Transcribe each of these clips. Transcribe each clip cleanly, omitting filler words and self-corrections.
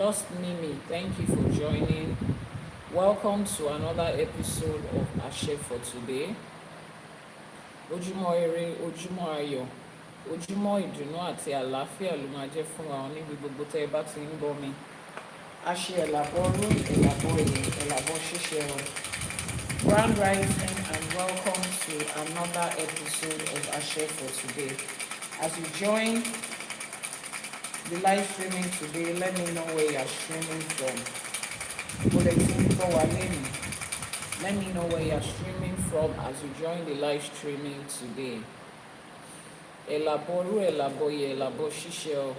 Just Mimi, thank you for joining. Welcome to another episode of Àṣẹ for today. Ojúmọ́ ire, ojúmọ́ ayọ̀, ojúmọ́ ìdùnnú àti àlàáfíà ló máa jẹ́ fún wa níbi gbogbo tẹ́ ẹ bá ti ń gbọ́ mi. Àṣẹ Àbọrú, Àbọyè, Àbọṣíṣẹ. Grand rising and welcome to another episode of Àṣẹ for today. As you join the live streaming today, let me know where you're streaming from. Let me know where you're streaming from as you join the live streaming today. Àbọrú, Àbọyè, Àbọṣíṣẹ.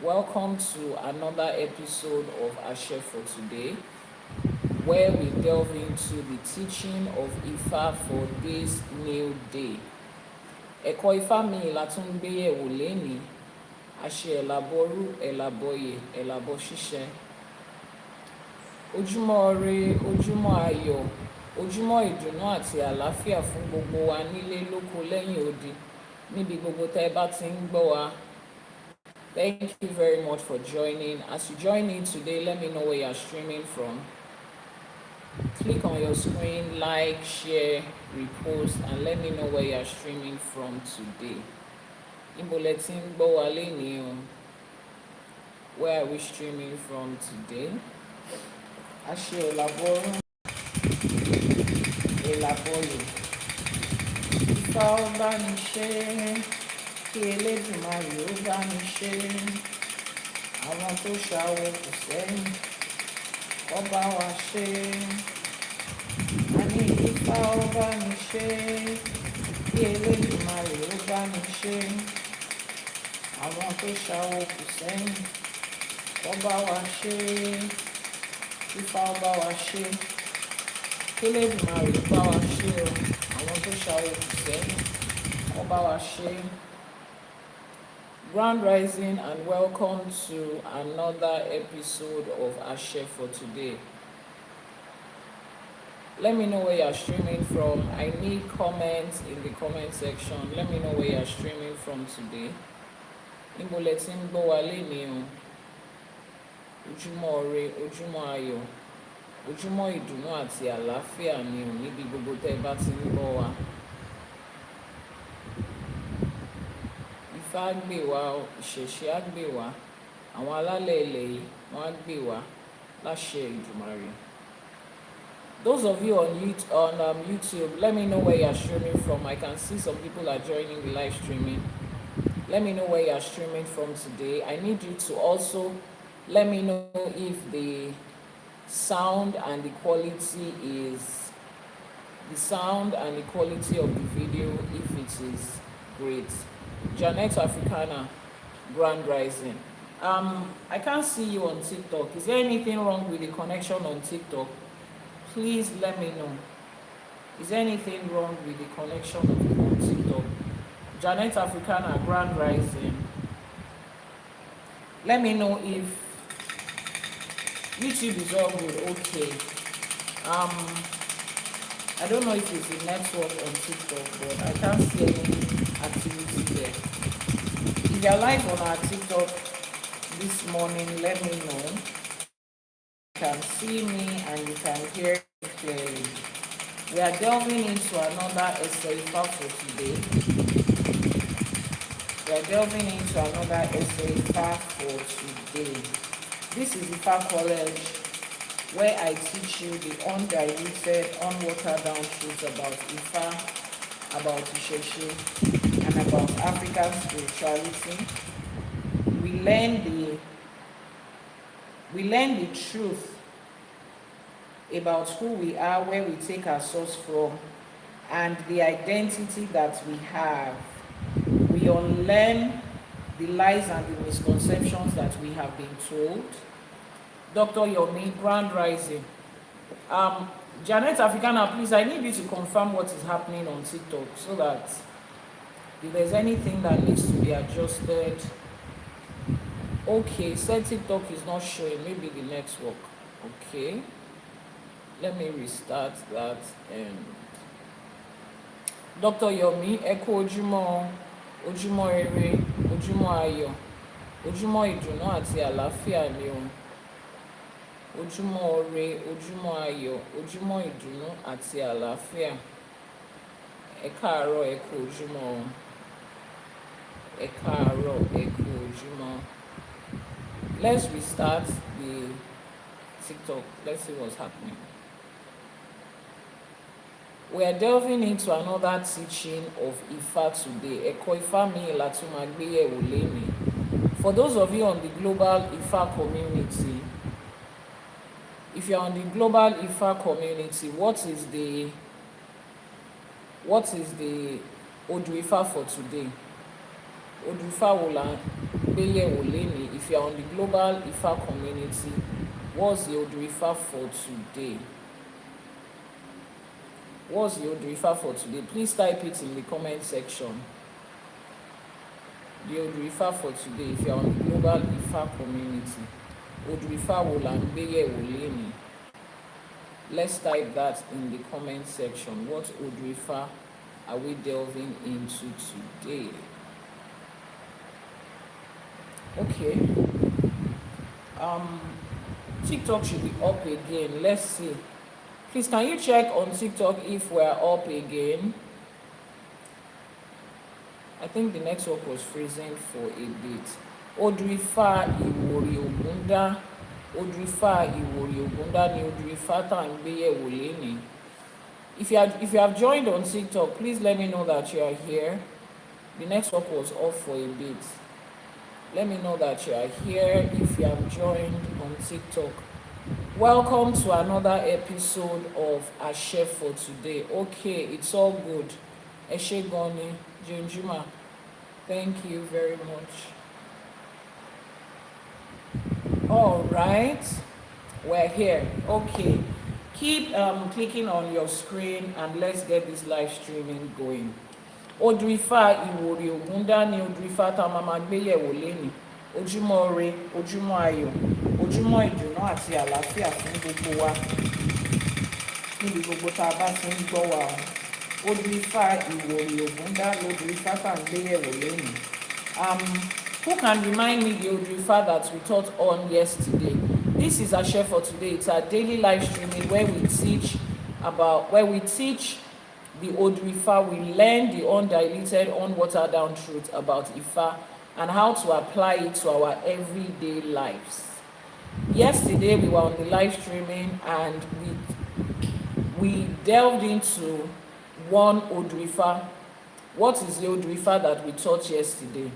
Welcome to another episode of Àṣẹ for today, where we delve into the teaching of Ifá for this new day. Ẹ̀kọ́ Ifá mi la tún gbé yẹ̀wò lénìí. Àṣẹ Àbọrú, Àbọyè, Àbọṣíṣẹ. Ojúmọ́ ire, ojúmọ́ ayọ̀, ojúmọ́ ìdùnnú àti àlàáfíà fún gbogbo wa nílé lóko lẹ́yìn odi níbi gbogbo tẹ́ ẹ bá ti ń gbọ́ wa. Thank you very much for joining. As you join in today, let me know where you're streaming from. Click on your screen, like, share, repost, and let me know where you're streaming from today. Imboletin Bowaleni, where are we streaming from today? Àṣẹ Àbọrú, Àbọyè. Ifá ó bá mi ṣe, kí Elédùmarè ó bá mi ṣe. Àwọn tó ṣàwọ kò sẹ́yìn, ó bá wa ṣe. A ní Ifá ó bá mi ṣe, kí Elédùmarè ó bá mi ṣe. Àwọn tó ṣàwọ kò sẹ́yìn, ó bá wa ṣe. Ifá ó bá wa ṣe, kí Elédùmarè ó bá wa ṣe o. Àwọn tó ṣàwọ kò sẹ́yìn, ó bá wa ṣe. Grand rising and welcome to another episode of Àṣẹ for today. Let me know where you're streaming from. I need comments in the comment section. Let me know where you're streaming from today. Imboletin Bowaleni, ojúmọ́ ire, ojúmọ́ ayọ̀, ojúmọ́ ìdùnnú àti àlàáfíà ni o níbi gbogbo tẹ́ ẹ bá ti ń gbọ́ wa. Ifá gbè wá, ìṣẹ̀ṣe á gbè wá, àwọn alálẹ̀ ilẹ̀ yìí wọ́n á gbè wá láṣẹ Èdùmàrè. Those of you on YouTube, let me know where you're streaming from. I can see some people are joining the live streaming. Let me know where you're streaming from today. I need you to also let me know if the sound and the quality of the video, if it is great. Janet Africana, Grand Rising. I can't see you on TikTok. Is there anything wrong with the connection on TikTok? Please let me know. Is there anything wrong with the connection on TikTok? Janet Africana, Grand Rising. Let me know if YouTube is all good. Okay. I don't know if it's the network on TikTok, but I can't see any activity there. If you're live on our TikTok this morning, let me know. You can see me and you can hear me clearly. We are delving into another essay for today. This is Ifá College, where I teach you the undiluted, unwatered down truths about Ifá, about ÌṢÄŠE, and about African spirituality. We learn the truth about who we are, where we take our source from, and the identity that we have. We unlearn the lies and the misconceptions that we have been told. Dr. Yomi, Grand Rising. Janet Africana, please, I need you to confirm what is happening on TikTok so that if there's anything that needs to be adjusted. Okay, said TikTok is not showing, maybe the network. Okay, let me restart that. Dr. Yomi, Echo ojúmọ́ ire, ojúmọ́ ayọ̀, ojúmọ́ ìdùnnú àti àlàáfíà ni o ojúmọ́ ire, ojúmọ́ ayọ̀, ojúmọ́ ìdùnnú àti àlàáfíà. Ẹ káàárọ̀, ẹ kú ojúmọ́ o. Ẹ káàárọ̀, ẹ kú ojúmọ́. Let's restart the TikTok. Let's see what's happening. We are delving into another teaching of Ifá today. Ẹ̀kọ́ Ifá mi la tún máa gbé yẹ̀wò lénìí. For those of you on the global Ifá community, if you are on the global Ifá community, what is the Odù Ifá for today? Odù Ifá wo la gbé yẹ̀wò lénìí? If you are on the global Ifá community, what's the Odù Ifá for today? What's the Odù Ifá for today? Please type it in the comment section. The Odù Ifá for today, if you are on the global Ifá community, Odù Ifá wo la gbé yẹ̀wò lénìí? Let's type that in the comment section. What Odù Ifá are we delving into today? Okay. TikTok should be up again. Let's see. Please, can you check on TikTok if we're up again? I think the network was freezing for a bit. Odù Ifá Iwori Ogunda. Odù Ifá Iwori Ogunda ni Odù Ifá tá ń gbé yẹ̀wò lénìí. If you have joined on TikTok, please let me know that you are here. The network was off for a bit. Let me know that you are here if you have joined on TikTok. Welcome to another episode of Ìṣẹ̀ṣe for today. Okay, it's all good. Ẹ ṣé gan ni, Jenjuma. Thank you very much. All right, we're here. Okay, keep clicking on your screen and let's get this live streaming going. Odù Ifá Iwori Ogunda ni Odù Ifá tá a máa gbé yẹ̀wò lénìí. Ojúmọ́ ire, ojúmọ́ ayọ̀, ojúmọ́ ìdùnnú àti àlàáfíà fún gbogbo wa níbi gbogbo tá a bá ti ń gbọ́ wa. Odù Ifá Iwori Ogunda l'Odù Ifá tá a ń gbé yẹ̀wò lénìí. Who can remind me the Odù Ifá that we taught on yesterday? This is Ìṣẹ̀ṣe for today. It's our daily live streaming where we teach the Odù Ifá. We learn the undiluted, unwatered down truth about Ifá and how to apply it to our everyday lives. Yesterday we were on the live streaming and we delved into one Odù Ifá. What is the Odù Ifá that we taught yesterday?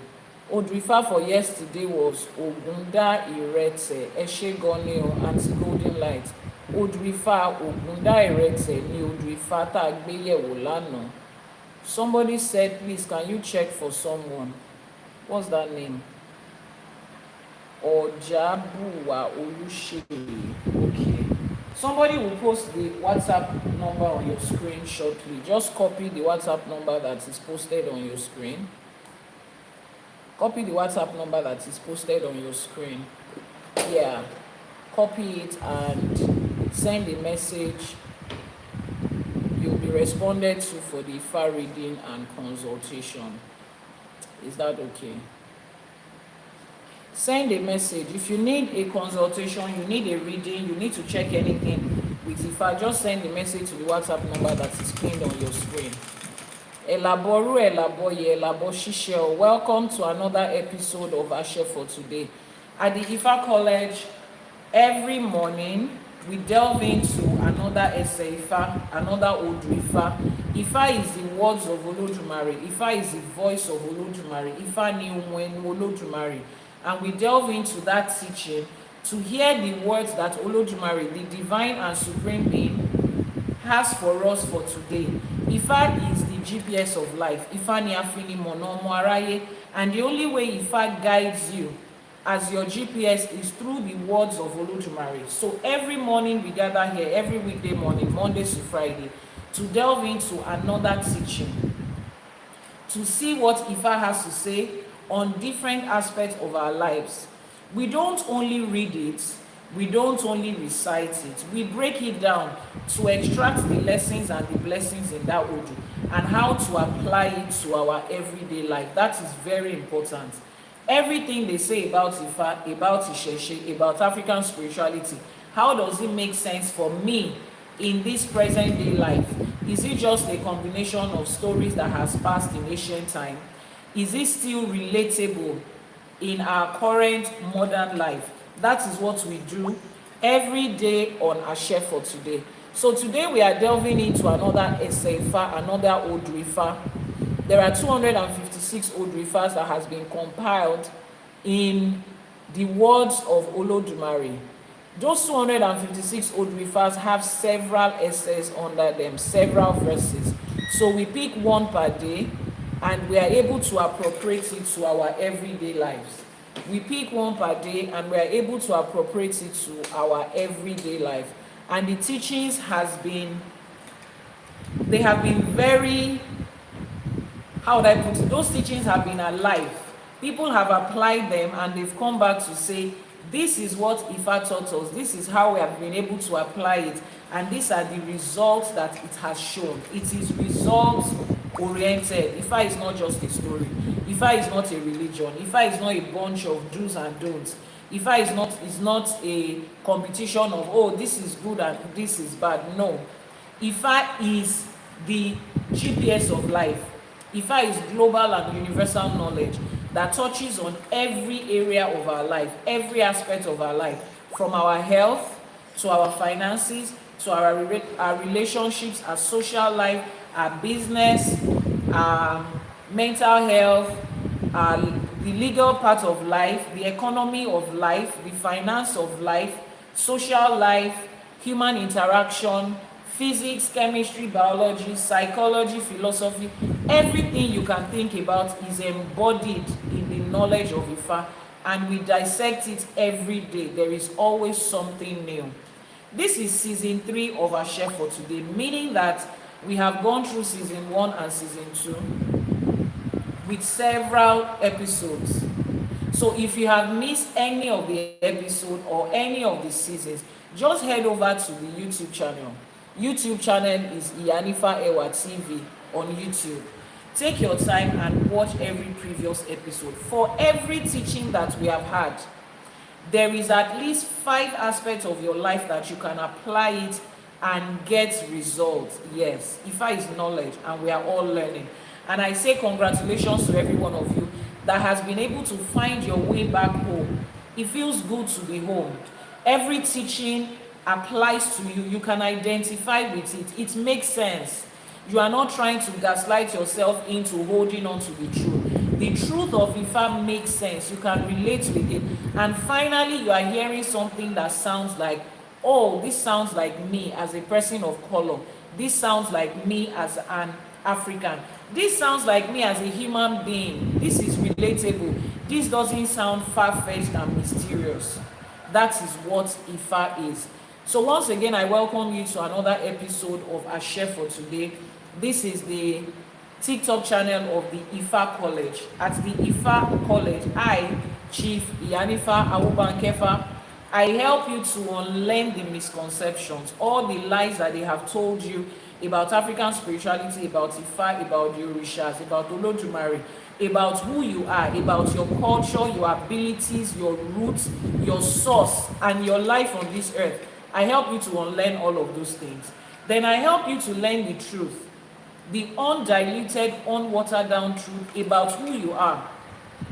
Odù Ifá for yesterday was Ogunda Ìrẹtẹ̀. Ẹ ṣé gan ni o, Aunty Golden Light. Odù Ifá Ogunda Ìrẹtẹ̀ ni Odù Ifá tá a gbé yẹ̀wò lánàá. Somebody said, please, can you check for someone? What's that name? Ojabuwa Olushiri. Okay. Somebody will post the WhatsApp number on your screen shortly. Just copy the WhatsApp number that is posted on your screen. Copy the WhatsApp number that is posted on your screen. Yeah. Copy it and send a message. You'll be responded to for the Ifá reading and consultation. Is that okay? Send a message. If you need a consultation, you need a reading, you need to check anything with Ifá, just send a message to the WhatsApp number that is pinned on your screen. Àbọrú, Àbọyè, Àbọṣíṣẹ. Welcome to another episode of Ìṣẹ̀ṣe for today. At the Ifá College, every morning we delve into another essay Ifá, another Odù Ifá. Ifá is the words of Olódùmarè. Ifá is the voice of Olódùmarè. Ifá ni ohùn ẹnu Olódùmarè. And we delve into that teaching to hear the words that Olódùmarè, the divine and supreme being, has for us for today. Ifá is the GPS of life. Ifá ni afinimọ̀nà ọmọ aráyé. And the only way Ifá guides you as your GPS is through the words of Olódùmarè. So every morning we gather here, every weekday morning, Mondays to Friday, to delve into another teaching, to see what Ifá has to say on different aspects of our lives. We don't only read it, we don't only recite it, we break it down to extract the lessons and the blessings in that Odù and how to apply it to our everyday life. That is very important. Everything they say about Ifá, about Ìṣẹ̀ṣe, about African spirituality How does it make sense for me in this present day life? Is it just a combination of stories that has passed in ancient time? Is it still relatable in our current modern life? That is what we do every day on Àṣẹ for today. So today we are delving into another ÌṢÄŠE Ifá, another Odù Ifá. There are 256 Odù Ifás that has been compiled in the words of Olódùmarè. Those 256 Odù Ifás have several essays under them, several verses. So we pick one per day and we are able to appropriate it to our everyday lives. We pick one per day and we are able to appropriate it to our everyday life. And the teachings they have been very, how would I put it? Those teachings have been alive. People have applied them and they've come back to say, this is what Ifá taught us. This is how we have been able to apply it. And these are the results that it has shown. It is results oriented. Ifá is not just a story. Ifá is not a religion. Ifá is not a bunch of do's and don'ts. Ifá is not a competition of, oh, this is good and this is bad. No. Ifá is the GPS of life. Ifá is global and universal knowledge that touches on every area of our life, every aspect of our life, from our health to our finances to our relationships, our social life, our business, our mental health, the legal part of life, the economy of life, the finance of life, social life, human interaction, physics, chemistry, biology, psychology, philosophy. Everything you can think about is embodied in the knowledge of Ifá, and we dissect it every day. There is always something new. This is season 3 of Àṣẹ for today, meaning that we have gone through season 1 and season 2 with several episodes. So if you have missed any of the episode or any of the seasons, just head over to the YouTube channel. YouTube channel is Iyanifa Ewa TV on YouTube. Take your time and watch every previous episode. For every teaching that we have had, there is at least 5 aspects of your life that you can apply it and get results. Yes, Ifá is knowledge and we are all learning. And I say congratulations to every one of you that has been able to find your way back home. It feels good to be home. Every teaching applies to you. You can identify with it. It makes sense. You are not trying to gaslight yourself into holding on to the truth. The truth of Ifá makes sense. You can relate with it. And finally, you are hearing something that sounds like, oh, this sounds like me as a person of color. This sounds like me as an African. This sounds like me as a human being. This is relatable. This doesn't sound far-fetched and mysterious. That is what Ifá is. So once again, I welcome you to another episode of Àṣẹ for today. This is the TikTok channel of the Ifá College. At the Ifá College, I, Chief Iyanifa Ewa, I help you to unlearn the misconceptions, all the lies that they have told you about African spirituality, about Ifá, about the Orishas, about Olódùmarè, about who you are, about your culture, your abilities, your roots, your source, and your life on this earth. I help you to unlearn all of those things. Then I help you to learn the truth, the undiluted, unwatered down truth about who you are,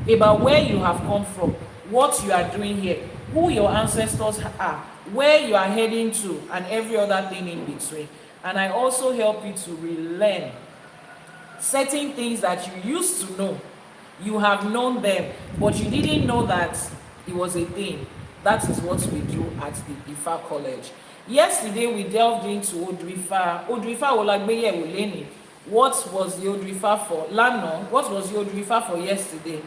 about where you have come from, what you are doing here, who your ancestors are, where you are heading to, and every other thing in between. And I also help you to relearn certain things that you used to know. You have known them, but you didn't know that it was a thing. That is what we do at the Ifá College. Yesterday we delved into Odù Ifá. Odù Ifá wo la gbé yẹ̀wò lénìí. What was the Odù Ifá for? Lánàá, what was the Odù Ifá for yesterday?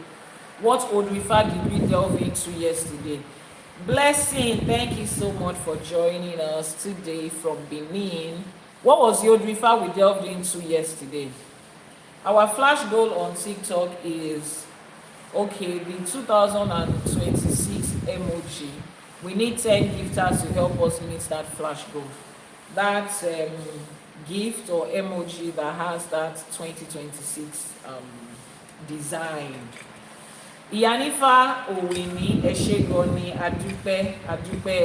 What Odù Ifá did we delve into yesterday? Blessing, thank you so much for joining us today from Benin. What was the Odù Ifá we delved into yesterday? Our flash goal on TikTok is, okay, the 2026 emoji. We need 10 gifters to help us meet that flash goal. That gift or emoji that has that 2026 design. Iyanifa Owini Eshegoni Adupe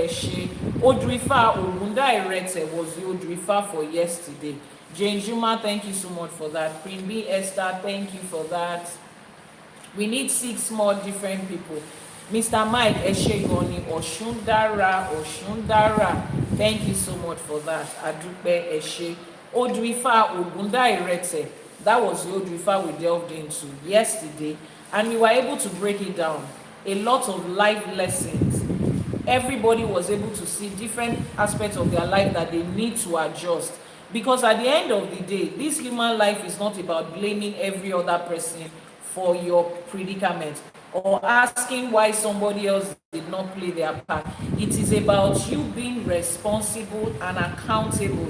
Eshe. Odù Ifá Ogunda was the Odù Ifá for yesterday. Jane Juma, thank you so much for that. Queen B Esther, thank you for that. We need 6 more different people. Mr. Mike Eshegoni Oshundara, thank you so much for that. Adupe Eshe. Odù Ifá Ogunda Irete, that was the Odù Ifá we delved into yesterday, and we were able to break it down. A lot of life lessons. Everybody was able to see different aspects of their life that they need to adjust. Because at the end of the day, this human life is not about blaming every other person for your predicament or asking why somebody else did not play their part. It is about you being responsible and accountable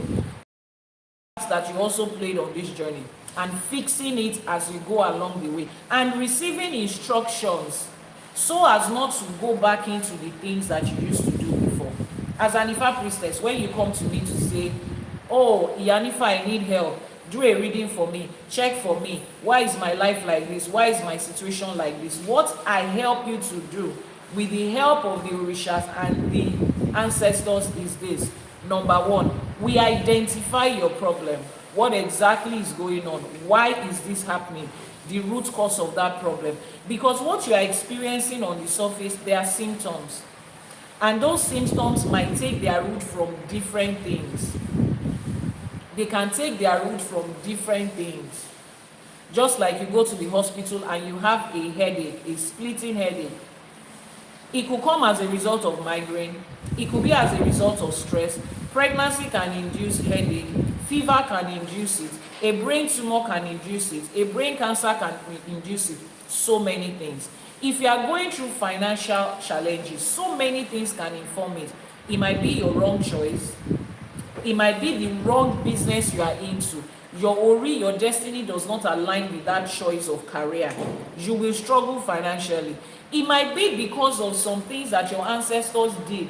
that you also played on this journey and fixing it as you go along the way and receiving instructions so as not to go back into the things that you used to do before. As an Ifa priestess, when you come to me to say, oh, Iyanifa, I need help, do a reading for me, check for me, why is my life like this, why is my situation like this, what I help you to do with the help of the Orishas and the ancestors is this. Number 1, we identify your problem. What exactly is going on? Why is this happening? The root cause of that problem. Because what you are experiencing on the surface, there are symptoms. And those symptoms might take their root from different things. They can take their root from different things. Just like you go to the hospital and you have a headache, a splitting headache. It could come as a result of migraine. It could be as a result of stress. Pregnancy can induce headache. Fever can induce it. A brain tumor can induce it. A brain cancer can induce it. So many things. If you are going through financial challenges, so many things can inform it. It might be your wrong choice. It might be the wrong business you are into. Your ori, your destiny does not align with that choice of career. You will struggle financially. It might be because of some things that your ancestors did,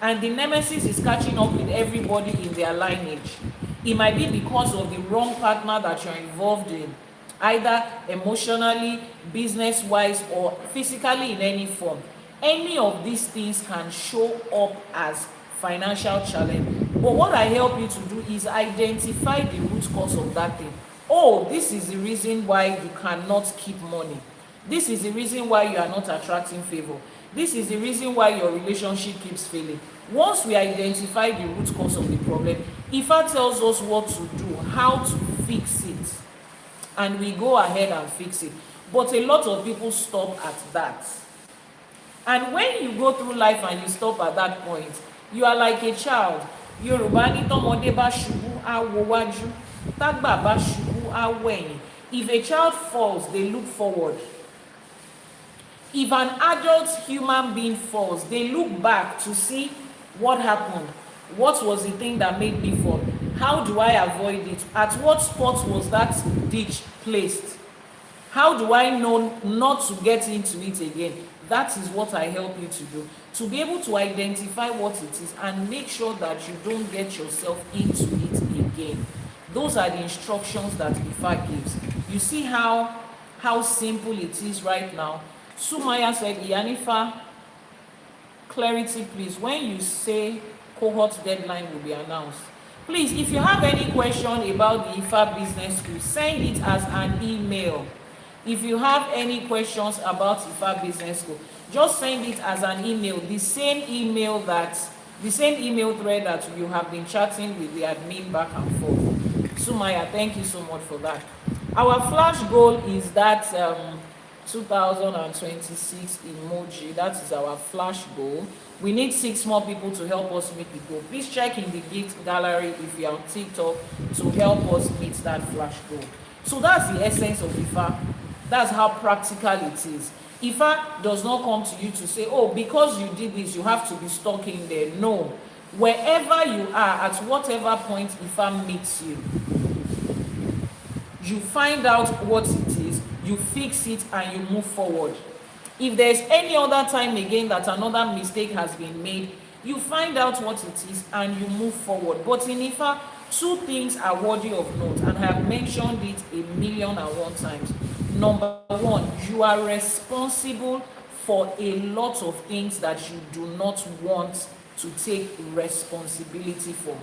and the nemesis is catching up with everybody in their lineage. It might be because of the wrong partner that you're involved in, either emotionally, business-wise, or physically in any form. Any of these things can show up as financial challenge. But what I help you to do is identify the root cause of that thing. Oh, this is the reason why you cannot keep money. This is the reason why you are not attracting favor. This is the reason why your relationship keeps failing. Once we identify the root cause of the problem, Ifa tells us what to do, how to fix it, and we go ahead and fix it. But a lot of people stop at that. And when you go through life and you stop at that point, you are like a child. Yorùbá ní tọ́mọdé bá ṣubú á wo wájú, tágbà bá ṣubú á wẹ̀yìn. If a child falls, they look forward. If an adult human being falls, they look back to see what happened. What was the thing that made me fall? How do I avoid it? At what spot was that ditch placed? How do I know not to get into it again? That is what I help you to do. To be able to identify what it is and make sure that you don't get yourself into it again. Those are the instructions that Ifa gives. You see how simple it is right now. Sumaya said, Iyanifa, clarity please. When you say cohort deadline will be announced, please, if you have any question about the Ifa Business School, send it as an email. If you have any questions about Ifa Business School, just send it as an email. The same email thread that you have been chatting with the admin back and forth. Sumaya, thank you so much for that. Our flash goal is that 2026 emoji. That is our flash goal. We need 6 more people to help us meet the goal. Please check in the gift gallery if you are on TikTok to help us meet that flash goal. So that's the essence of Ifa. That's how practical it is. Ifa does not come to you to say, oh, because you did this, you have to be stuck in there. No. Wherever you are, at whatever point Ifa meets you, you find out what it is, you fix it, and you move forward. If there's any other time again that another mistake has been made, you find out what it is and you move forward. But in Ifa, 2 things are worthy of note, and I have mentioned it 1,000,001 times. Number one, you are responsible for a lot of things that you do not want to take responsibility for.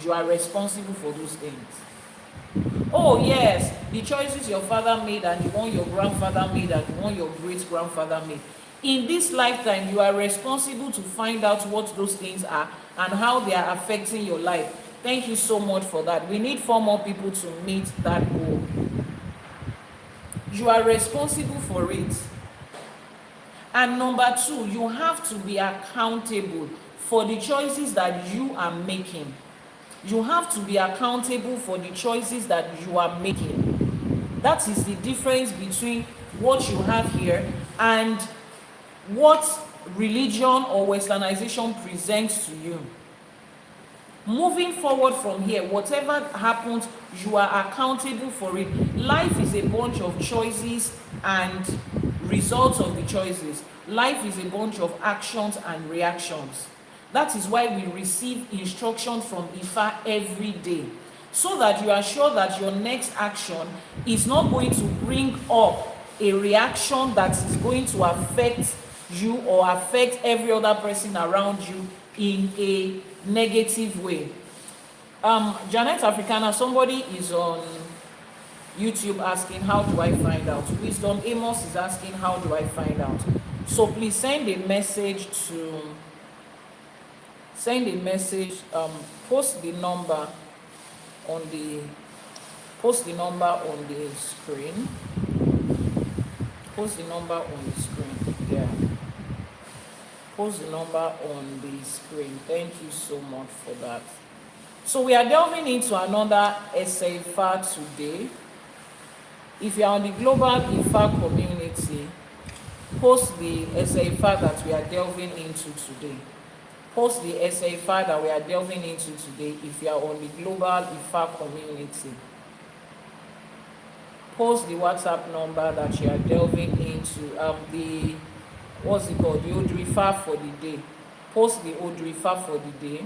You are responsible for those things. Oh yes, the choices your father made and the one your grandfather made and the one your great-grandfather made. In this lifetime, you are responsible to find out what those things are and how they are affecting your life. Thank you so much for that. We need 4 more people to meet that goal. You are responsible for it. And number 2, you have to be accountable for the choices that you are making. You have to be accountable for the choices that you are making. That is the difference between what you have here and what religion or westernization presents to you. Moving forward from here, whatever happens, you are accountable for it. Life is a bunch of choices and results of the choices. Life is a bunch of actions and reactions. That is why we receive instruction from Ifa every day, so that you are sure that your next action is not going to bring up a reaction that is going to affect you or affect every other person around you in a negative way. Janet Africana, somebody is on YouTube asking, how do I find out? Wisdom Amos is asking, how do I find out? So please send a message to, post the number on the screen. Post the number on the screen. Yeah. Post the number on the screen. Thank you so much for that. So we are delving into another essay Ifa today. If you are on the global Ifa community, post the essay Ifa that we are delving into today. Post the essay Ifa that we are delving into today if you are on the global Ifa community. Post the WhatsApp number that you are delving into. The what's it called? The Odù Ifá for the day. Post the Odù Ifá for the day.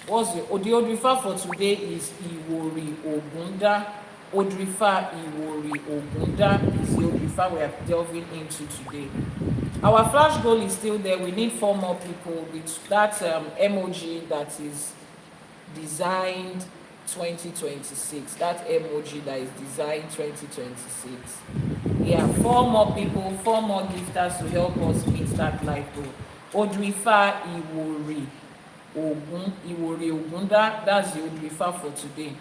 The Odù Ifá for today is Iwori Ogunda. Odù Ifá Iwori Ogunda is the Odù Ifá we are delving into today. Our flash goal is still there. We need 4 more people with that emoji that is designed 2026. That emoji that is designed 2026. Yeah, 4 more people, 4 more gifters to help us meet that life goal. Odù Ifá Iwori Ogunda, that's the Odù Ifá for today.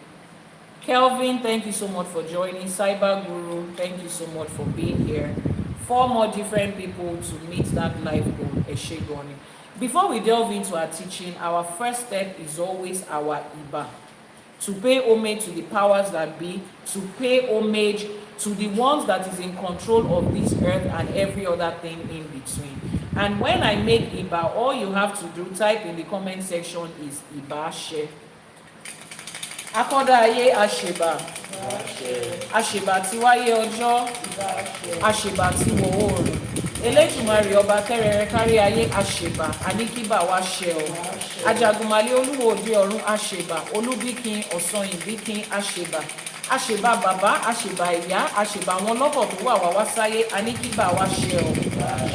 Kelvin, thank you so much for joining. Cyber Guru, thank you so much for being here. 4 more different people to meet that life goal. Eshegoni. Before we delve into our teaching, our first step is always our Iba. To pay homage to the powers that be, to pay homage to the ones that is in control of this earth and every other thing in between. And when I make Iba, all you have to do, type in the comment section, is Iba She. Akọ́dá ayé àṣèbà, àṣèbà tí wáyé ọjọ́, àṣèbà tí wọ̀ oòrùn. Elédùmarè ọba tẹ́rẹrẹ kárí ayé àṣèbà, àníkíbà wá ṣẹ ọ́. Ajagunmalé olúwo òde ọ̀run àṣèbà, olúbíkin ọ̀sanyìnbíkin àṣèbà. Àṣèbà bàbá, àṣèbà ìyá, àṣèbà àwọn lọ́bọ̀ tó wà wá sáyé, àníkíbà wá ṣẹ ọ́.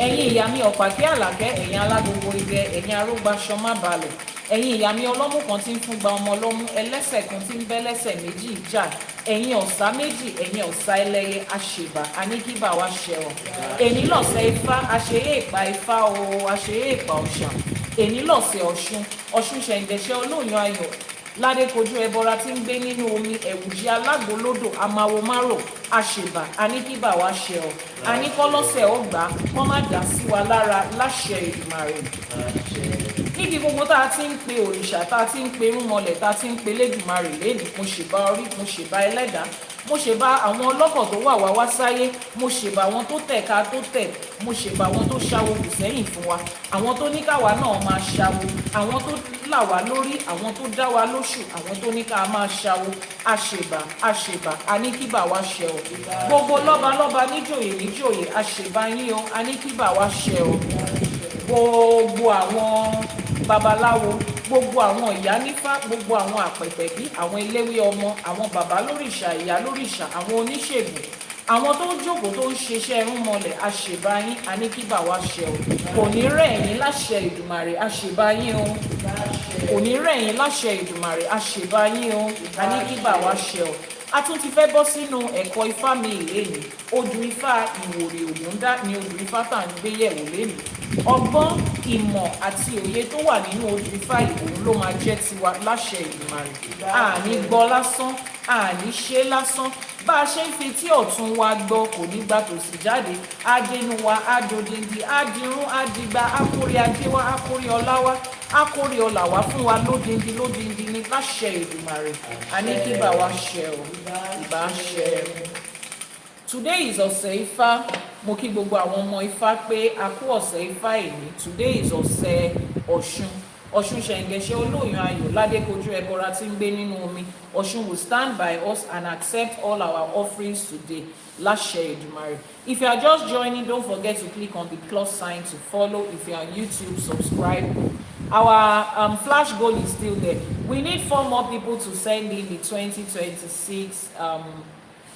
Ẹ̀yin ìyá mi ọ̀pàkí àlàkẹ́, ẹ̀yin alágbogbo idẹ, ẹ̀yin arógbáṣọ má balẹ̀. Ẹ̀yin ìyá mi ọlọ́mú kan tí ń fún gba ọmọ ọlọ́mú, ẹlẹ́sẹ̀ kan tí ń bẹ́lẹ́sẹ̀ méjì jà. Ẹ̀yin ọ̀sá méjì, ẹ̀yin ọ̀sá ẹlẹ́yẹ àṣèbà, àníkíbà wá ṣẹ ọ́. Èní lọ̀sẹ̀ Ifá, àṣeyé ìpa Ifá o, àṣeyé ìpa Ọ̀ṣà. Èní lọ̀sẹ̀ Ọ̀ṣun, Ọ̀ṣun ṣẹ̀ǹgẹ̀ṣẹ̀ olóòyàn ayọ̀. Ládé kojú ẹbọra tí ń gbé nínú omi, ẹ̀wùjí alágbólódò, amáwo márò, àṣèbà, àníkíbà wá ṣẹ ọ́. Àníkọ́lọ́sẹ̀ ọgbà, kọ́ má dá sí wa lára láṣẹ Èdùmàrè. Níbi gbogbo tá a ti ń pe òrìṣà, tá a ti ń pe irúnmọlẹ̀, tá a ti ń pe Elédùmarè lénìí, mo ṣèbà orí, mo ṣèbà ẹlẹ́dàá, mo ṣèbà àwọn ọlọ́kọ̀ tó wà wá sáyé, mo ṣèbà àwọn tó tẹ̀ ká tó tẹ̀, mo ṣèbà àwọn tó ṣawo kù sẹ́yìn fún wa, àwọn tó ní káwa náà máa ṣawo, àwọn tó là wá lórí, àwọn tó dá wa lóṣù, àwọn tó ní ká máa ṣawo. Àṣèbà, àṣèbà, àníkíbà wá ṣẹ ọ́. Gbogbo lọ́balọ́ba níjòyè níjòyè, àṣèbà yín o, àníkíbà wá ṣẹ ọ́. Gbogbo àwọn babaláwo gbogbo àwọn Iyanifa, gbogbo àwọn àpẹ̀tẹ̀bí, àwọn eléwé ọmọ, àwọn bàbá lórìṣà, ìyá lórìṣà, àwọn oníṣègùn, àwọn tó ń jókòó tó ń ṣiṣẹ́ irúnmọlẹ̀, àṣèbáyín, àníkíbà wá ṣẹ o. Kò ní rẹ̀ yín láṣẹ Èdùmàrè, àṣèbáyín o. Kò ní rẹ̀ yín láṣẹ Èdùmàrè, àṣèbáyín o. Àníkíbà wá ṣẹ o. A tún ti fẹ́ bọ́ sínú ẹ̀kọ́ Ifá mi ìlénìí. Odù Ifá Ìwòrì Ògúndá ni Odù Ifá tá à ń gbé yẹ̀wò lénìí. Ọgbọ́n, ìmọ̀ àti òye tó wà nínú Odù Ifá ìwòrì ló máa jẹ́ tiwa láṣẹ Èdùmàrè. Àní gbọ́ lásán, àní ṣe lásán. Bá a ṣe ń fi tí ọ̀tún wa gbọ́ kò ní gbà tòsì jáde. Adénú wa, adòdìndì, adirún, adigba, akórí ajé wa, akórí ọlá wa, akórí ọlà wa fún wa lódindi lódindi ní láṣẹ Èdùmàrè. Àníkíbà wa ṣẹ o, ìbá ṣẹ. Today is ọ̀sẹ̀ Ifá. Mo kí gbogbo àwọn ọmọ Ifá pé a kú ọ̀sẹ̀ Ifá èní. Today is ọ̀sẹ̀ Ọ̀ṣun. Ọ̀ṣun ṣẹ̀ǹgẹ̀ṣẹ̀ olóyún ayọ̀ ládékojú ẹbọra tí ń gbé nínú omi. Ọ̀ṣun will stand by us and accept all our offerings today. Láṣẹ Èdùmàrè. If you are just joining, don't forget to click on the plus sign to follow. If you are on YouTube, subscribe. Our flash goal is still there. We need 4 more people to send in the 2026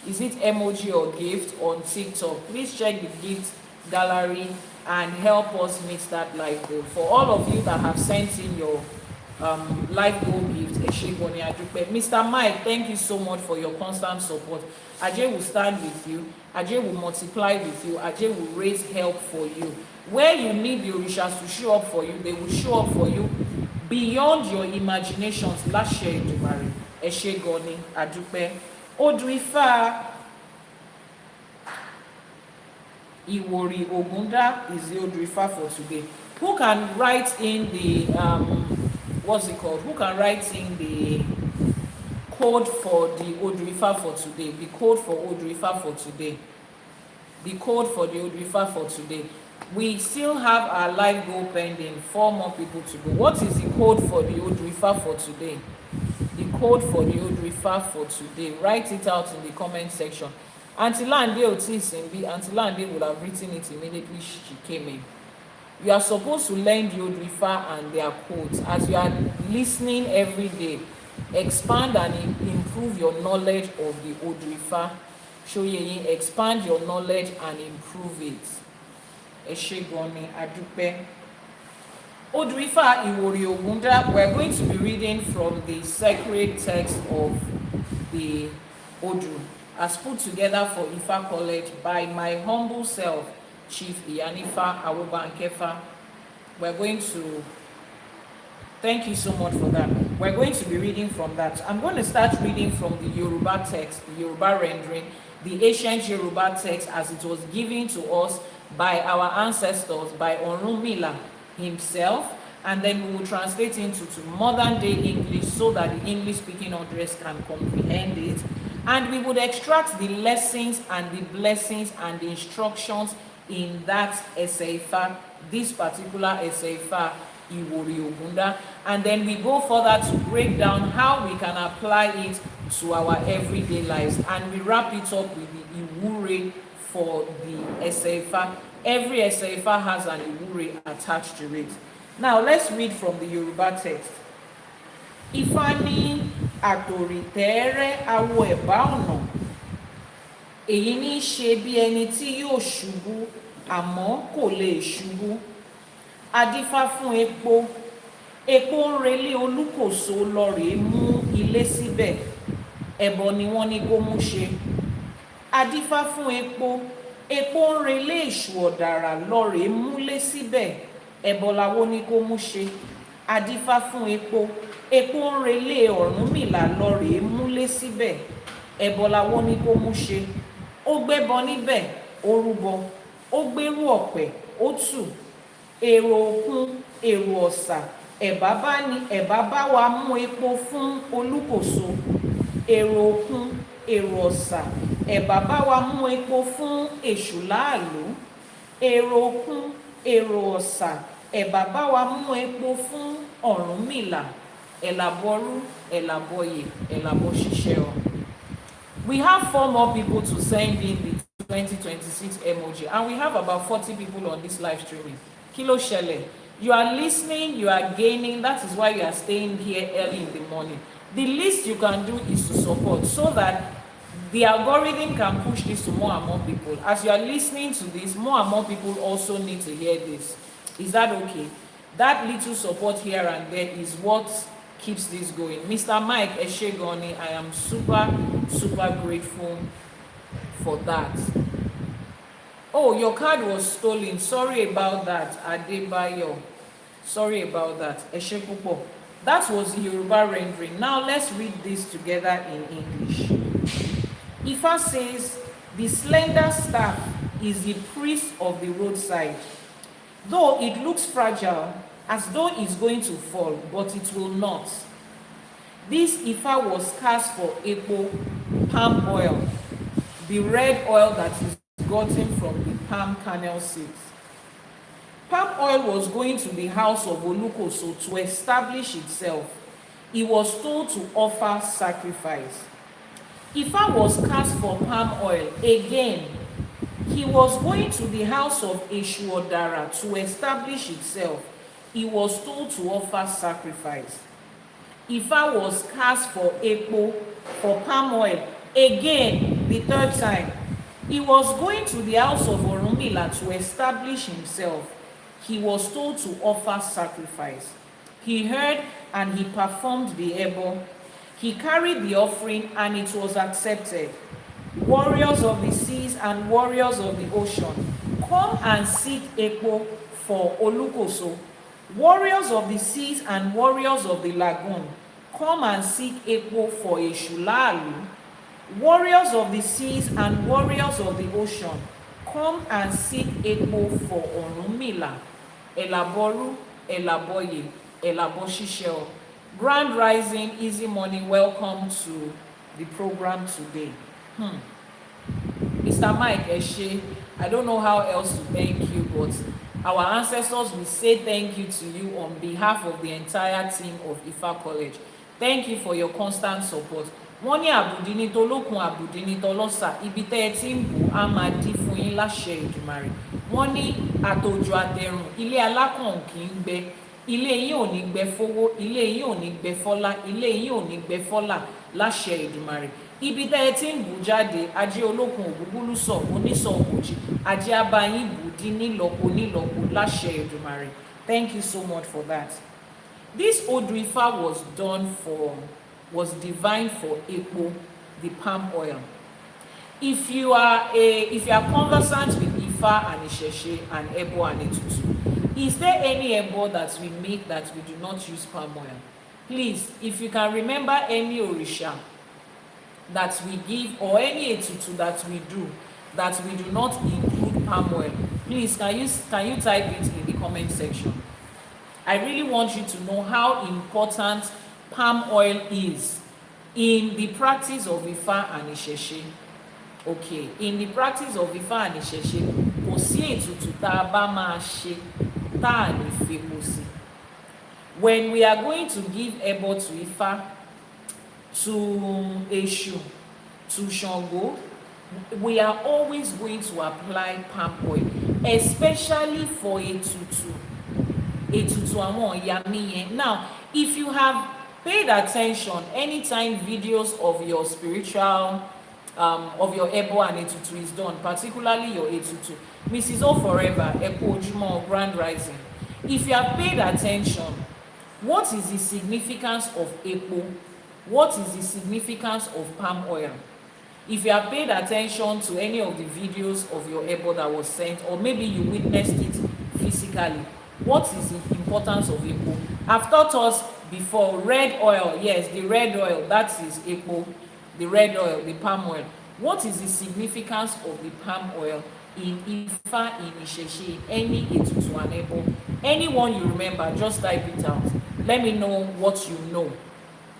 is it emoji or gift on TikTok. Please check the gift gallery and help us meet that life goal. For all of you that have sent in your life goal gift, Mr. Mike, thank you so much for your constant support. Ajay will stand with you. Ajay will multiply with you. Ajay will raise help for you. Where you need the orishas to show up for you, they will show up for you beyond your imaginations. Láṣẹ Èdùmàrè. Ẹ ṣé gan ni, adúpẹ́. Odù Ifá Ìwòrì Ogunda is the Odù Ifá for today. Who can write in the what's it called? Who can write in the code for the Odù Ifá for today? The code for Odù Ifá for today. The code for the Odù Ifá for today. We still have our live goal pending. 4 more people to go. What is the code for the Odù Ifá for today? The code for the Odù Ifá for today. Write it out in the comment section. Auntie Lande Otisimbi, Auntie Lande would have written it immediately she came in. You are supposed to learn the Odù Ifá and their codes. As you are listening every day, expand and improve your knowledge of the Odù Ifá. Shoyeyin, expand your knowledge and improve it. Ẹ ṣé gan ni, adúpẹ́. Odù Ifá Ìwòrì Ògúndá, we're going to be reading from the sacred text of the Odù, as put together for Ifá College by my humble self, Chief Iyanifa Ewa. We're going to, thank you so much for that. We're going to be reading from that. I'm going to start reading from the Yoruba text, the Yoruba rendering, the ancient Yoruba text as it was given to us by our ancestors, by Orunmila himself, and then we will translate into modern day English so that the English speaking audience can comprehend it, and we would extract the lessons and the blessings and the instructions in that Ifá, this particular Ifá Ìwòrì Ògúndá, and then we go further to break down how we can apply it to our everyday lives, and we wrap it up with the Iwori for the Ifá. Every Ifá has an Iwori attached to it. Now let's read from the Yoruba text. Ifá ní àtòrìtẹ́rẹ́ awo ẹ̀bá ọ̀nà, èyí ní ṣe bí ẹni tí yóò ṣubú àmọ́ kò lè ṣubú. Adífá fún epo, epo ń relé olúkòso lọ rèé mú ilé síbẹ̀, ẹbọ ni wọ́n ní kó mú ṣe. Adífá fún epo, epo ń relé èṣù ọ̀dàrà lọ rèé múlé síbẹ̀, ẹbọ làwọn ní kó mú ṣe. Adífá fún epo, epo ń relé Ọ̀rúnmìlà lọ rèé múlé síbẹ̀, ẹbọ làwọn ní kó mú ṣe. Ó gbébọ níbẹ̀, ó rúbọ, ó gbérú ọ̀pẹ, ó tù. Èrò òkun, èrò ọ̀sà, ẹ̀bá bá wa mú epo fún olúkòso. Èrò òkun, èrò ọ̀sà, ẹ̀bá bá wa mú epo fún èṣù láàlú. Èrò òkun, èrò ọ̀sà, ẹ̀bá bá wa mú epo fún Ọ̀rúnmìlà. Àbọrú, Àbọyè, Àbọṣíṣẹ. We have 4 more people to send in the 2026 emoji, and we have about 40 people on this live streaming. Kí ló ṣẹlẹ̀? You are listening, you are gaining. That is why you are staying here early in the morning. The least you can do is to support so that the algorithm can push this to more and more people. As you are listening to this, more and more people also need to hear this. Is that okay? That little support here and there is what keeps this going. Mr. Mike Eshegoni, I am super grateful for that. Oh, your card was stolen. Sorry about that, Adebayo. Sorry about that. Eshepupo. That was the Yoruba rendering. Now let's read this together in English. Ifa says, the slender staff is the priest of the roadside. Though it looks fragile, as though it's going to fall, but it will not. This Ifa was cast for Epo, palm oil, the red oil that is gotten from the palm kernel seeds. Palm oil was going to the house of Olukoso to establish itself. He was told to offer sacrifice. Ifa was cast for palm oil again. He was going to the house of Eshuodara to establish itself. He was told to offer sacrifice. Ifa was cast for Epo, for palm oil again, the third time. He was going to the house of Orunmila to establish himself. He was told to offer sacrifice. He heard and he performed the ebo. He carried the offering and it was accepted. Warriors of the seas and warriors of the ocean, come and seek Epo for Olukoso. Warriors of the seas and warriors of the lagoon, come and seek Epo for Eshulalu. Warriors of the seas and warriors of the ocean, come and seek Epo for Orunmila. Àbọrú, Àbọyè, Àbọṣíṣẹ. Grand rising, easy morning. Welcome to the program today. Mr. Mike Eshe, I don't know how else to thank you, but our ancestors will say thank you to you on behalf of the entire team of Ifa College. Thank you for your constant support. Wọ́n ní àbùdí ní tolókun àbùdí ní tọlọ́sà, ibi tẹ́ ẹ ti ń bù á máa dí fún yín láṣẹ Èdùmàrè. Wọ́n ní àtòjò àtẹ̀rùn, ilé alákàn kì í gbẹ, ilé yín ò ní gbẹ fowó, ilé yín ò ní gbẹ fọ́lá, ilé yín ò ní gbẹ fọ́là láṣẹ Èdùmàrè. Ibi tẹ́ ẹ ti ń bù jáde, ajé olókun ògúngúlùsọ̀ onísọ̀ òkòjì, ajé abayín bù dín nílọ́po nílọ́po láṣẹ Èdùmàrè. Thank you so much for that. This Odù Ifá was divine for Epo, the palm oil. If you are conversant with Ifa and ÌṢÄШE and Ebo and Ètùtù, is there any Ebo that we make that we do not use palm oil? Please, if you can remember any Orisha that we give or any Ètùtù that we do not include palm oil, please can you type it in the comment section? I really want you to know how important palm oil is in the practice of Ifa and ÌШÄШE. Okay, in the practice of Ifa and ÌШÄШE, kò sí ètùtù tá a bá máa ṣe tá a lè fepo sí. When we are going to give ebo to Ifa, to Èṣù, to Ṣàngó, we are always going to apply palm oil, especially for ètùtù àwọn ìyá mi yẹn. Now, if you have paid attention anytime videos of your spiritual of your ebo and ètùtù is done, particularly your ètùtù, Mrs. O Forever, Epo Ojúmọ́, Grand Rising, if you have paid attention, what is the significance of Epo? What is the significance of palm oil? If you have paid attention to any of the videos of your ebo that was sent, or maybe you witnessed it physically, what is the importance of Epo? I've taught us before, red oil, yes, the red oil, that is Epo, the red oil, the palm oil. What is the significance of the palm oil in Ifa, in ÌŞÄШE, any ètùtù and ebo? Anyone you remember, just type it out. Let me know what you know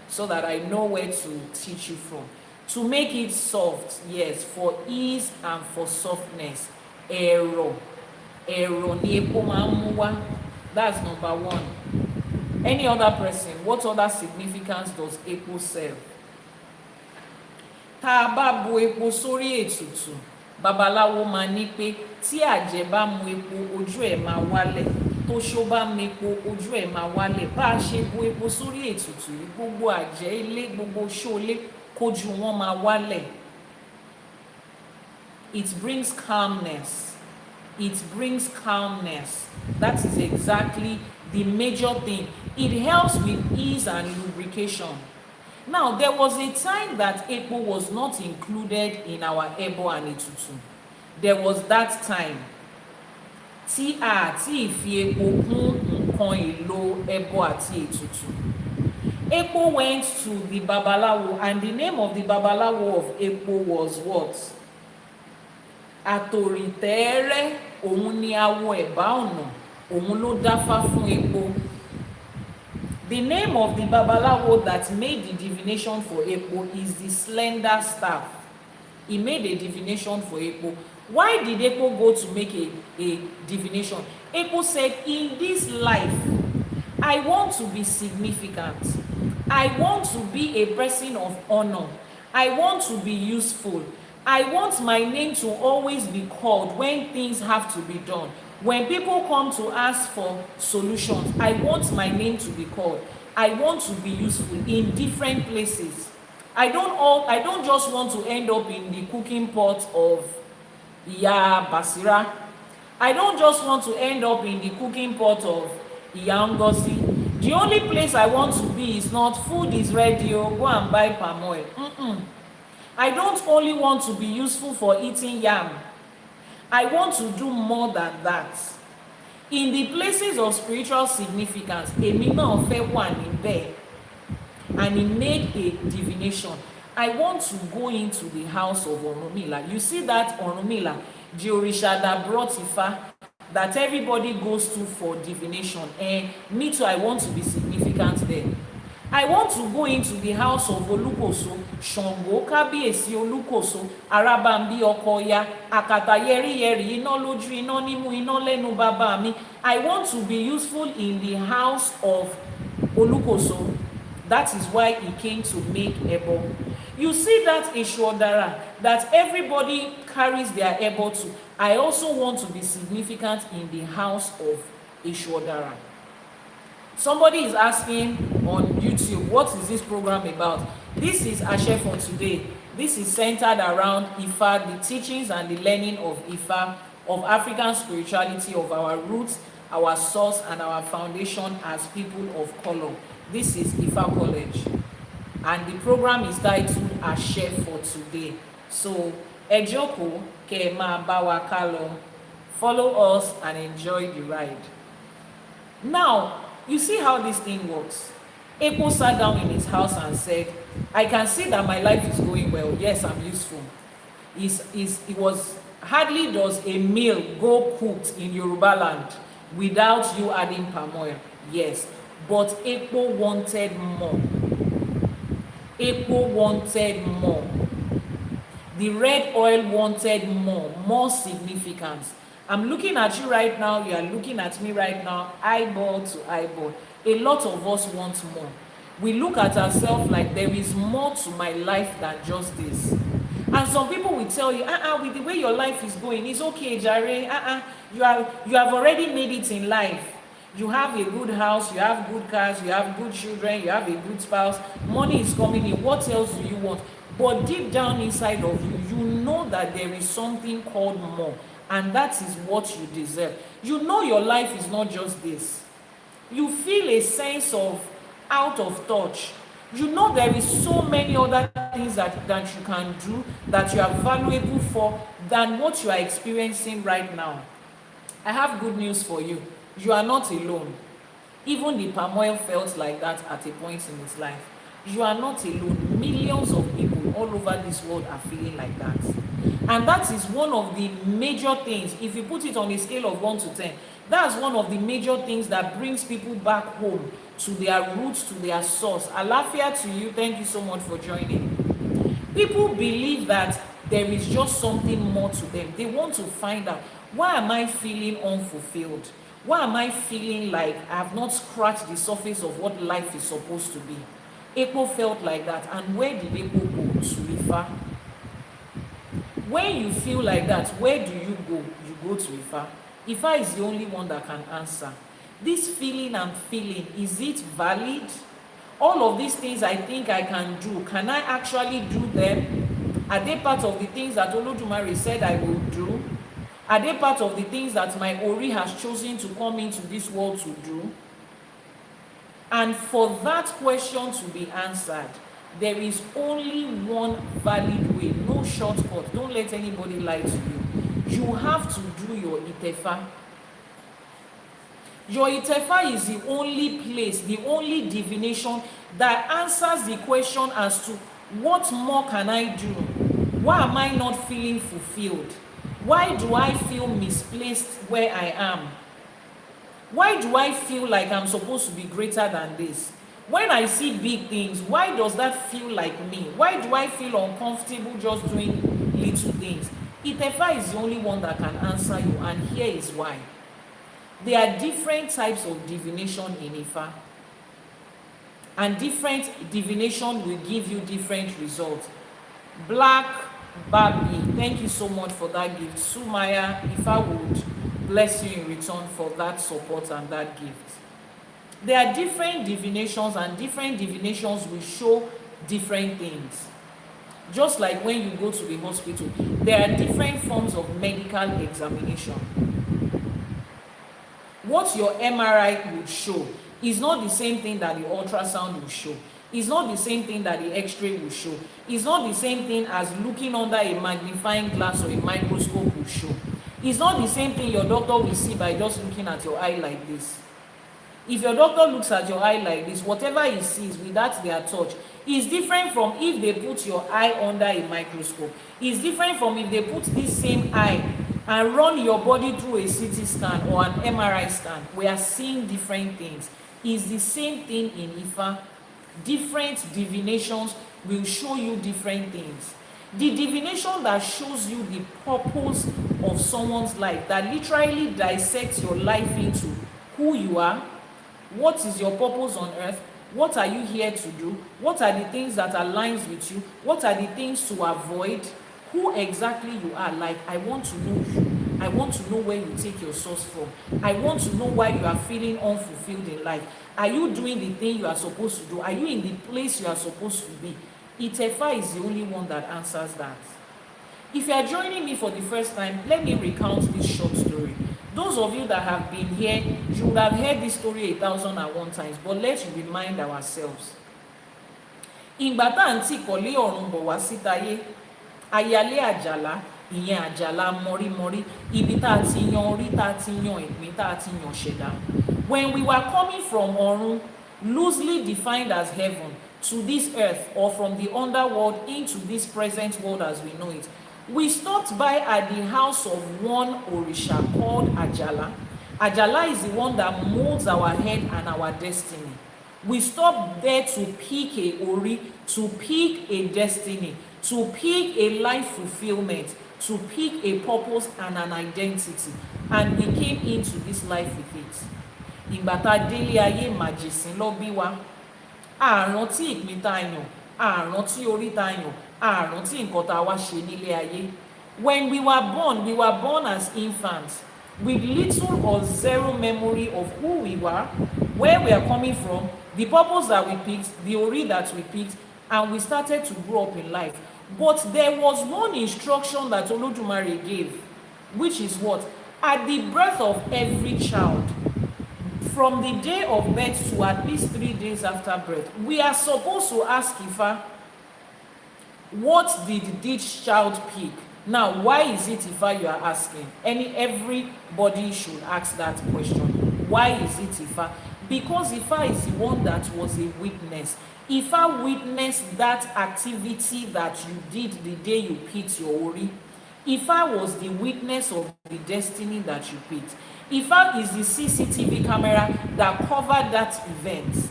so that I know where to teach you from. To make it soft, yes, for ease and for softness. Ẹ̀rọ̀ ni epo máa ń mú wá. That's number one. Any other person, what other significance does Epo serve? Tá a bá bu epo sórí ètùtù, babaláwo máa ní pé tí àjẹ́ bá mu epo, ojú ẹ̀ máa wálẹ̀. tó ṣó bá mepo ojú ẹ̀ máa wálẹ̀. Bá a ṣe bu epo sórí ètùtù yìí, gbogbo àjẹ́ ilé, gbogbo ṣólé kójú wọn máa wálẹ̀. It brings calmness. It brings calmness. That is exactly the major thing. It helps with ease and lubrication. Now, there was a time that epo was not included in our ẹbọ and ètùtù. There was that time. Tí a ti fi epo kún nǹkan èlò ẹbọ àti ètùtù. Epo went to the Babalawo, and the name of the Babalawo of epo was what? Àtòrìtẹ́rẹ́, òun ni awo ẹ̀bá ọ̀nà, òun ló dáfá fún epo. The name of the Babalawo that made the divination for epo is the slender staff. He made a divination for epo. Why did epo go to make a divination? Epo said, in this life, I want to be significant. I want to be a person of honor. I want to be useful. I want my name to always be called when things have to be done. When people come to ask for solutions, I want my name to be called. I want to be useful in different places. I don't just want to end up in the cooking pot of Iya Basira. I don't just want to end up in the cooking pot of Iya Ngozi. The only place I want to be is not food is ready, go and buy palm oil. I don't only want to be useful for eating yam. I want to do more than that. In the places of spiritual significance, èmi náà fẹ́ wà níbẹ̀. And he made a divination. I want to go into the house of Ọ̀rúnmìlà. You see that Ọ̀rúnmìlà, the òrìṣà that brought Ifá, that everybody goes to for divination. And me too, I want to be significant there. I want to go into the house of Olúkòso, Ṣàngó, Kábíyèsí Olúkòso, Arábàmbí ọkọ Ọya, Àkàtà yẹ́rìyẹ́rì, iná lójú, iná nímú, iná lẹ́nu bàbá mi. I want to be useful in the house of Olúkòso. That is why he came to make ẹbọ. You see that Èṣù that everybody carries their ẹbọ to. I also want to be significant in the house of Èṣù. Somebody is asking on YouTube, what is this program about? This is Ìṣẹ̀ṣe for today. This is centered around Ifá, the teachings and the learning of Ifá, of African spirituality, of our roots, our source, and our foundation as people of color. This is Ifá College. And the program is titled Ìṣẹ̀ṣe for today. So, ẹ jókòó, kẹ́ ẹ máa bá wa ká lọ. Follow us and enjoy the ride. Now, you see how this thing works. Epo sat down in his house and said, I can see that my life is going well. Yes, I'm useful. It was hardly does a meal go cooked in Yoruba land without you adding palm oil. Yes, but Epo wanted more. Epo wanted more. The red oil wanted more significance. I'm looking at you right now, you are looking at me right now, eyeball to eyeball. A lot of us want more. We look at ourselves like there is more to my life than just this. And some people will tell you, with the way your life is going, it's okay, Jare. You have already made it in life. You have a good house, you have good cars, you have good children, you have a good spouse, money is coming in. What else do you want? But deep down inside of you, you know that there is something called more. And that is what you deserve. You know your life is not just this. You feel a sense of out of touch. You know there is so many other things that you can do that you are valuable for than what you are experiencing right now. I have good news for you. You are not alone. Even the palm oil felt like that at a point in his life. You are not alone. Millions of people all over this world are feeling like that. And that is one of the major things. If you put it on a scale of 1 to 10, that's one of the major things that brings people back home to their roots, to their source. Àlàáfíà to you. Thank you so much for joining. People believe that there is just something more to them. They want to find out, why am I feeling unfulfilled? Why am I feeling like I have not scratched the surface of what life is supposed to be? Epo felt like that. And where did Epo go? To Ifá. When you feel like that, where do you go? You go to Ifá. Ifá is the only one that can answer. This feeling I'm feeling, is it valid? All of these things I think I can do, can I actually do them? Are they part of the things that Olodumare said I will do? Are they part of the things that my Ori has chosen to come into this world to do? And for that question to be answered, there is only one valid way, no shortcut. Don't let anybody lie to you. You have to do your Itefa. Your Itefa is the only place, the only divination that answers the question as to what more can I do? Why am I not feeling fulfilled? Why do I feel misplaced where I am? Why do I feel like I'm supposed to be greater than this? When I see big things, why does that feel like me? Why do I feel uncomfortable just doing little things? Itefa is the only one that can answer you, and here is why. There are different types of divination in Ifa, and different divination will give you different results. Black Barbie, thank you so much for that gift. Sumaya, Ifa would bless you in return for that support and that gift. There are different divinations, and different divinations will show different things. Just like when you go to the hospital, there are different forms of medical examination. What your MRI would show is not the same thing that the ultrasound will show. It's not the same thing that the X-ray will show. It's not the same thing as looking under a magnifying glass or a microscope will show. It's not the same thing your doctor will see by just looking at your eye like this. If your doctor looks at your eye like this, whatever he sees without their touch is different from if they put your eye under a microscope. It's different from if they put this same eye and run your body through a CT scan or an MRI scan. We are seeing different things. It's the same thing in Ifa. Different divinations will show you different things. The divination that shows you the purpose of someone's life, that literally dissects your life into who you are, what is your purpose on earth, what are you here to do, what are the things that aligns with you, what are the things to avoid, who exactly you are. Like, I want to know you. I want to know where you take your source from. I want to know why you are feeling unfulfilled in life. Are you doing the thing you are supposed to do? Are you in the place you are supposed to be? Itefa is the only one that answers that. If you are joining me for the first time, let me recount this short story. Those of you that have been here, you would have heard this story 1,001 times, but let's remind ourselves. Ìgbà tá à ń tì kọ́lé ọ̀run bọ̀ wá sítáyé, ayálé àjàlá, ìyẹn àjàlá mọ́rímọ́rí, ibi tá a ti yan orí, tá a ti yan ìpín, tá a ti yan ṣẹ̀dá. When we were coming from ọ̀run, loosely defined as heaven, to this earth, or from the underworld into this present world as we know it, we stopped by at the house of one Orisha called Ajala. Ajala is the one that molds our head and our destiny. We stopped there to pick a Ori, to pick a destiny, to pick a life fulfillment, to pick a purpose and an identity. And we came into this life with it. Ìgbà tá délé ayé màjèsín ló bí wa. Àrántí ìpín tá yàn, àrántí orí tá yàn, àrántí nǹkan tá wá ṣe nílé ayé. When we were born as infants with little or zero memory of who we were, where we are coming from, the purpose that we picked, the ori that we picked, and we started to grow up in life. But there was one instruction that Olodumare gave, which is what? At the birth of every child, from the day of birth to at least 3 days after birth, we are supposed to ask Ifa, what did this child pick? Now, why is it Ifa you are asking? Everybody should ask that question. Why is it Ifa? Because Ifa is the one that was a witness. Ifa witnessed that activity that you did the day you picked your Ori. Ifa was the witness of the destiny that you picked. Ifa is the CCTV camera that covered that event.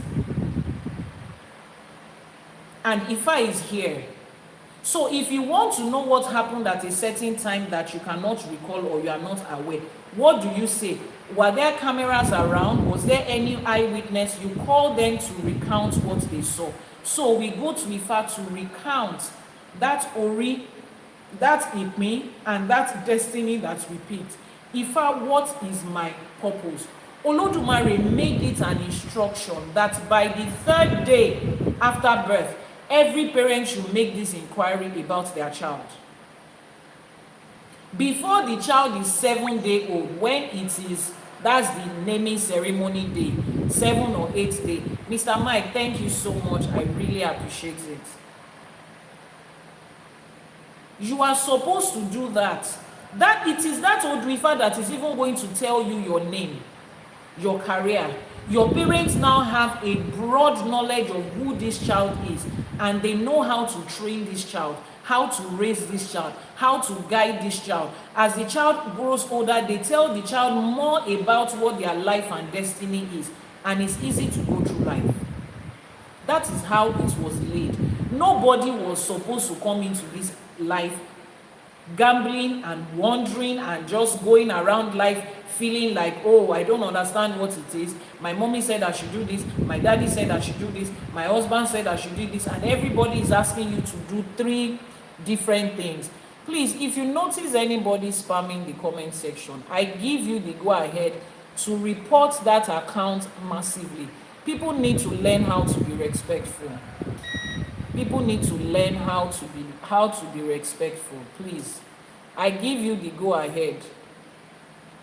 And Ifa is here. So if you want to know what happened at a certain time that you cannot recall or you are not aware, what do you say? Were there cameras around? Was there any eyewitness? You call them to recount what they saw. So we go to Ifa to recount that Ori, that Ipin, and that destiny that we picked. Ifa, what is my purpose? Olódùmarè made it an instruction that by the 3rd day after birth, every parent should make this inquiry about their child. Before the child is 7 days old, when it is, that's the naming ceremony day, 7 or 8 day. Mr. Mike, thank you so much. I really appreciate it. You are supposed to do that. That it is that Odù Ifá that is even going to tell you your name, your career. Your parents now have a broad knowledge of who this child is, and they know how to train this child, how to raise this child, how to guide this child. As the child grows older, they tell the child more about what their life and destiny is, and it's easy to go through life. That is how it was laid. Nobody was supposed to come into this life gambling and wandering and just going around life feeling like, oh, I don't understand what it is. My mommy said I should do this, my daddy said I should do this, my husband said I should do this, and everybody is asking you to do 3 different things. Please, if you notice anybody spamming the comment section, I give you the go ahead to report that account massively. People need to learn how to be respectful. People need to learn how to be respectful. Please, I give you the go ahead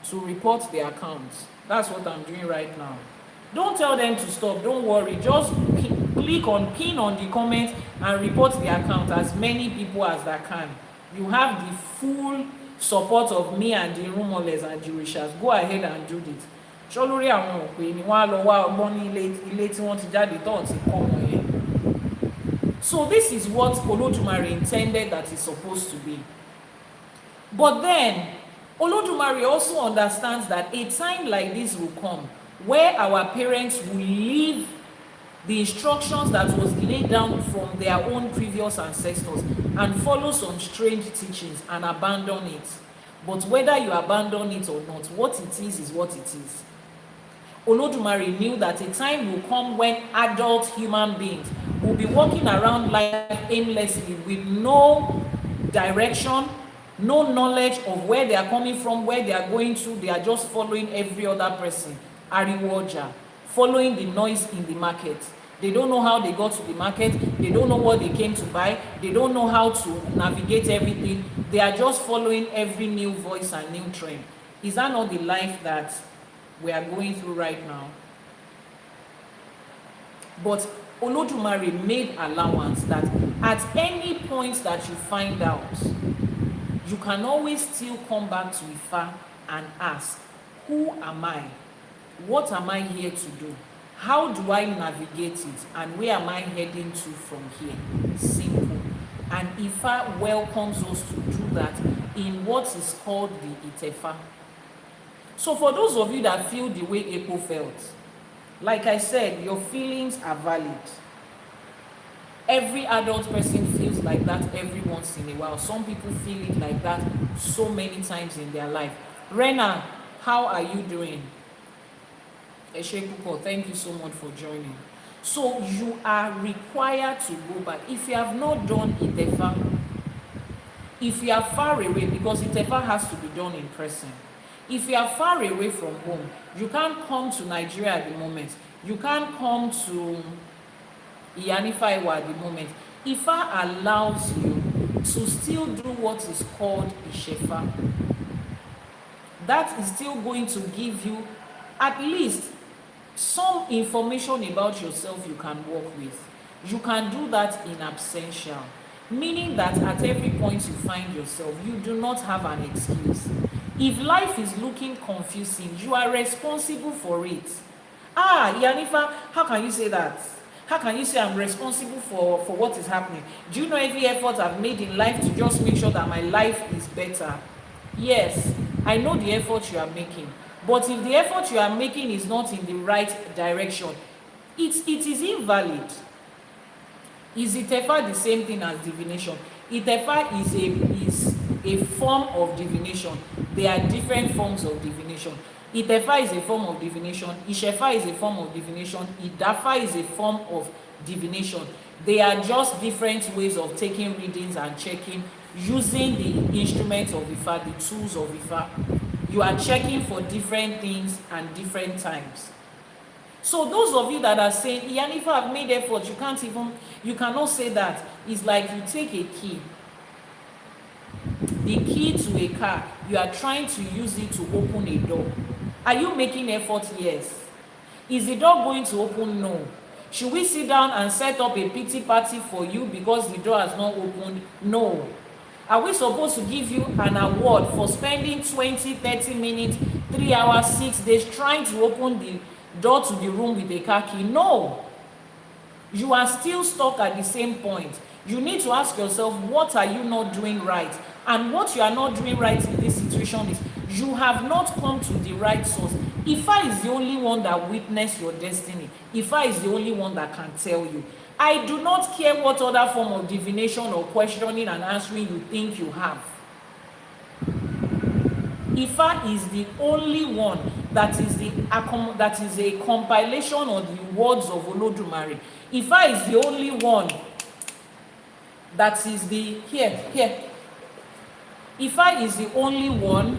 to report the accounts. That's what I'm doing right now. Don't tell them to stop. Don't worry. Just click on pin on the comment and report the account, as many people as that can. You have the full support of me and the rumorless and the wishers. Go ahead and do it. Ṣolórí àwọn òpè ni wọ́n á lọ wá ọgbọ́n ní ilé tí wọ́n ti jáde tó ti kọ́ wọn yẹn. So this is what Olódùmarè intended that it's supposed to be. But then Olódùmarè also understands that a time like this will come where our parents will leave the instructions that was laid down from their own previous ancestors and follow some strange teachings and abandon it. But whether you abandon it or not, what it is what it is. Olódùmarè knew that a time will come when adult human beings will be walking around life aimlessly with no direction, no knowledge of where they are coming from, where they are going to. They are just following every other person, ariwo ọjà, following the noise in the market. They don't know how they got to the market. They don't know what they came to buy. They don't know how to navigate everything. They are just following every new voice and new trend. Is that not the life that we are going through right now? But Olódùmarè made allowance that at any point that you find out, you can always still come back to Ifá and ask, who am I? What am I here to do? How do I navigate it? And where am I heading to from here? Simple. And Ifá welcomes us to do that in what is called the Itefa. So for those of you that feel the way Epo felt, like I said, your feelings are valid. Every adult person feels like that every once in a while. Some people feel it like that so many times in their life. Rena, how are you doing? Eshekuko, thank you so much for joining. So you are required to go back. If you have not done Itefa, if you are far away, because Itefa has to be done in person. If you are far away from home, you can't come to Nigeria at the moment. You can't come to Iyanifa Ewa at the moment. Ifá allows you to still do what is called Ìṣẹ̀ṣe. That is still going to give you at least some information about yourself you can work with. You can do that in absentia, meaning that at every point you find yourself, you do not have an excuse. If life is looking confusing, you are responsible for it. Iyanifa, how can you say that? How can you say I'm responsible for what is happening? Do you know every effort I've made in life to just make sure that my life is better? Yes, I know the effort you are making. But if the effort you are making is not in the right direction, it is invalid. Is Itefa the same thing as divination? Itefa is a form of divination. There are different forms of divination. Itefa is a form of divination. Ìṣẹ̀ṣe is a form of divination. Ìdáfá is a form of divination. They are just different ways of taking readings and checking using the instruments of Ifá, the tools of Ifá. You are checking for different things and different times. So those of you that are saying, Iyanifa, I've made effort, you cannot say that. It's like you take a key, the key to a car, you are trying to use it to open a door. Are you making effort? Yes. Is the door going to open? No. Should we sit down and set up a pity party for you because the door has not opened? No. Are we supposed to give you an award for spending 20, 30 minutes, 3 hours, 6 days trying to open the door to the room with a car key? No. You are still stuck at the same point. You need to ask yourself, what are you not doing right? And what you are not doing right in this situation is you have not come to the right source. Ifa is the only one that witnessed your destiny. Ifa is the only one that can tell you. I do not care what other form of divination or questioning and answering you think you have. Ifa is the only one that is a compilation of the words of Olódùmarè. Ifa is the only one that is the Ifa is the only one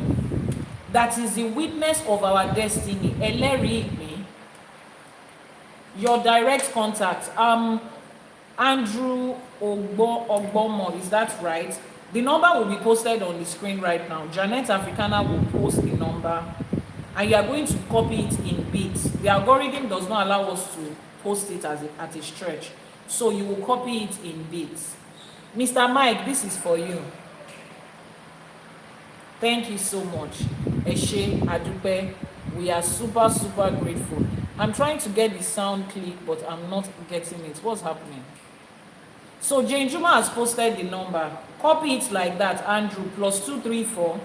that is the witness of our destiny. Ẹlẹ́rìí ìpín. Your direct contact, Andrew Ogbomo, is that right? The number will be posted on the screen right now. Janet Africana will post the number, and you are going to copy it in bits. The algorithm does not allow us to post it at a stretch, so you will copy it in bits. Mr. Mike, this is for you. Thank you so much. Eshe Adupe, we are super grateful. I'm trying to get the sound click, but I'm not getting it. What's happening? So Jane Juma has posted the number. Copy it like that, Andrew, +234.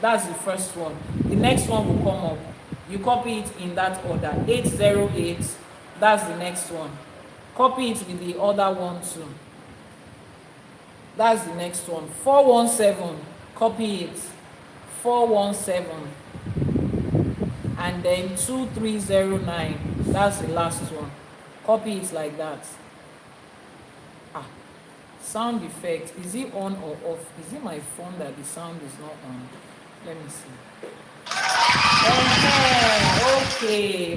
That's the first one. The next one will come up. You copy it in that order. 808. That's the next one. Copy it with the other one too. That's the next one. 417. Copy it. 417. And then 2309. That's the last one. Copy it like that. Sound effect. Is it on or off? Is it my phone that the sound is not on? Let me see.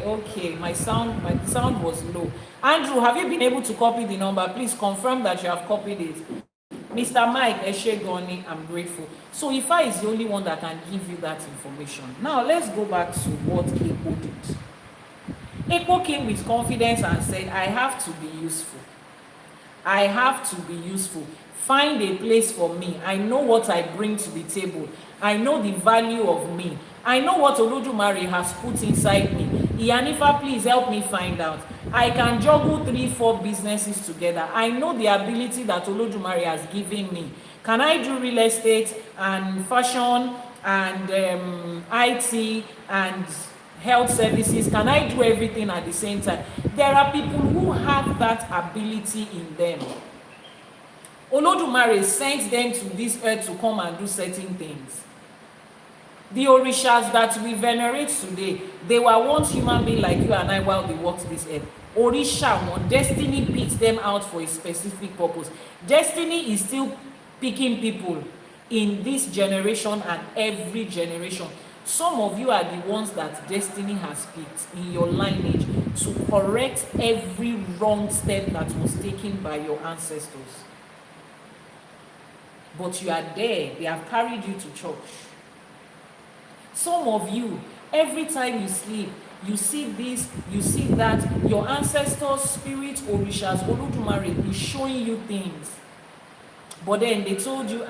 Okay. My sound was low. Andrew, have you been able to copy the number? Please confirm that you have copied it. Mr. Mike Eshe Goni, I'm grateful. So Ifa is the only one that can give you that information. Now let's go back to what Ekpo did. Ekpo came with confidence and said, I have to be useful. I have to be useful. Find a place for me. I know what I bring to the table. I know the value of me. I know what Olódùmarè has put inside me. Iyanifa, please help me find out. I can juggle 3-4 businesses together. I know the ability that Olódùmarè has given me. Can I do real estate and fashion and IT and health services? Can I do everything at the same time? There are people who have that ability in them. Olódùmarè sent them to this earth to come and do certain things. The Orishas that we venerate today, they were once human beings like you and I while they walked this earth. Orisha, one destiny picks them out for a specific purpose. Destiny is still picking people in this generation and every generation. Some of you are the ones that destiny has picked in your lineage to correct every wrong step that was taken by your ancestors. But you are there. They have carried you to church. Some of you, every time you sleep, you see this, you see that. Your ancestors, spirits, orishas, Olódùmarè is showing you things. But then they told you,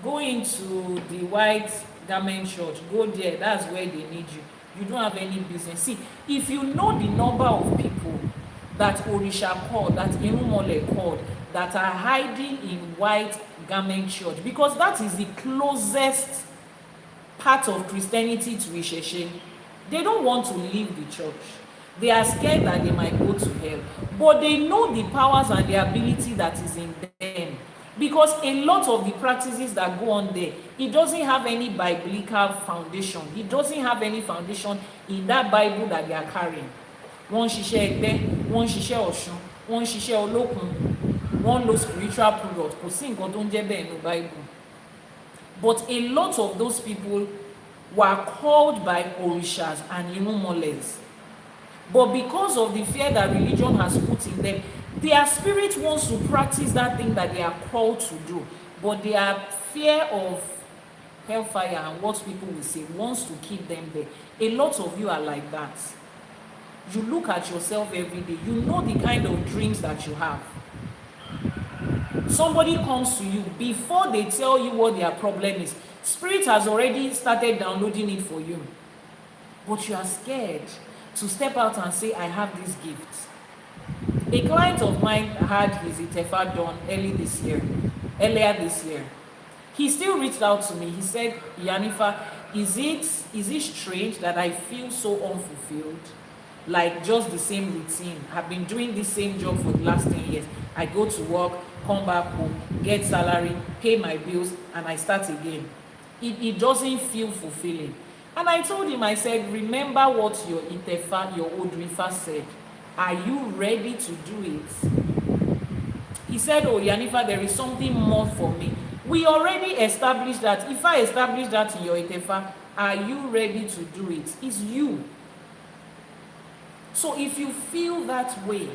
go into the white garment church, go there, that's where they need you. You don't have any business. See, if you know the number of people that Orisha called, that Irumole called, that are hiding in white garment church, because that is the closest part of Christianity to ÌṢÄШE. They don't want to leave the church. They are scared that they might go to hell. But they know the powers and the ability that is in them. Because a lot of the practices that go on there, it doesn't have any biblical foundation. It doesn't have any foundation in that Bible that they are carrying. One ṣiṣẹ́ ẹgbẹ́, one ṣiṣẹ́ Ọ̀ṣun, one ṣiṣẹ́ Olókun, one lo spiritual product. Kò sí nǹkan tó ń jẹ́ bẹ́ẹ̀ nínú Bible. But a lot of those people were called by orishas and irumoles. But because of the fear that religion has put in them, their spirit wants to practice that thing that they are called to do. But their fear of hellfire and what people will say wants to keep them there. A lot of you are like that. You look at yourself every day. You know the kind of dreams that you have. Somebody comes to you, before they tell you what their problem is, Spirit has already started downloading it for you. But you are scared to step out and say, I have this gift. A client of mine had his Itefa done earlier this year. He still reached out to me. He said, Iyanifa, is it strange that I feel so unfulfilled? Like just the same routine. I've been doing the same job for the last 10 years. I go to work, come back home, get salary, pay my bills, and I start again. It doesn't feel fulfilling. And I told him, I said, remember what your Itefa, your Odù Ifá said. Are you ready to do it? He said, oh, Iyanifa, there is something more for me. We already established that. If I establish that in your Itefa, are you ready to do it? It's you. So if you feel that way,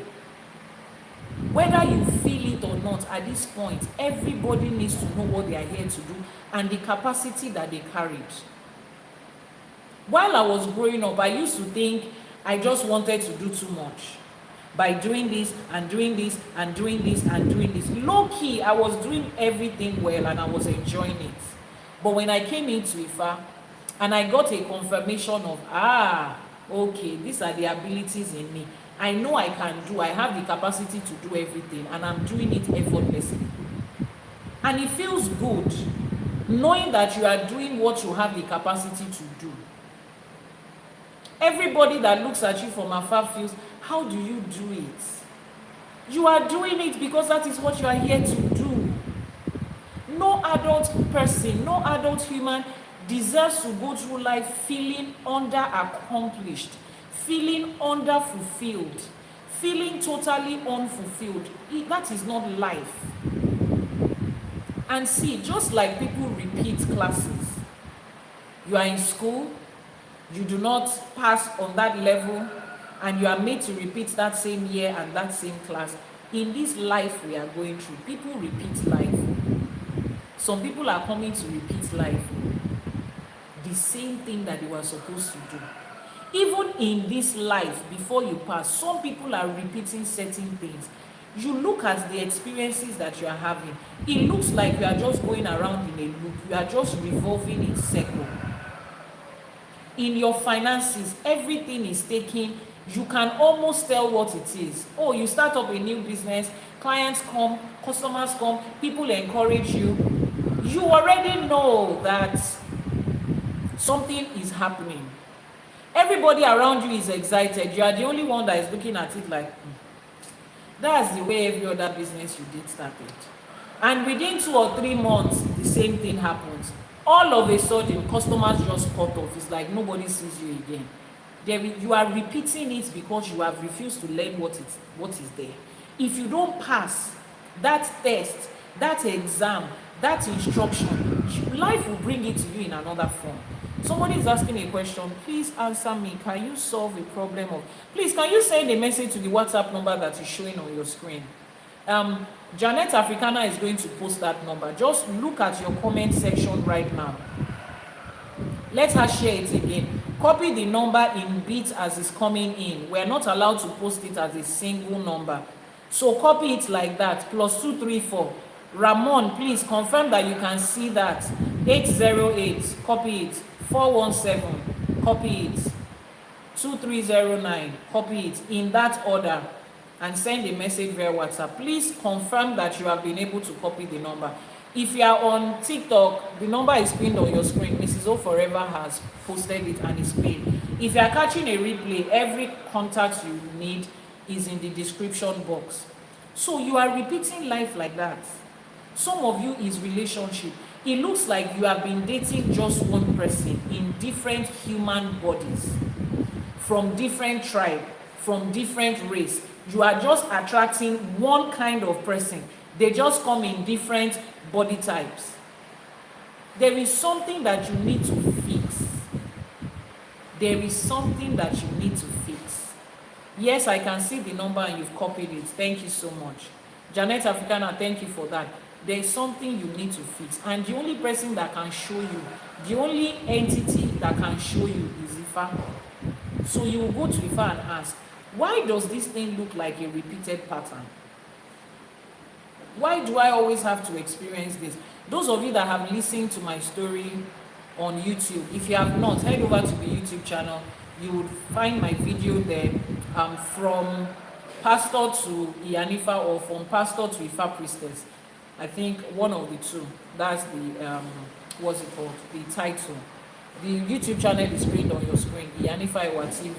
whether you feel it or not, at this point, everybody needs to know what they are here to do and the capacity that they carried. While I was growing up, I used to think I just wanted to do too much. By doing this and doing this and doing this and doing this. Low key, I was doing everything well and I was enjoying it. But when I came into Ifa and I got a confirmation of, okay, these are the abilities in me. I know I can do, I have the capacity to do everything and I'm doing it effortlessly. And it feels good knowing that you are doing what you have the capacity to do. Everybody that looks at you from afar feels, how do you do it? You are doing it because that is what you are here to do. No adult person, no adult human deserves to go through life feeling under-accomplished, feeling under-fulfilled, feeling totally unfulfilled. That is not life. And see, just like people repeat classes, you are in school, you do not pass on that level, and you are made to repeat that same year and that same class. In this life we are going through, people repeat life. Some people are coming to repeat life, the same thing that they were supposed to do. Even in this life, before you pass, some people are repeating certain things. You look at the experiences that you are having, it looks like you are just going around in a loop. You are just revolving in circle. In your finances, everything is taking. You can almost tell what it is. Oh, you start up a new business, clients come, customers come, people encourage you. You already know that something is happening. Everybody around you is excited. You are the only one that is looking at it like, that's the way every other business you did started. And within 2 or 3 months, the same thing happens. All of a sudden, customers just cut off. It's like nobody sees you again. You are repeating it because you have refused to learn what is there. If you don't pass that test, that exam, that instruction, life will bring it to you in another form. Somebody is asking a question. Please answer me. Can you solve a problem of... Please, can you send a message to the WhatsApp number that is showing on your screen? Janet Africana is going to post that number. Just look at your comment section right now. Let her share it again. Copy the number in bits as it's coming in. We're not allowed to post it as a single number. So copy it like that. +234. Ramon, please confirm that you can see that. 808. Copy it. 417. Copy it. 2309. Copy it in that order. And send a message via WhatsApp. Please confirm that you have been able to copy the number. If you are on TikTok, the number is pinned on your screen. Mrs. O Forever has posted it and is pinned. If you are catching a replay, every contact you need is in the description box. So you are repeating life like that. Some of you is relationship. It looks like you have been dating just one person in different human bodies, from different tribe, from different race. You are just attracting one kind of person. They just come in different body types. There is something that you need to fix. there is something that you need to fix. Yes, I can see the number and you've copied it. Thank you so much. Janet Africana, thank you for that. There is something you need to fix. And the only person that can show you, the only entity that can show you is Ifa. So you will go to Ifa and ask, why does this thing look like a repeated pattern? Why do I always have to experience this? Those of you that have listened to my story on YouTube, if you have not, head over to the YouTube channel. You will find my video there, from pastor to Iyanifa or from pastor to Ifa priestess. I think one of the two. That's the what's it called? The title. The YouTube channel is pinned on your screen, Iyanifa Ewa TV.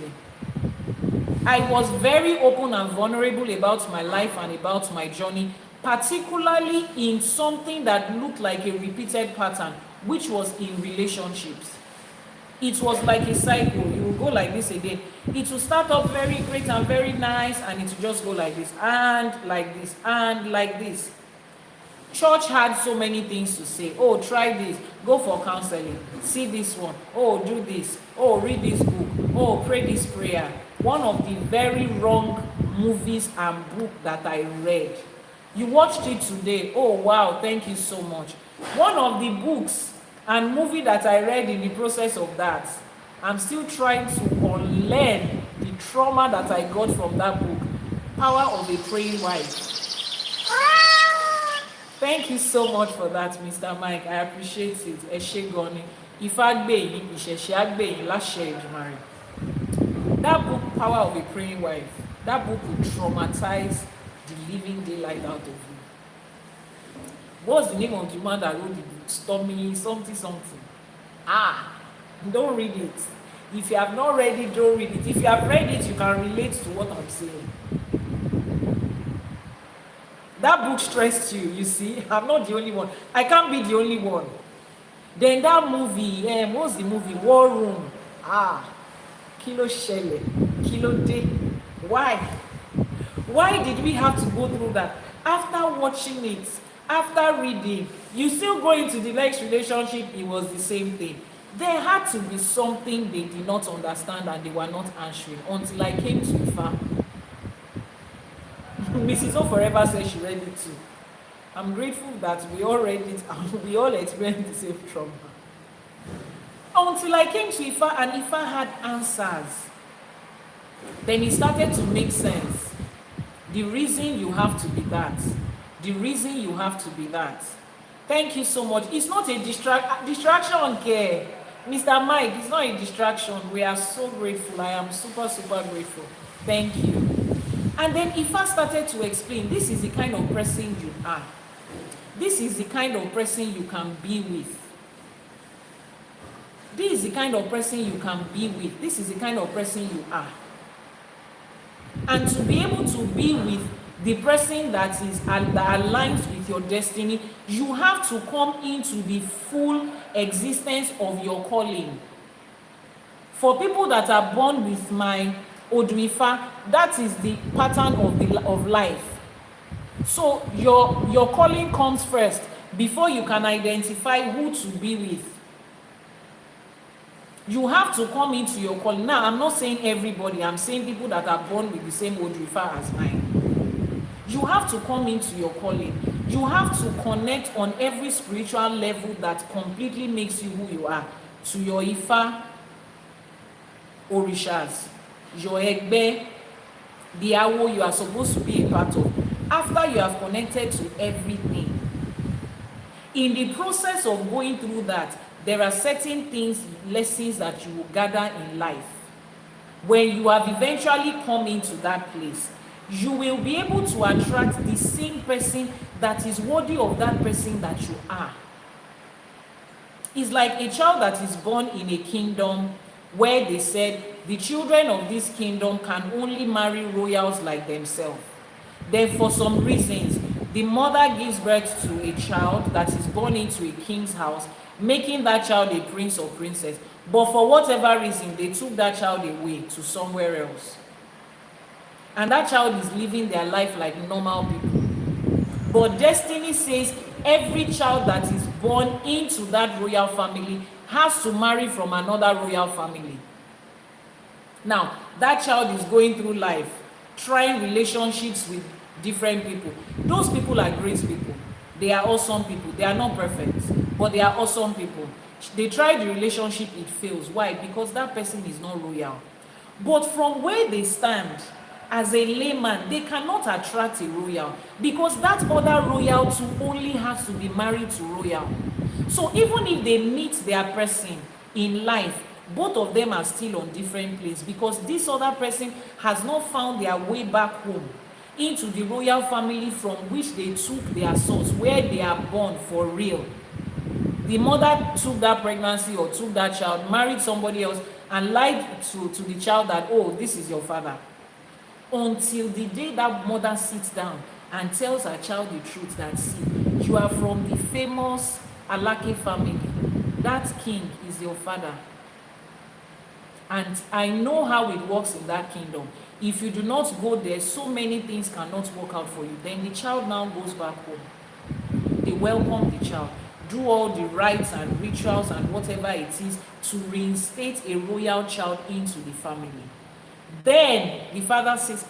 I was very open and vulnerable about my life and about my journey, particularly in something that looked like a repeated pattern, which was in relationships. It was like a cycle. You will go like this again. It will start up very great and very nice, and it will just go like this and like this and like this. Church had so many things to say. Oh, try this, go for counseling, see this one, oh, do this, oh, read this book, oh, pray this prayer. One of the very wrong movies and book that I read. You watched it today. Oh, wow, thank you so much. One of the books and movie that I read in the process of that, I'm still trying to unlearn the trauma that I got from that book, Power of a Praying Wife. Thank you so much for that, Mr. Mike. I appreciate it. Ẹṣé gan ni. Ifá gbè yín, ìṣẹ̀ṣe á gbè yín láṣẹ Èdùmàrè. That book, Power of a Praying Wife, that book will traumatize the living daylight out of you. What's the name of the man that wrote the book? Stormy something. Don't read it. If you have not read it, don't read it. If you have read it, you can relate to what I'm saying. That book stressed you, you see. I'm not the only one. I can't be the only one. Then that movie, what's the movie? War Room. Kilo Shele, Kilo Day. Why? Why did we have to go through that? After watching it, after reading, you still go into the next relationship, it was the same thing. There had to be something they did not understand and they were not answering until I came to Ifa. Mrs. O Forever says she read it too. I'm grateful that we all read it and we all experienced the same trauma. Until I came to Ifa and Ifa had answers. Then it started to make sense. The reason you have to be that. The reason you have to be that. Thank you so much. It's not a distraction, care. Mr. Mike, it's not a distraction. We are so grateful. I am super, super grateful. Thank you. And then Ifa started to explain, this is the kind of person you are. This is the kind of person you can be with. This is the kind of person you can be with. This is the kind of person you are. And to be able to be with the person that aligns with your destiny, you have to come into the full existence of your calling. For people that are born with my Odù Ifá, that is the pattern of life. So your calling comes first before you can identify who to be with. You have to come into your calling. Now, I'm not saying everybody. I'm saying people that are born with the same Odù Ifá as mine. You have to come into your calling. You have to connect on every spiritual level that completely makes you who you are. To your Ifá Orishas, your Egbe, the Awo you are supposed to be a part of. After you have connected to everything, in the process of going through that, there are certain things, lessons that you will gather in life. When you have eventually come into that place, you will be able to attract the same person that is worthy of that person that you are. It's like a child that is born in a kingdom where they said the children of this kingdom can only marry royals like themselves. Then for some reasons, the mother gives birth to a child that is born into a king's house, making that child a prince or princess. But for whatever reason, they took that child away to somewhere else. And that child is living their life like normal people. But destiny says every child that is born into that royal family has to marry from another royal family. Now, that child is going through life, trying relationships with different people. Those people are great people. They are awesome people. They are not perfect, but they are awesome people. They try the relationship, it fails. Why? Because that person is not royal. But from where they stand, as a layman, they cannot attract a royal, because that other royal too only has to be married to royal. So even if they meet their person in life, both of them are still on different places, because this other person has not found their way back home into the royal family from which they took their source, where they are born for real. The mother took that pregnancy or took that child, married somebody else, and lied to the child that, oh, this is your father. Until the day that mother sits down and tells her child the truth that, see, you are from the famous Alake family. That king is your father. And I know how it works in that kingdom. If you do not go there, so many things cannot work out for you. Then the child now goes back home. They welcome the child, do all the rites and rituals and whatever it is to reinstate a royal child into the family. Then the father says,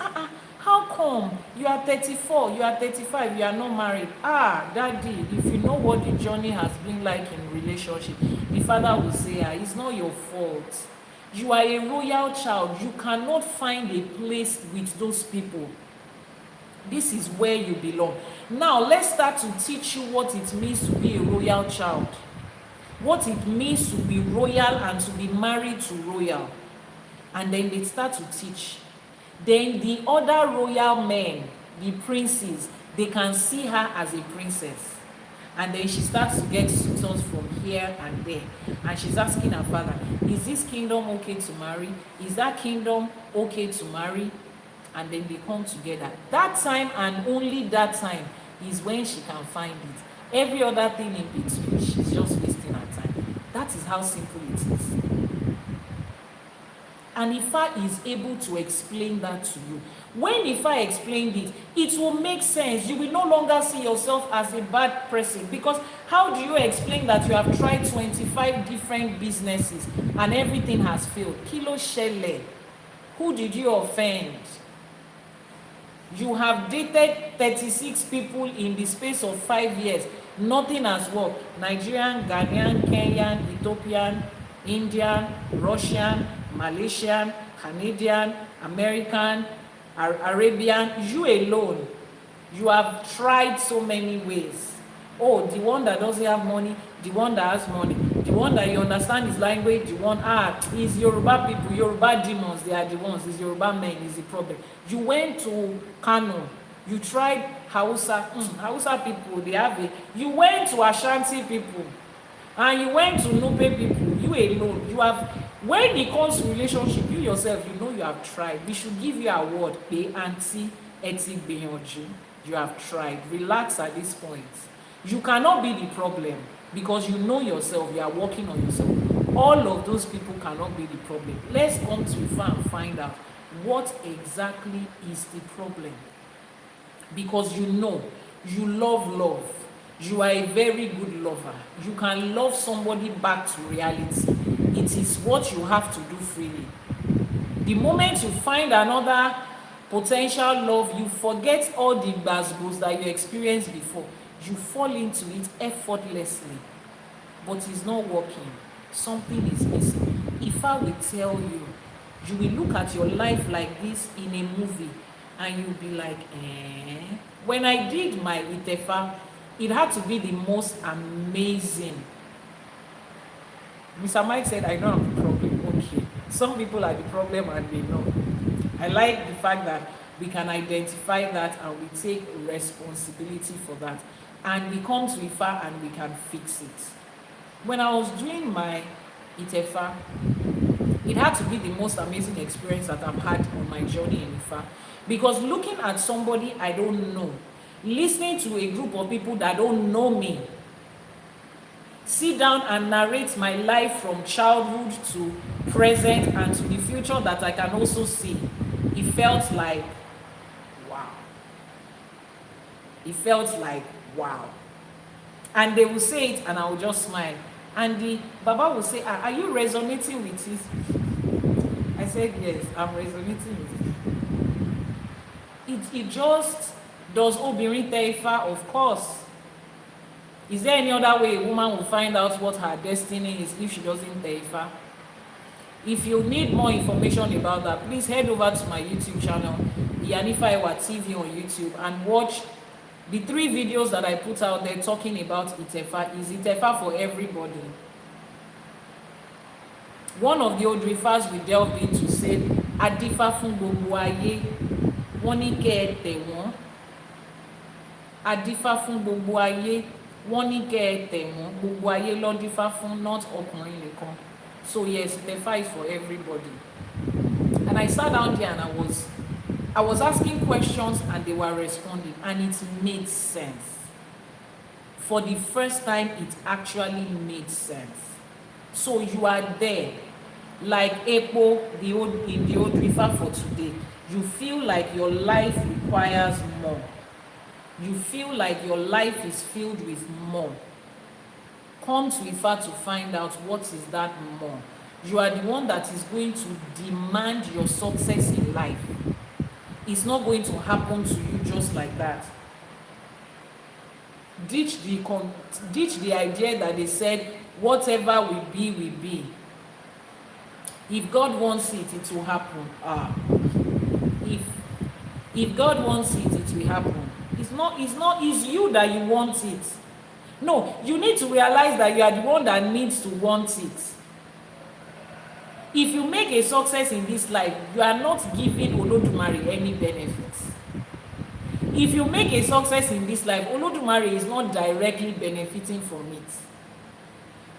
how come you are 34, you are 35, you are not married? Daddy, if you know what the journey has been like in relationship, the father will say, it's not your fault. You are a royal child. You cannot find a place with those people. This is where you belong. Now, let's start to teach you what it means to be a royal child. What it means to be royal and to be married to royal. And then they start to teach. Then the other royal men, the princes, they can see her as a princess. And then she starts to get suitors from here and there. And she's asking her father, is this kingdom okay to marry? Is that kingdom okay to marry? And then they come together. That time and only that time is when she can find it. Every other thing in between, she's just wasting her time. That is how simple it is. And Ifa is able to explain that to you. When Ifa explained it, it will make sense. You will no longer see yourself as a bad person, because how do you explain that you have tried 25 different businesses and everything has failed? Kilo shele. Who did you offend? You have dated 36 people in the space of 5 years. Nothing has worked. Nigerian, Ghanaian, Kenyan, Ethiopian, Indian, Russian, Malaysian, Canadian, American, Arabian, you alone, you have tried so many ways. Oh, the one that doesn't have money, the one that has money, the one that you understand his language, the one, is Yoruba people, Yoruba demons, they are the ones, it's Yoruba men, is the problem. You went to Kano, you tried Hausa, Hausa people, they have it. You went to Ashanti people, and you went to Nupe people, you alone, you have, when it comes to relationship, you yourself, you know you have tried. We should give you an award, pay auntie, eti beyoji. You have tried. Relax at this point. You cannot be the problem, because you know yourself, you are working on yourself. All of those people cannot be the problem. Let's come to Ifa and find out what exactly is the problem. Because you know, you love. You are a very good lover. You can love somebody back to reality. It is what you have to do freely. The moment you find another potential love, you forget all the basbos that you experienced before. You fall into it effortlessly. But it's not working. Something is missing. If I will tell you, you will look at your life like this in a movie, and you'll be like, When I did my Itefa, it had to be the most amazing. Mr. Mike said, I know I'm the problem. Okay. Some people are the problem and they know. I like the fact that we can identify that and we take responsibility for that. And we come to Ifa and we can fix it. When I was doing my Itefa, it had to be the most amazing experience that I've had on my journey in Ifa. Because looking at somebody I don't know, listening to a group of people that don't know me, sit down and narrate my life from childhood to present and to the future that I can also see, it felt like wow. It felt like wow. And they will say it and I will just smile. And the Baba will say, are you resonating with it? I said yes, I'm resonating with it. It just, does obìnrin tẹ Ifá? Of course. Is there any other way a woman will find out what her destiny is if she doesn't tẹ Ifá? If you need more information about that, please head over to my YouTube channel, Iyanifa Ewa TV on YouTube, and watch the 3 videos that I put out there talking about Itefa. Is Itefa for everybody? One of the Odù Ifás we delved into said, Adífá fún gbogbo ayé, wọ́n ní kẹ́ ẹ tẹ̀ wọ́n. Adífá fún gbogbo ayé, wọ́n ní kẹ́ ẹ tẹ̀ wọ́n. Gbogbo ayé ló dífá fún, not ọkùnrin nìkan. So yes, Itefa is for everybody. And I sat down there and I was asking questions and they were responding, and it made sense. For the first time, it actually made sense. So you are there, like Epo, in the Odù Ifá for today. You feel like your life requires more. You feel like your life is filled with more. Come to Ifá to find out what is that more. You are the one that is going to demand your success in life. It's not going to happen to you just like that. Ditch the idea that they said, whatever will be, will be. If God wants it, it will happen. If God wants it, it will happen. It's you that you want it. No, you need to realize that you are the one that needs to want it. If you make a success in this life, you are not giving Olódùmarè any benefits. If you make a success in this life, Olódùmarè is not directly benefiting from it.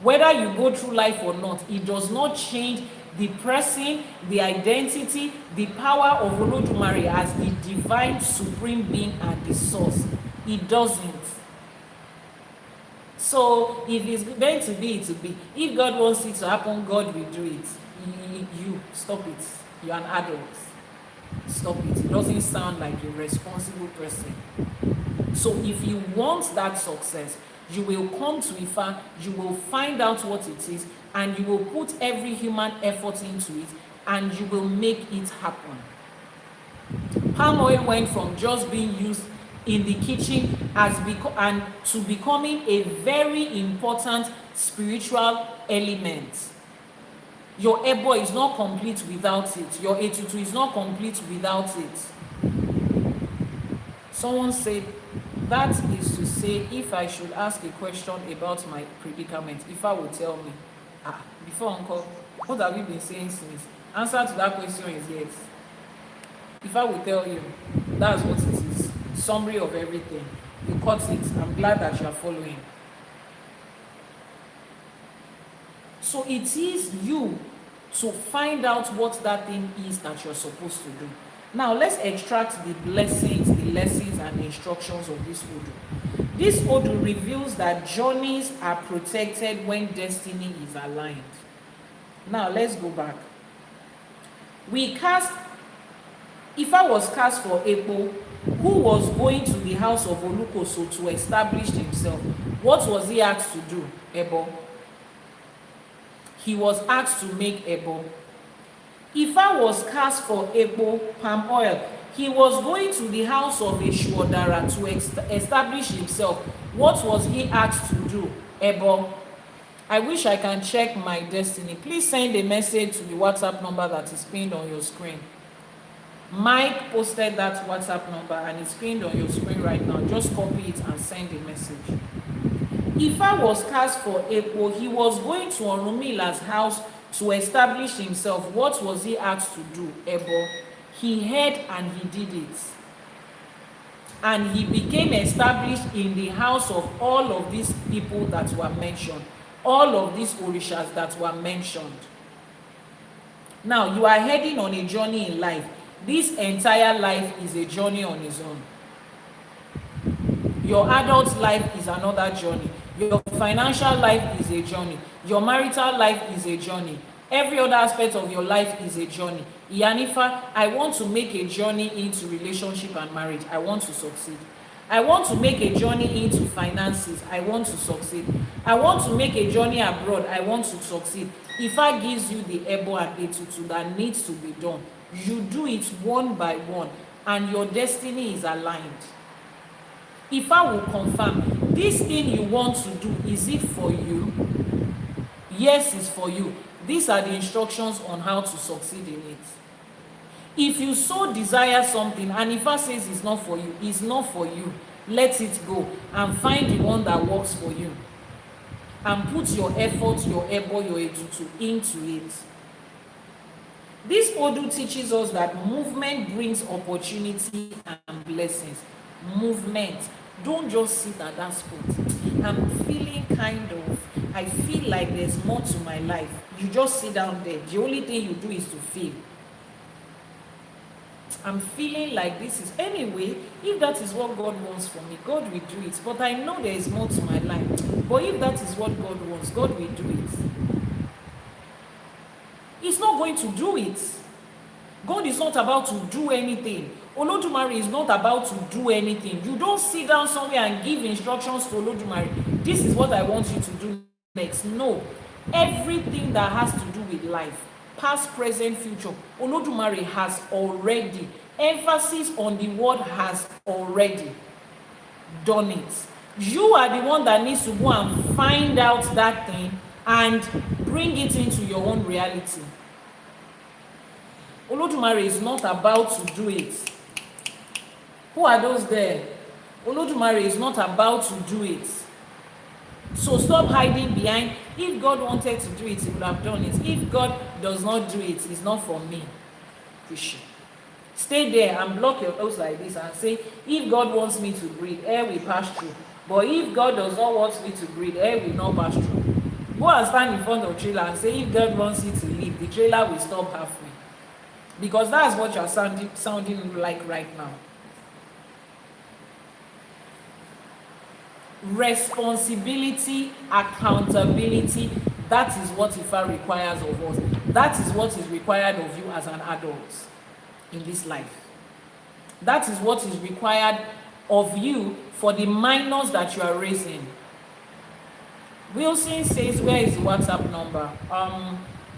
Whether you go through life or not, it does not change the person, the identity, the power of Olódùmarè as the divine supreme being and the source. It doesn't. So if it's meant to be, it will be. If God wants it to happen, God will do it. You stop it. You're an adult. Stop it. It doesn't sound like a responsible person. So if you want that success, you will come to Ifá, you will find out what it is, and you will put every human effort into it, and you will make it happen. Palm oil went from just being used in the kitchen and to becoming a very important spiritual element. Your ebo is not complete without it. Your etutu is not complete without it. Someone said, that is to say, if I should ask a question about my predicament, Ifá will tell me, before uncle, what have you been saying since? Answer to that question is yes. Ifá will tell you, that's what it is. Summary of everything. You caught it. I'm glad that you are following. So it is you to find out what that thing is that you're supposed to do. Now let's extract the blessings, the lessons and the instructions of this Odù. This Odù reveals that journeys are protected when destiny is aligned. Now let's go back. Ifá was cast for Epo, who was going to the house of Olukoso to establish himself. What was he asked to do? Ebo. He was asked to make Ebo. Ifá was cast for Ebo, palm oil. He was going to the house of Eshuodara to establish himself. What was he asked to do? Ebo. I wish I can check my destiny. Please send a message to the WhatsApp number that is pinned on your screen. Mike posted that WhatsApp number and it's pinned on your screen right now. Just copy it and send a message. Ifá was cast for Epo. He was going to Orumila's house to establish himself. What was he asked to do? Ebo. He heard and he did it. And he became established in the house of all of these people that were mentioned. All of these orishas that were mentioned. Now, you are heading on a journey in life. This entire life is a journey on its own. Your adult life is another journey. Your financial life is a journey. Your marital life is a journey. Every other aspect of your life is a journey. Iyanifa, I want to make a journey into relationship and marriage. I want to succeed. I want to make a journey into finances. I want to succeed. I want to make a journey abroad. I want to succeed. Ifa gives you the ebo and etutu that needs to be done. You do it one by one, and your destiny is aligned. Ifa will confirm, this thing you want to do, is it for you? Yes, it's for you. These are the instructions on how to succeed in it. If you so desire something and Ifa says it's not for you, it's not for you. Let it go and find the one that works for you. And put your effort, your ebo, your etutu into it. This Odù teaches us that movement brings opportunity and blessings. Movement. Don't just sit at that spot. I'm feeling I feel like there's more to my life. You just sit down there. The only thing you do is to feel. I'm feeling like this is, anyway, if that is what God wants for me, God will do it. But I know there is more to my life. But if that is what God wants, God will do it. He's not going to do it. God is not about to do anything. Olódùmarè is not about to do anything. You don't sit down somewhere and give instructions to Olódùmarè. This is what I want you to do next. No. Everything that has to do with life, past, present, future, Olódùmarè has already, emphasis on the word has already done it. You are the one that needs to go and find out that thing and bring it into your own reality. Olódùmarè is not about to do it. Who are those there? Olódùmarè is not about to do it. So stop hiding behind, if God wanted to do it, he would have done it. If God does not do it, it's not for me. Christian. Stay there and block your nose like this and say, if God wants me to breathe, air will pass through. But if God does not want me to breathe, air will not pass through. Go and stand in front of the trailer and say, if God wants you to leave, the trailer will stop halfway. Because that's what you're sounding like right now. Responsibility, accountability, that is what Ifa requires of us. That is what is required of you as an adult in this life. That is what is required of you for the minors that you are raising. Wilson says, where is the WhatsApp number?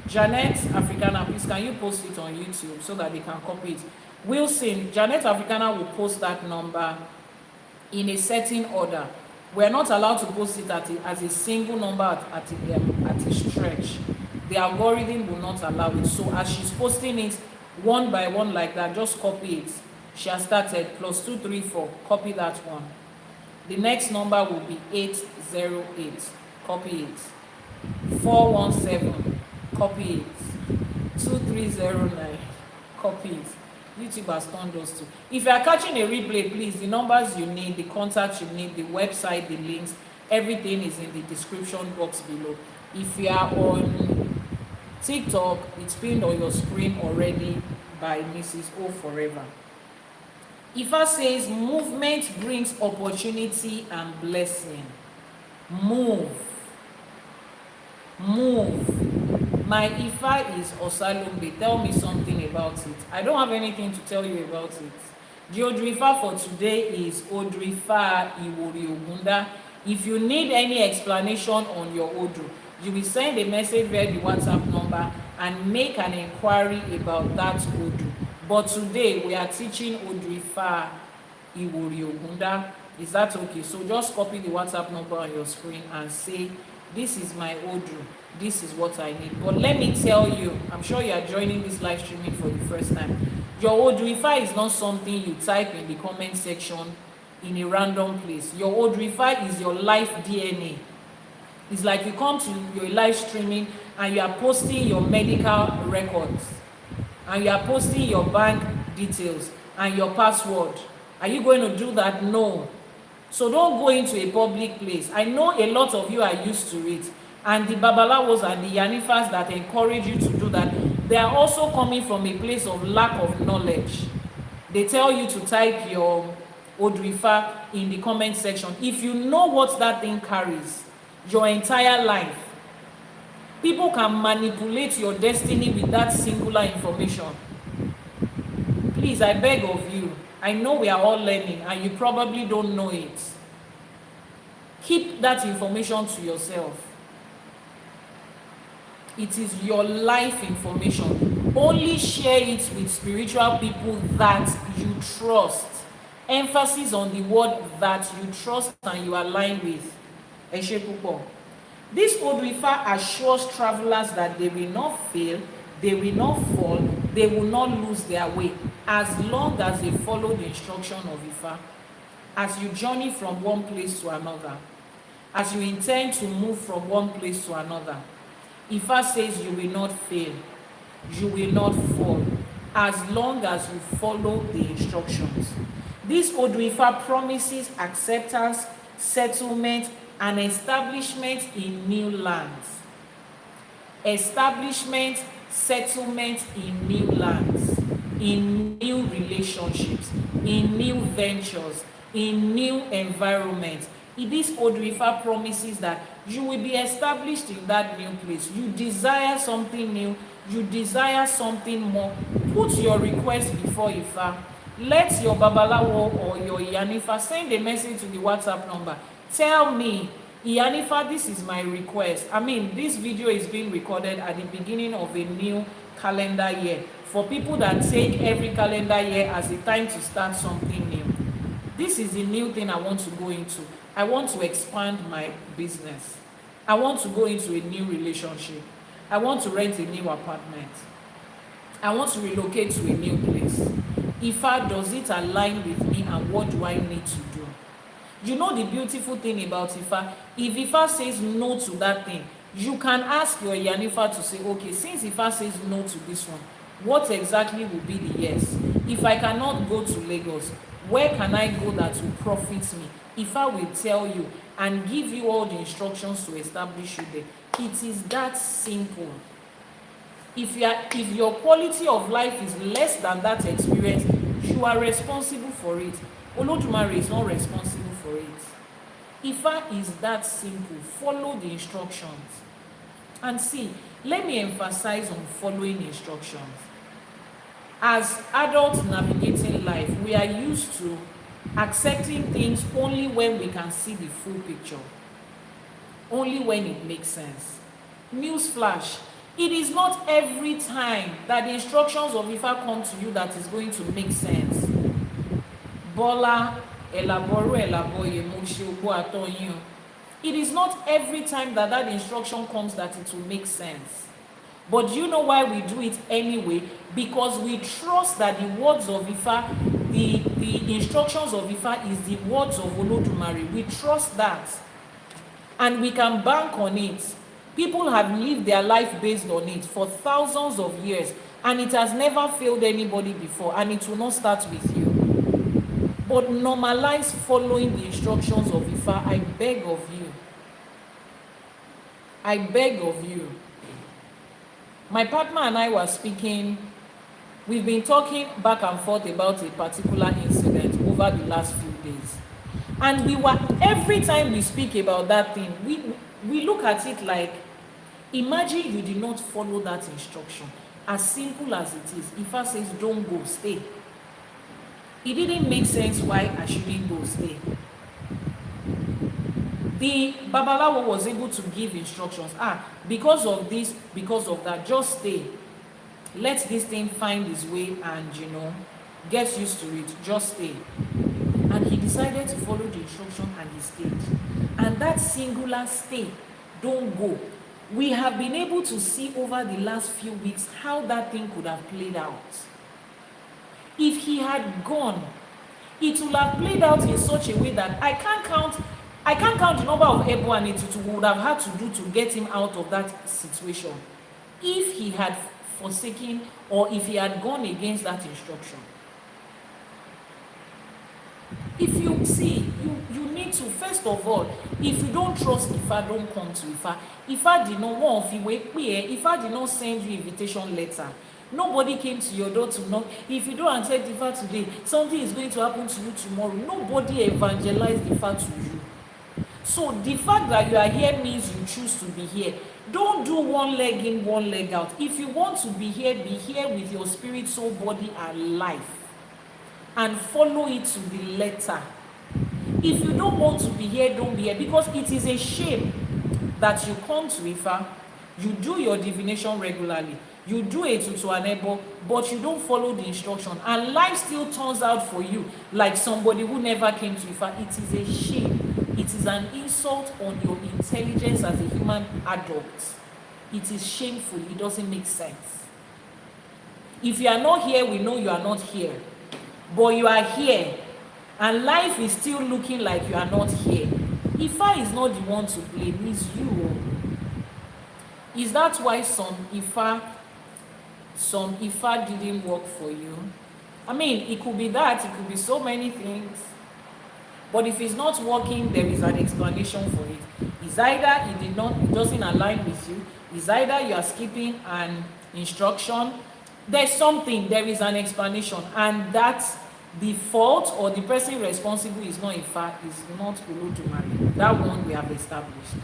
Janet Africana, please can you post it on YouTube so that they can copy it? Wilson, Janet Africana will post that number in a certain order. We're not allowed to post it as a single number at a stretch. The algorithm will not allow it. So as she's posting it one by one like that, just copy it. She has started +234. Copy that one. The next number will be 808. Copy it. 417. Copy it. 2309. Copy it. YouTube has turned us to. If you are catching a replay, please, the numbers you need, the contacts you need, the website, the links, everything is in the description box below. If you are on TikTok, it's pinned on your screen already by Mrs. O Forever. Ifa says, movement brings opportunity and blessing. Move. Move. My Ifa is Osalumbe. Tell me something about it. I don't have anything to tell you about it. The Odù Ifá for today is Odù Ifá Iwori Ogunda. If you need any explanation on your Odù, you will send a message via the WhatsApp number and make an inquiry about that Odù. But today we are teaching Odù Ifá Iwori Ogunda. Is that okay? So just copy the WhatsApp number on your screen and say, this is my Odù. This is what I need. But let me tell you, I'm sure you are joining this live streaming for the first time. Your Odù Ifá is not something you type in the comment section in a random place. Your Odù Ifá is your life DNA. It's like you come to your live streaming and you are posting your medical records and you are posting your bank details and your password. Are you going to do that? No. So don't go into a public place. I know a lot of you are used to it. And the Babalawos and the Iyanifas that encourage you to do that, they are also coming from a place of lack of knowledge. They tell you to type your Odù Ifá in the comment section. If you know what that thing carries, your entire life, people can manipulate your destiny with that singular information. Please, I beg of you, I know we are all learning and you probably don't know it. Keep that information to yourself. It is your life information. Only share it with spiritual people that you trust. Emphasis on the word that you trust and you align with. Eshe pupo. This Odù Ifá assures travelers that they will not fail, they will not fall, they will not lose their way, as long as they follow the instruction of Ifá. As you journey from one place to another, as you intend to move from one place to another, Ifá says you will not fail, you will not fall, as long as you follow the instructions. This Odù Ifá promises acceptance, settlement, and establishment in new lands. Establishment, settlement in new lands, in new relationships, in new ventures, in new environments. This Odù Ifá promises that you will be established in that new place. You desire something new, you desire something more. Put your request before Ifá. Let your Babalawo or your Iyanifa send a message to the WhatsApp number. Tell me, Iyanifa, this is my request. I mean, this video is being recorded at the beginning of a new calendar year. For people that take every calendar year as a time to start something new. This is the new thing I want to go into. I want to expand my business. I want to go into a new relationship. I want to rent a new apartment. I want to relocate to a new place. Ifá, does it align with me and what do I need to do? You know the beautiful thing about Ifá? If Ifá says no to that thing, you can ask your Iyanifa to say, okay, since Ifá says no to this one, what exactly will be the yes? If I cannot go to Lagos, where can I go that will profit me? Ifá will tell you and give you all the instructions to establish you there. It is that simple. If your quality of life is less than that experience, you are responsible for it. Olódùmarè is not responsible for it. Ifá is that simple. Follow the instructions. And see, let me emphasize on following instructions. As adults navigating life, we are used to accepting things only when we can see the full picture, only when it makes sense. Newsflash, it is not every time that the instructions of Ifá come to you that is going to make sense. Bola, Àbọrú, Àbọyè, mo ṣe ògbó àtọyìn. It is not every time that that instruction comes that it will make sense. But do you know why we do it anyway? Because we trust that the words of Ifá, the instructions of Ifá is the words of Olódùmarè. We trust that. And we can bank on it. People have lived their life based on it for thousands of years. And it has never failed anybody before. And it will not start with you. But normalize following the instructions of Ifá. I beg of you. I beg of you. My partner and I were speaking. We've been talking back and forth about a particular incident over the last few days. And every time we speak about that thing, we look at it like, imagine you did not follow that instruction. As simple as it is. Ifá says, don't go, stay. It didn't make sense why I shouldn't go, stay. The Babalawo was able to give instructions. Because of this, because of that, just stay. Let this thing find its way and, get used to it. Just stay. And he decided to follow the instruction and he stayed. And that singular stay, don't go. We have been able to see over the last few weeks how that thing could have played out. If he had gone, it would have played out in such a way that I can't count the number of ebo and it would have had to do to get him out of that situation. If he had forsaken or if he had gone against that instruction. If you see, you need to, first of all, if you don't trust Ifá, don't come to Ifá. Ifá did not want Ifá did not send you invitation letter. Nobody came to your door to knock. If you don't accept Ifá today, something is going to happen to you tomorrow. Nobody evangelized Ifá to you. So the fact that you are here means you choose to be here. Don't do one leg in, one leg out. If you want to be here with your spirit, soul, body, and life. and follow it to the letter. If you don't want to be here, don't be here, because it is a shame that you come to Ifa, you do your divination regularly, you do a tutu anebo, but you don't follow the instruction, and life still turns out for you like somebody who never came to Ifa. It is a shame. It is an insult on your intelligence as a human adult. It is shameful. It doesn't make sense. If you are not here, we know you are not here, but you are here, and life is still looking like you are not here. Ifa is not the one to blame, it's you. Is that why some Ifa didn't work for you? I mean, it could be that, it could be so many things. But if it's not working, there is an explanation for it. It's either it doesn't align with you, it's either you are skipping an instruction. There's something, there is an explanation, and that's the fault, or the person responsible is not Ifa, is not Elédùmarè. That one we have established.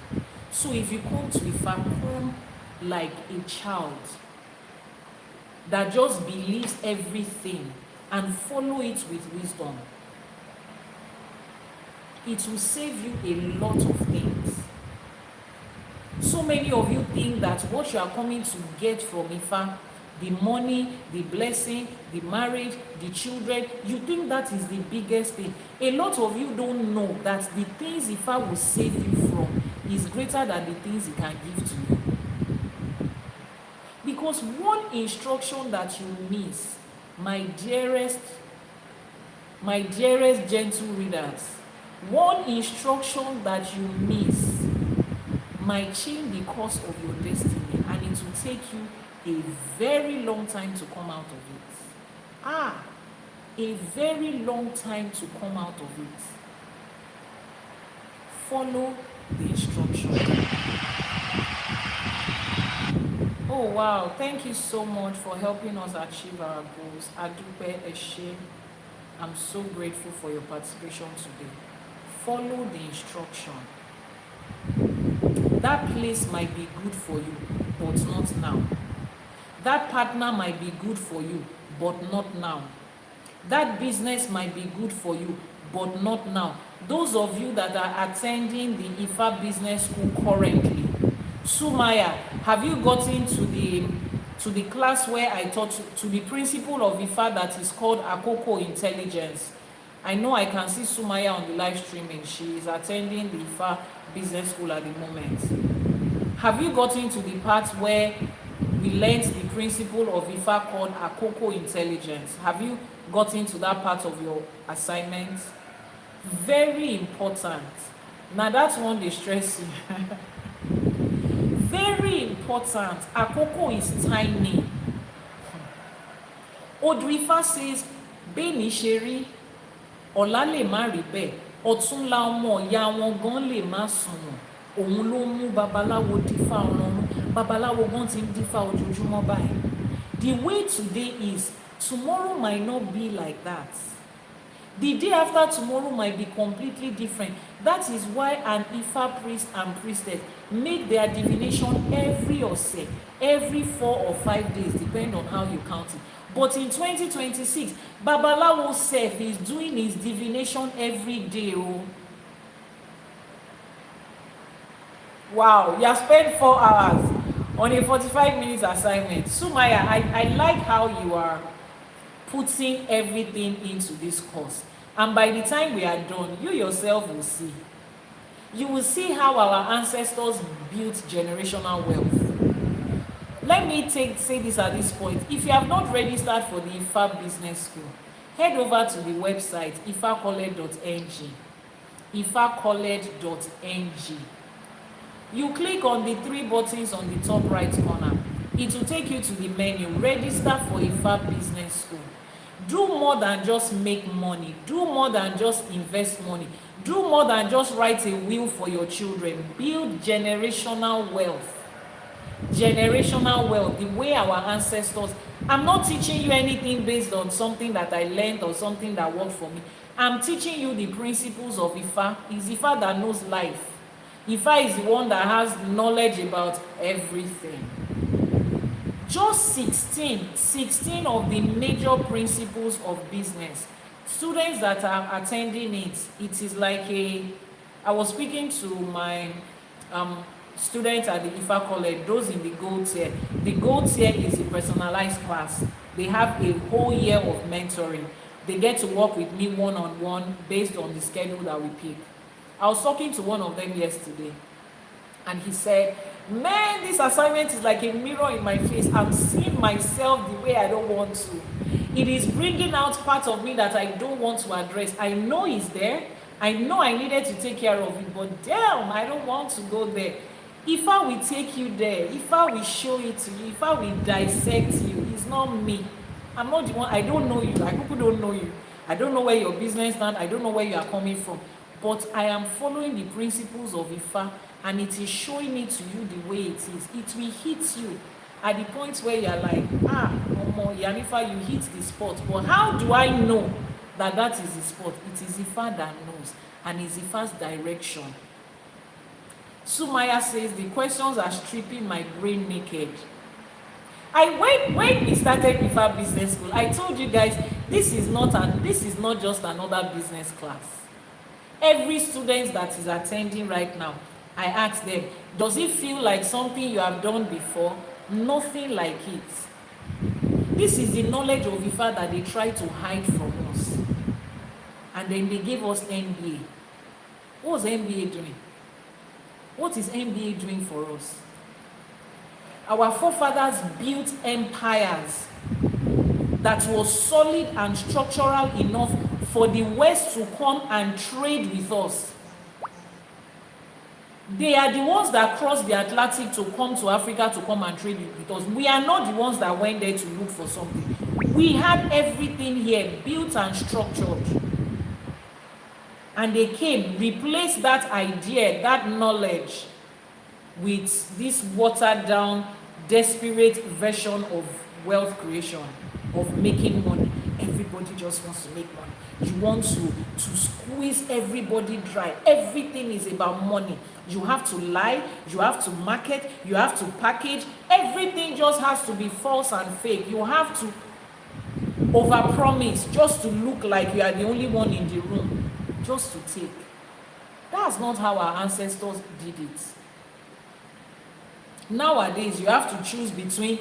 So if you come to Ifa, come like a child that just believes everything and follow it with wisdom. It will save you a lot of things. So many of you think that what you are coming to get from Ifa, the money, the blessing, the marriage, the children, you think that is the biggest thing. A lot of you don't know that the things Ifa will save you from is greater than the things it can give to you. Because one instruction that you miss, my dearest gentle readers, one instruction that you miss might change the course of your destiny, and it will take you a very long time to come out of it. A very long time to come out of it. Follow the instruction. Oh wow, thank you so much for helping us achieve our goals. Adupe Eshe, I'm so grateful for your participation today. Follow the instruction. That place might be good for you, but not now. That partner might be good for you, but not now. That business might be good for you, but not now. Those of you that are attending the Ifa Business School currently, Sumaya, have you gotten to the class where I taught to the principle of Ifa that is called Akoko Intelligence? I know I can see Sumaya on the live streaming. She is attending the Ifa Business School at the moment. Have you gotten to the part where we learned the principle of Ifa called Akoko Intelligence? Have you gotten to that part of your assignment? Very important. Now that one dey stress you. Very important. Akoko is tiny. Odù Ifá says, Bẹ́ẹ̀ni ṣe rí, ọ̀la lè má rí bẹ́ẹ̀, ọ̀túnla ọmọ ìyá wọn gan lè má sunwọ̀n. Òun ló mú babaláwo dífá ọ̀run. Babaláwo gan ti ń dífá ojoojúmọ́ báyìí. The way today is, tomorrow might not be like that. The day after tomorrow might be completely different. That is why an Ifa priest and priestess make their divination every ose, every 4 or 5 days, depending on how you count it. But in 2026, Babalawo self is doing his divination every day. Oh. Wow, you have spent 4 hours on a 45 minutes assignment. Sumaya, I like how you are putting everything into this course, and by the time we are done, you yourself will see. You will see how our ancestors built generational wealth. Let me say this at this point. If you have not registered for the Ifa Business School, head over to the website ifacollege.ng. ifacollege.ng. You click on the 3 buttons on the top right corner. It will take you to the menu, register for Ifa Business School. Do more than just make money. Do more than just invest money. Do more than just write a will for your children. Build generational wealth. Generational wealth, the way our ancestors. I'm not teaching you anything based on something that I learned or something that worked for me. I'm teaching you the principles of Ifa. It's Ifa that knows life. Ifa is the one that has knowledge about everything. Just 16 of the major principles of business students that are attending it, it is like I was speaking to my students at the Ifa College, those in the gold tier. The gold tier is a personalized class. They have a whole year of mentoring. They get to work with me one-on-one based on the schedule that we pick. I was talking to one of them yesterday, and he said, man, this assignment is like a mirror in my face. I'm seeing myself the way I don't want to. It is bringing out part of me that I don't want to address. I know it's there. I know I needed to take care of it, but damn, I don't want to go there. Ifa will take you there. Ifa will show it to you. Ifa will dissect you. It's not me. I'm not the one. I don't know you. Like, people don't know you. I don't know where your business stands. I don't know where you are coming from. But I am following the principles of Ifa, and it is showing it to you the way it is. It will hit you at the point where you are like, Omo, Iyanifa, you hit the spot. But how do I know that that is the spot? It is Ifa that knows, and it's Ifa's direction. Sumaya says the questions are stripping my brain naked. When we started Ifa Business School, I told you guys this is not just another business class. Every student that is attending right now, I ask them, does it feel like something you have done before? Nothing like it. This is the knowledge of Ifa that they try to hide from us. And then they gave us MBA. What was MBA doing? What is MBA doing for us? Our forefathers built empires that was solid and structural enough for the West to come and trade with us. They are the ones that crossed the Atlantic to come to Africa to come and trade with us. We are not the ones that went there to look for something. We had everything here built and structured. And they came, replaced that idea, that knowledge, with this watered down, desperate version of wealth creation, of making money. Everybody just wants to make money. You want to squeeze everybody dry. Everything is about money. You have to lie, you have to market, you have to package. Everything just has to be false and fake. You have to overpromise just to look like you are the only one in the room, just to take. That's not how our ancestors did it. Nowadays, you have to choose between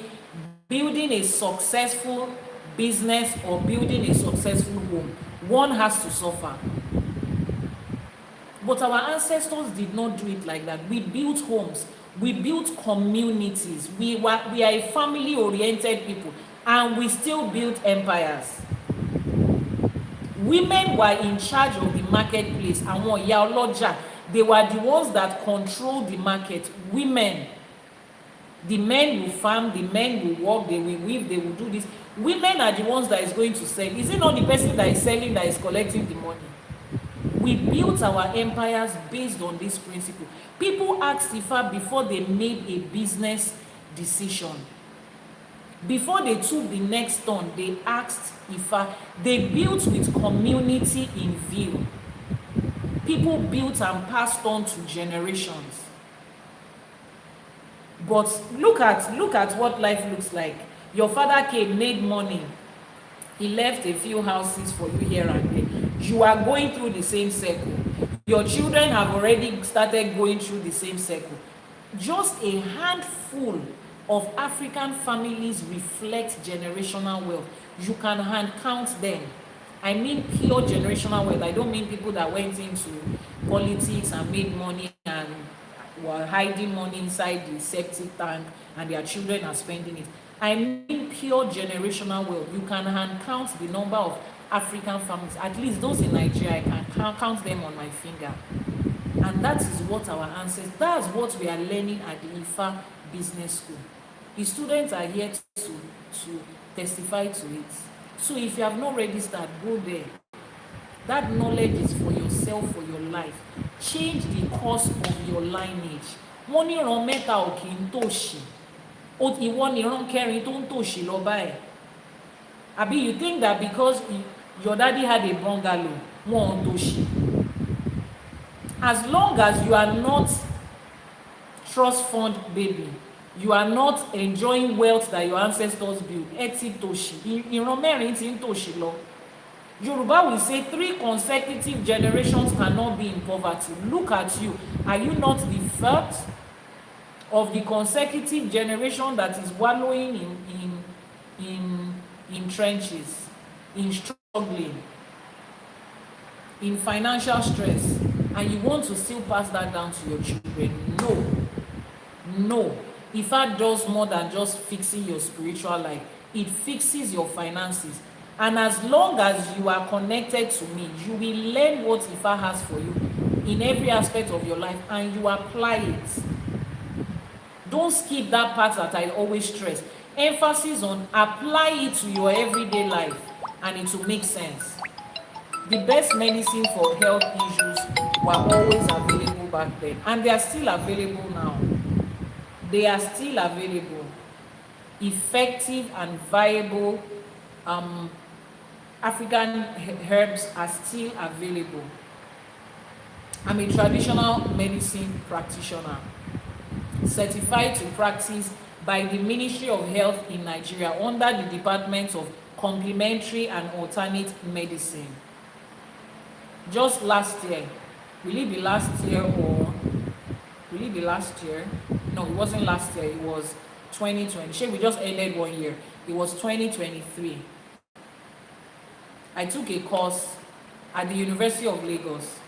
building a successful business or building a successful home. One has to suffer. But our ancestors did not do it like that. We built homes. We built communities. We are a family-oriented people. And we still built empires. Women were in charge of the marketplace. Àwọn ìyá ọlọ́jà, they were the ones that controlled the market. Women. The men will farm, the men will work, they will weave, they will do this. Women are the ones that is going to sell. Is it not the person that is selling that is collecting the money? We built our empires based on this principle. People asked Ifa before they made a business decision. Before they took the next turn, they asked Ifa. They built with community in view. People built and passed on to generations. But look at what life looks like. Your father came, made money. He left a few houses for you here and there. You are going through the same circle. Your children have already started going through the same circle. Just a handful of African families reflect generational wealth. You can hand count them. I mean pure generational wealth. I don't mean people that went into politics and made money and were hiding money inside the septic tank and their children are spending it. I mean pure generational wealth. You can hand count the number of African families, at least those in Nigeria. I can count them on my finger. And that is what our ancestors, that's what we are learning at the Ifa Business School. The students are here to testify to it. So if you have not registered, go there. That knowledge is for yourself, for your life. Change the course of your lineage. Wọ́n ní ìran mẹ́ta ò kì í tòṣì. Ìwọ ni ìran kẹrin tó ń tòṣì lọ báyìí. Àbí you think that because your daddy had a bungalow, wọn ò tòṣì. As long as you are not trust fund baby, you are not enjoying wealth that your ancestors built, ẹ ti tòṣì. Ìran mẹ́rin ti ń tòṣì lọ. Yoruba will say 3 consecutive generations cannot be in poverty. Look at you. Are you not the first of the consecutive generation that is wallowing in trenches, in struggling, in financial stress, and you want to still pass that down to your children? No. Ifa does more than just fixing your spiritual life. It fixes your finances. And as long as you are connected to me, you will learn what Ifa has for you in every aspect of your life, and you apply it. Don't skip that part that I always stress. Emphasis on apply it to your everyday life, and it will make sense. The best medicine for health issues were always available back then, and they are still available now. They are still available. Effective and viable African herbs are still available. I'm a traditional medicine practitioner, certified to practice by the Ministry of Health in Nigeria under the Department of Complementary and Alternate Medicine. Just last year, will it be last year or will it be last year? No, it wasn't last year, it was 2020. We just ended 1 year. It was 2023. I took a course at the University of Lagos,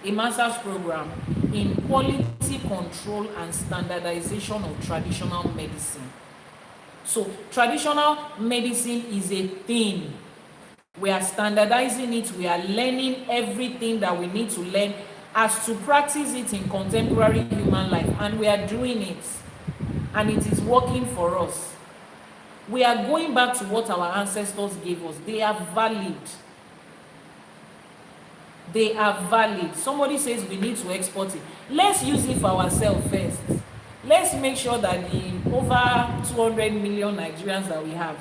a master's program in quality control and standardization of traditional medicine. So traditional medicine is a thing. We are standardizing it. We are learning everything that we need to learn as to practice it in contemporary human life, and we are doing it, and it is working for us. We are going back to what our ancestors gave us. They are valid. They are valid. Somebody says we need to export it. Let's use it for ourselves first. Let's make sure that the over 200 million Nigerians that we have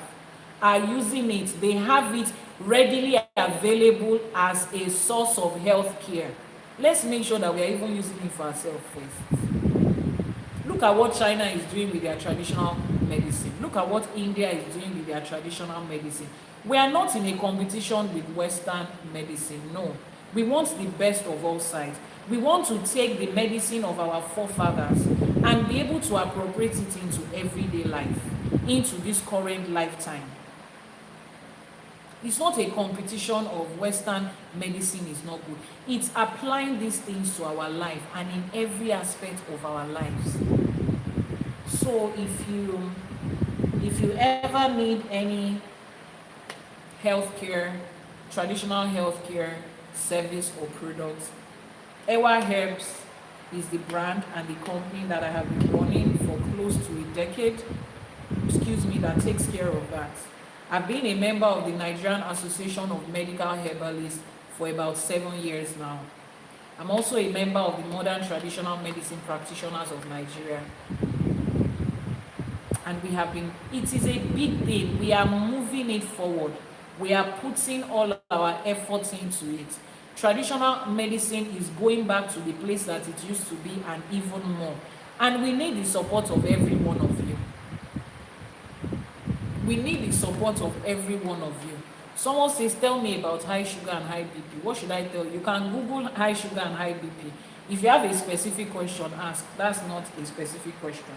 are using it. They have it readily available as a source of health care. Let's make sure that we are even using it for ourselves first. Look at what China is doing with their traditional medicine. Look at what India is doing with their traditional medicine. We are not in a competition with Western medicine, no. We want the best of all sides. We want to take the medicine of our forefathers and be able to appropriate it into everyday life, into this current lifetime. It's not a competition of Western medicine is not good. It's applying these things to our life and in every aspect of our lives. So if you ever need any healthcare, traditional healthcare service or product, Ewa Herbs is the brand and the company that I have been running for close to a decade, that takes care of that. I've been a member of the Nigerian Association of Medical Herbalists for about 7 years now. I'm also a member of the Modern Traditional Medicine Practitioners of Nigeria. And it is a big thing. We are moving it forward. We are putting all our efforts into it. Traditional medicine is going back to the place that it used to be and even more. And we need the support of every one of you. We need the support of every one of you. Someone says, tell me about high sugar and high BP. What should I tell you? You can Google high sugar and high BP. If you have a specific question, ask. That's not a specific question.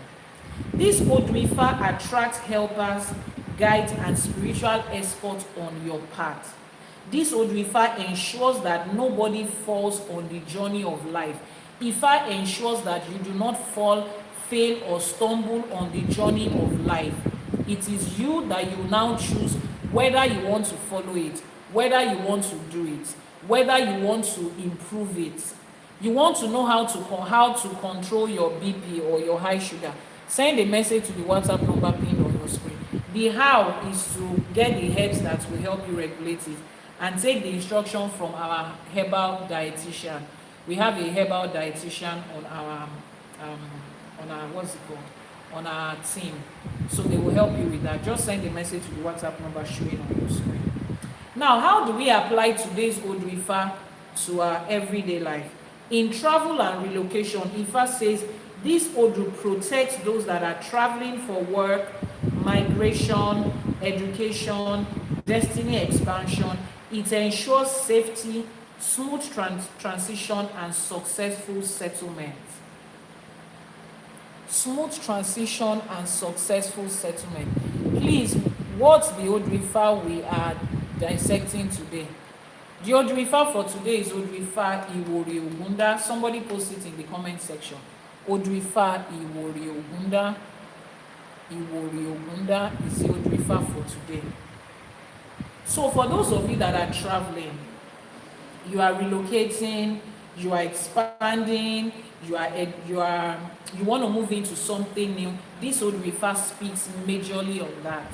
This Odù Ifá attracts helpers, guides, and spiritual escorts on your path. This Odù Ifá ensures that nobody falls on the journey of life. Ifá ensures that you do not fall, fail, or stumble on the journey of life. It is you that you now choose whether you want to follow it, whether you want to do it, whether you want to improve it. You want to know how to control your BP or your high sugar. Send a message to the WhatsApp number pinned on your screen. The how is to get the herbs that will help you regulate it and take the instruction from our herbal dietitian. We have a herbal dietitian on our on our team, so they will help you with that. Just send a message to the WhatsApp number showing on your screen. Now, how do we apply today's Odù Ifá to our everyday life? In travel and relocation, Ifá says this Odù protects those that are traveling for work, migration, education, destiny expansion. It ensures safety, smooth transition, and successful settlement. Smooth transition and successful settlement. Please, what's the Odù Ifá we are dissecting today? The Odù Ifá for today is Odù Ifá Iwori Ogunda. Somebody post it in the comment section. Odù Ifá Iwori Ogunda. Iwori Ogunda is the Odù Ifá for today. So for those of you that are traveling, you are relocating, you are expanding, you want to move into something new, this Odù Ifá speaks majorly on that.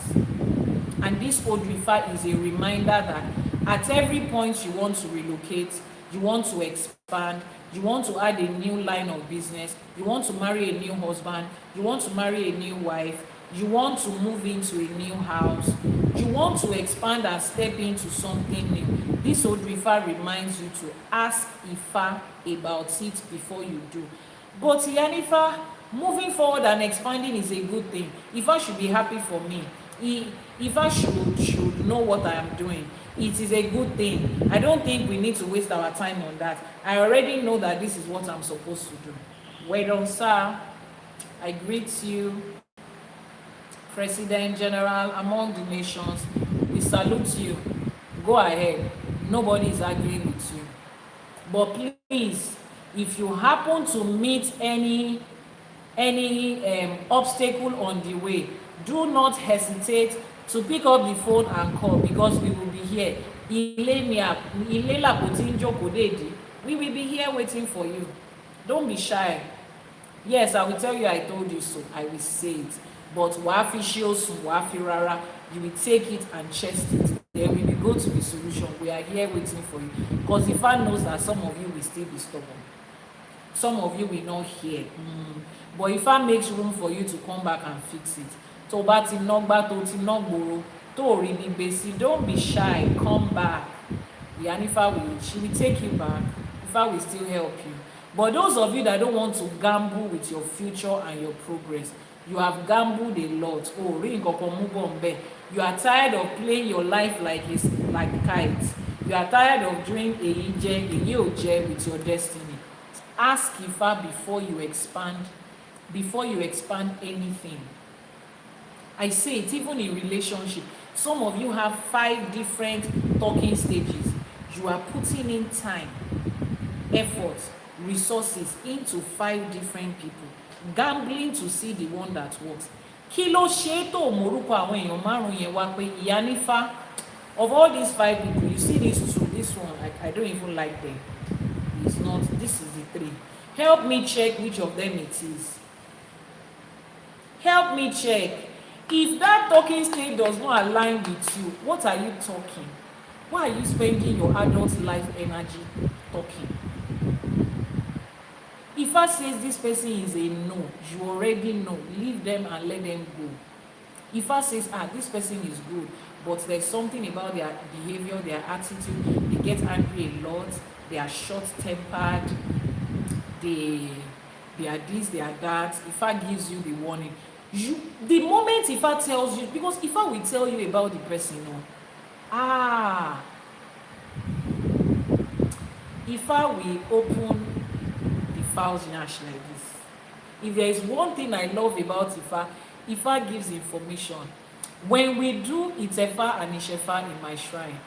And this Odù Ifá is a reminder that at every point you want to relocate, you want to expand, you want to add a new line of business, you want to marry a new husband, you want to marry a new wife, you want to move into a new house, you want to expand and step into something new. This Odù Ifá reminds you to ask Ifá about it before you do. But Iyanifa, moving forward and expanding is a good thing. Ifá should be happy for me. Ifá should know what I am doing. It is a good thing. I don't think we need to waste our time on that. I already know that this is what I'm supposed to do. Well done, sir. I greet you, President General among the nations. We salute you. Go ahead. Nobody is arguing with you. But please, if you happen to meet any obstacle on the way, do not hesitate to pick up the phone and call, because we will be here. We will be here waiting for you. Don't be shy. Yes, I will tell you I told you so. I will say it. But you will take it and chest it. Then we will go to the solution. We are here waiting for you. Because Ifá knows that some of you will still be stubborn. Some of you will not hear. But Ifá makes room for you to come back and fix it. Don't be shy. Come back. She will take you back. Ifá will still help you. But those of you that don't want to gamble with your future and your progress, you have gambled a lot. You are tired of playing your life like kites. You are tired of doing a with your destiny. Ask Ifá before you expand anything. I say it even in relationship. Some of you have 5 different talking stages. You are putting in time, effort, resources into 5 different people, gambling to see the one that works. Kilo sheto moruko àwọn èèyàn márùn yẹn wá pé Iyanifa, of all these 5 people, you see these 2, this one I don't even like them. It's not. This is the 3. Help me check which of them it is. Help me check. If that talking stage does not align with you, what are you talking? Why are you spending your adult life energy talking? If I says this person is a no, you already know. Leave them and let them go. If I says, this person is good, but there's something about their behavior, their attitude, they get angry a lot, they are short-tempered, they are this, they are that. Ifá gives you the warning. The moment Ifá tells you, because Ifá will tell you about the person, Ifá will open the files nyash like this. If there is one thing I love about Ifá, Ifá gives information. When we do Itefa and Ishefa in my shrine,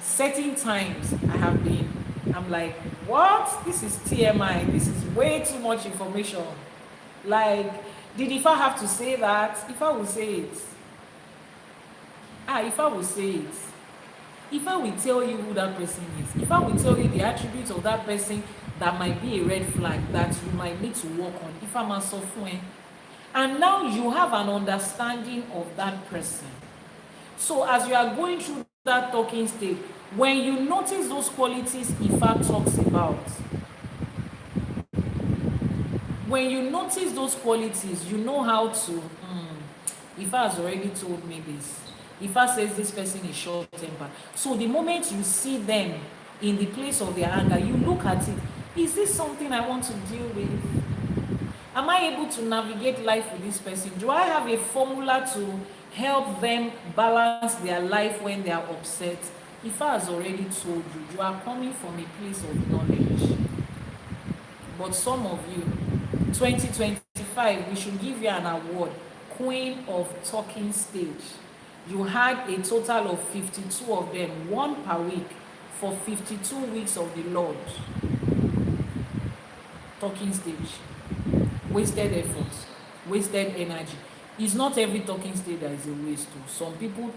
certain times I'm like, what? This is TMI. This is way too much information. Like, did Ifá have to say that? Ifá will say it. Ifá will say it. Ifá will tell you who that person is. Ifá will tell you the attributes of that person that might be a red flag that you might need to work on. Ifá ma sọ fún ẹ. And now you have an understanding of that person. So as you are going through that talking stage, when you notice those qualities Ifá talks about, when you notice those qualities, you know how to, Ifá has already told me this. Ifá says this person is short-tempered. So the moment you see them in the place of their anger, you look at it. Is this something I want to deal with? Am I able to navigate life with this person? Do I have a formula to help them balance their life when they are upset? Ifa has already told you, you are coming from a place of knowledge. But some of you, 2025, we should give you an award, Queen of Talking Stage. You had a total of 52 of them, one per week, for 52 weeks of the Lord. Talking stage. Wasted effort, wasted energy. It's not every talking stage that is a waste. Some people,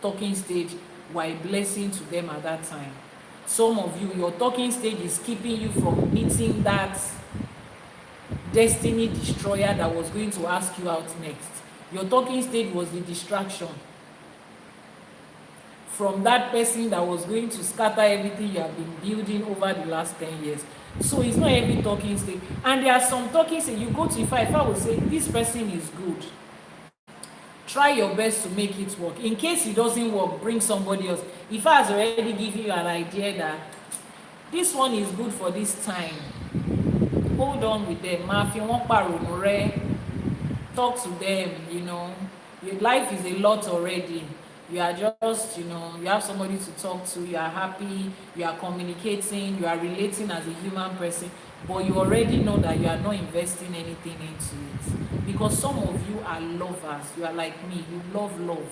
talking stage were a blessing to them at that time. Some of you, your talking stage is keeping you from meeting that destiny destroyer that was going to ask you out next. Your talking stage was the distraction from that person that was going to scatter everything you have been building over the last 10 years. So it's not every talking stage. And there are some talking stages, you go to Ifa will say, this person is good. Try your best to make it work. In case it doesn't work, bring somebody else. Ifa has already given you an idea that this one is good for this time. Hold on with them. Talk to them, you know. Your life is a lot already. You are just, you know, you have somebody to talk to, you are happy, you are communicating, you are relating as a human person, but you already know that you are not investing anything into it. Because some of you are lovers, you are like me, you love love.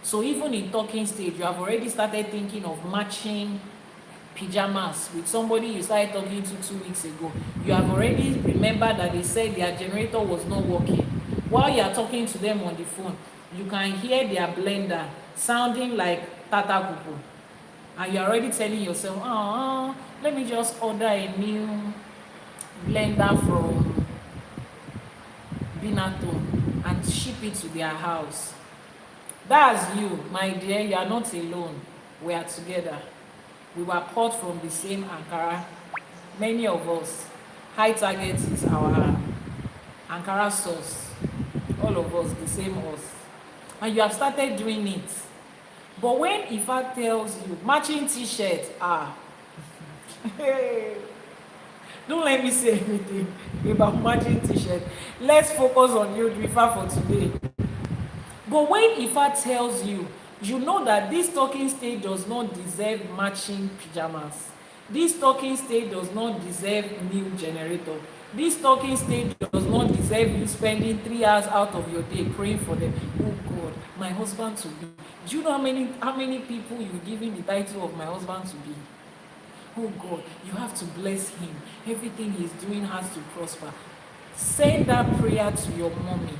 So even in talking stage, you have already started thinking of matching pajamas with somebody you started talking to 2 weeks ago. You have already remembered that they said their generator was not working. While you are talking to them on the phone, you can hear their blender sounding like Tata Kuku. And you're already telling yourself, oh, let me just order a new blender from Binato and ship it to their house. That's you, my dear. You are not alone. We are together. We were cut from the same Ankara. Many of us. High Target is our Ankara source. All of us, the same us. And you have started doing it. But when Ifa tells you, matching t-shirt, don't let me say anything about matching t-shirt. Let's focus on Odù Ifá for today. But when Ifa tells you, you know that this talking stage does not deserve matching pajamas. This talking stage does not deserve new generator. This talking stage does not deserve you spending 3 hours out of your day praying for them. Oh God, my husband to be. Do you know how many people you've given the title of my husband to be? Oh God, you have to bless him. Everything he's doing has to prosper. Send that prayer to your mommy.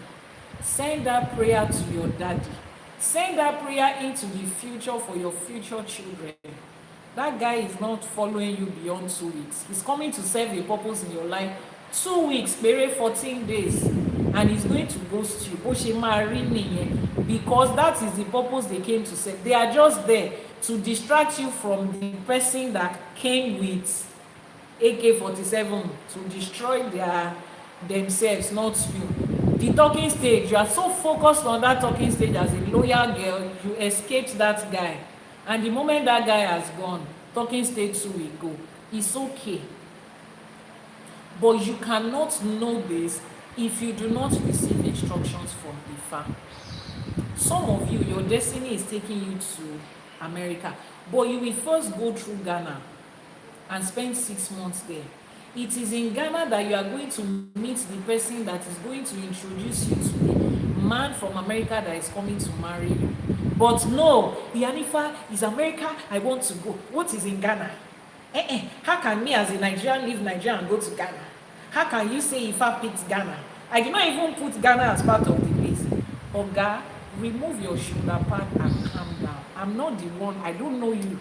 Send that prayer to your daddy. Send that prayer into the future for your future children. That guy is not following you beyond 2 weeks. He's coming to serve a purpose in your life. 2 weeks, maybe 14 days. And he's going to ghost you. Because that is the purpose they came to serve. They are just there to distract you from the person that came with AK-47 to destroy themselves, not you. The talking stage, you are so focused on that talking stage as a loyal girl, you escaped that guy. And the moment that guy has gone, talking stage 2 will go. It's okay. But you cannot know this if you do not receive instructions from Ifa. Some of you, your destiny is taking you to America, but you will first go through Ghana and spend 6 months there. It is in Ghana that you are going to meet the person that is going to introduce you to the man from America that is coming to marry you. But no, Iyanifa is America, I want to go. What is in Ghana? How can me as a Nigerian leave Nigeria and go to Ghana? How can you say Ifa picks Ghana? I did not even put Ghana as part of the list. Oga, remove your shoulder pad and calm down. I'm not the one. I don't know you.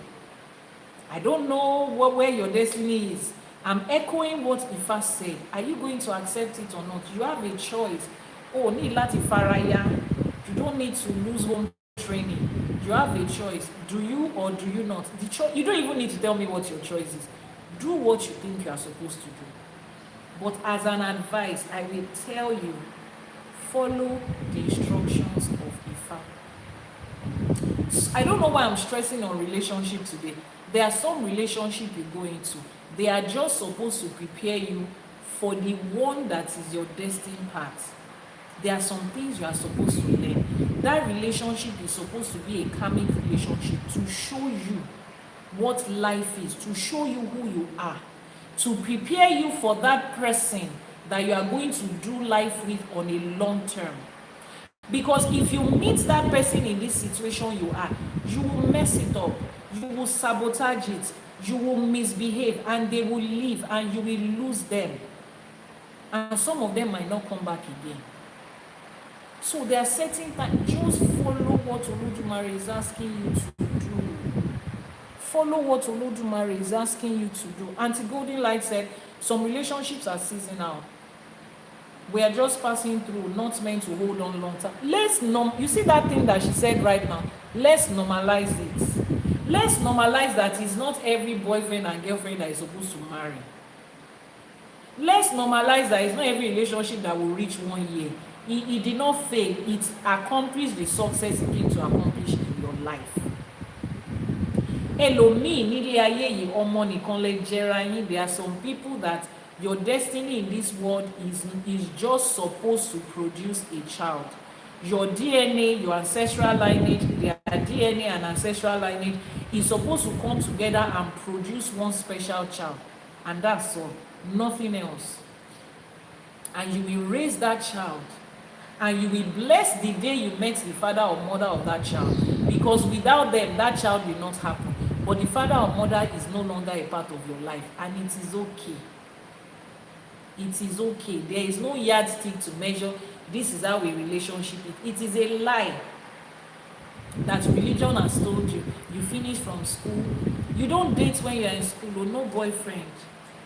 I don't know where your destiny is. I'm echoing what Ifa said. Are you going to accept it or not? You have a choice. Oh, need lati faraya. You don't need to lose home training. You have a choice. Do you or do you not? You don't even need to tell me what your choice is. Do what you think you are supposed to do. But as an advice, I will tell you, follow the instructions of Ifa. I don't know why I'm stressing on relationship today. There are some relationship you go into. They are just supposed to prepare you for the one that is your destined path. There are some things you are supposed to learn. That relationship is supposed to be a karmic relationship to show you what life is, to show you who you are, to prepare you for that person that you are going to do life with on a long term. Because if you meet that person in this situation you are, you will mess it up, you will sabotage it, you will misbehave, and they will leave and you will lose them. And some of them might not come back again. So there are certain times, just follow what Olódùmarè is asking you to do. Follow what Olódùmarè is asking you to do. Auntie Golden Light said, some relationships are seasonal out. We are just passing through, not meant to hold on long term. You see that thing that she said right now? Let's normalize it. Let's normalize that it's not every boyfriend and girlfriend that is supposed to marry. Let's normalize that it's not every relationship that will reach 1 year. It did not fail. It accomplished the success it came to accomplish in your life. Ẹlòmíì nílé ayé yìí ọmọ nìkan lè jẹra yín. There are some people that your destiny in this world is just supposed to produce a child. Your DNA, your ancestral lineage, their DNA and ancestral lineage is supposed to come together and produce one special child. And that's all. Nothing else. And you will raise that child. And you will bless the day you met the father or mother of that child. Because without them, that child will not happen. But the father or mother is no longer a part of your life. And it is okay. It is okay. There is no yardstick to measure this is how a relationship is. It is a lie that religion has told you. You finish from school. You don't date when you are in school. Or no boyfriend.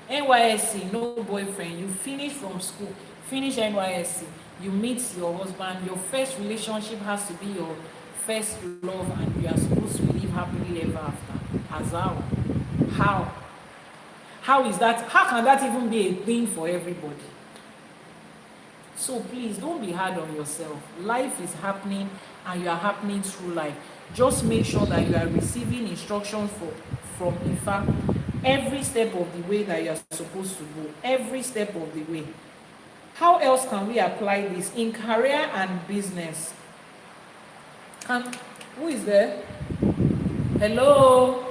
NYSC, no boyfriend. You finish from school. Finish NYSC. You meet your husband. Your first relationship has to be your first love, and you are supposed to live happily ever after. As how? How is that? How can that even be a thing for everybody? So please don't be hard on yourself. Life is happening and you are happening through life. Just make sure that you are receiving instructions from Ifa every step of the way that you are supposed to go. Every step of the way. How else can we apply this in career and business? Who is there? Hello?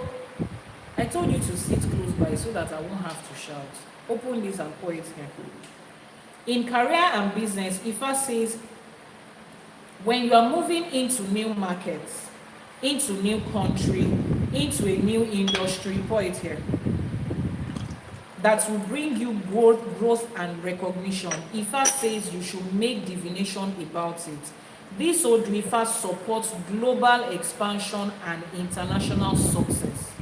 I told you to sit close by so that I won't have to shout. Open this and pour it here. In career and business, Ifa says, when you are moving into new markets, into new country, into a new industry, pour it here, that will bring you growth and recognition, Ifa says you should make divination about it. This Odù Ifá supports global expansion and international success.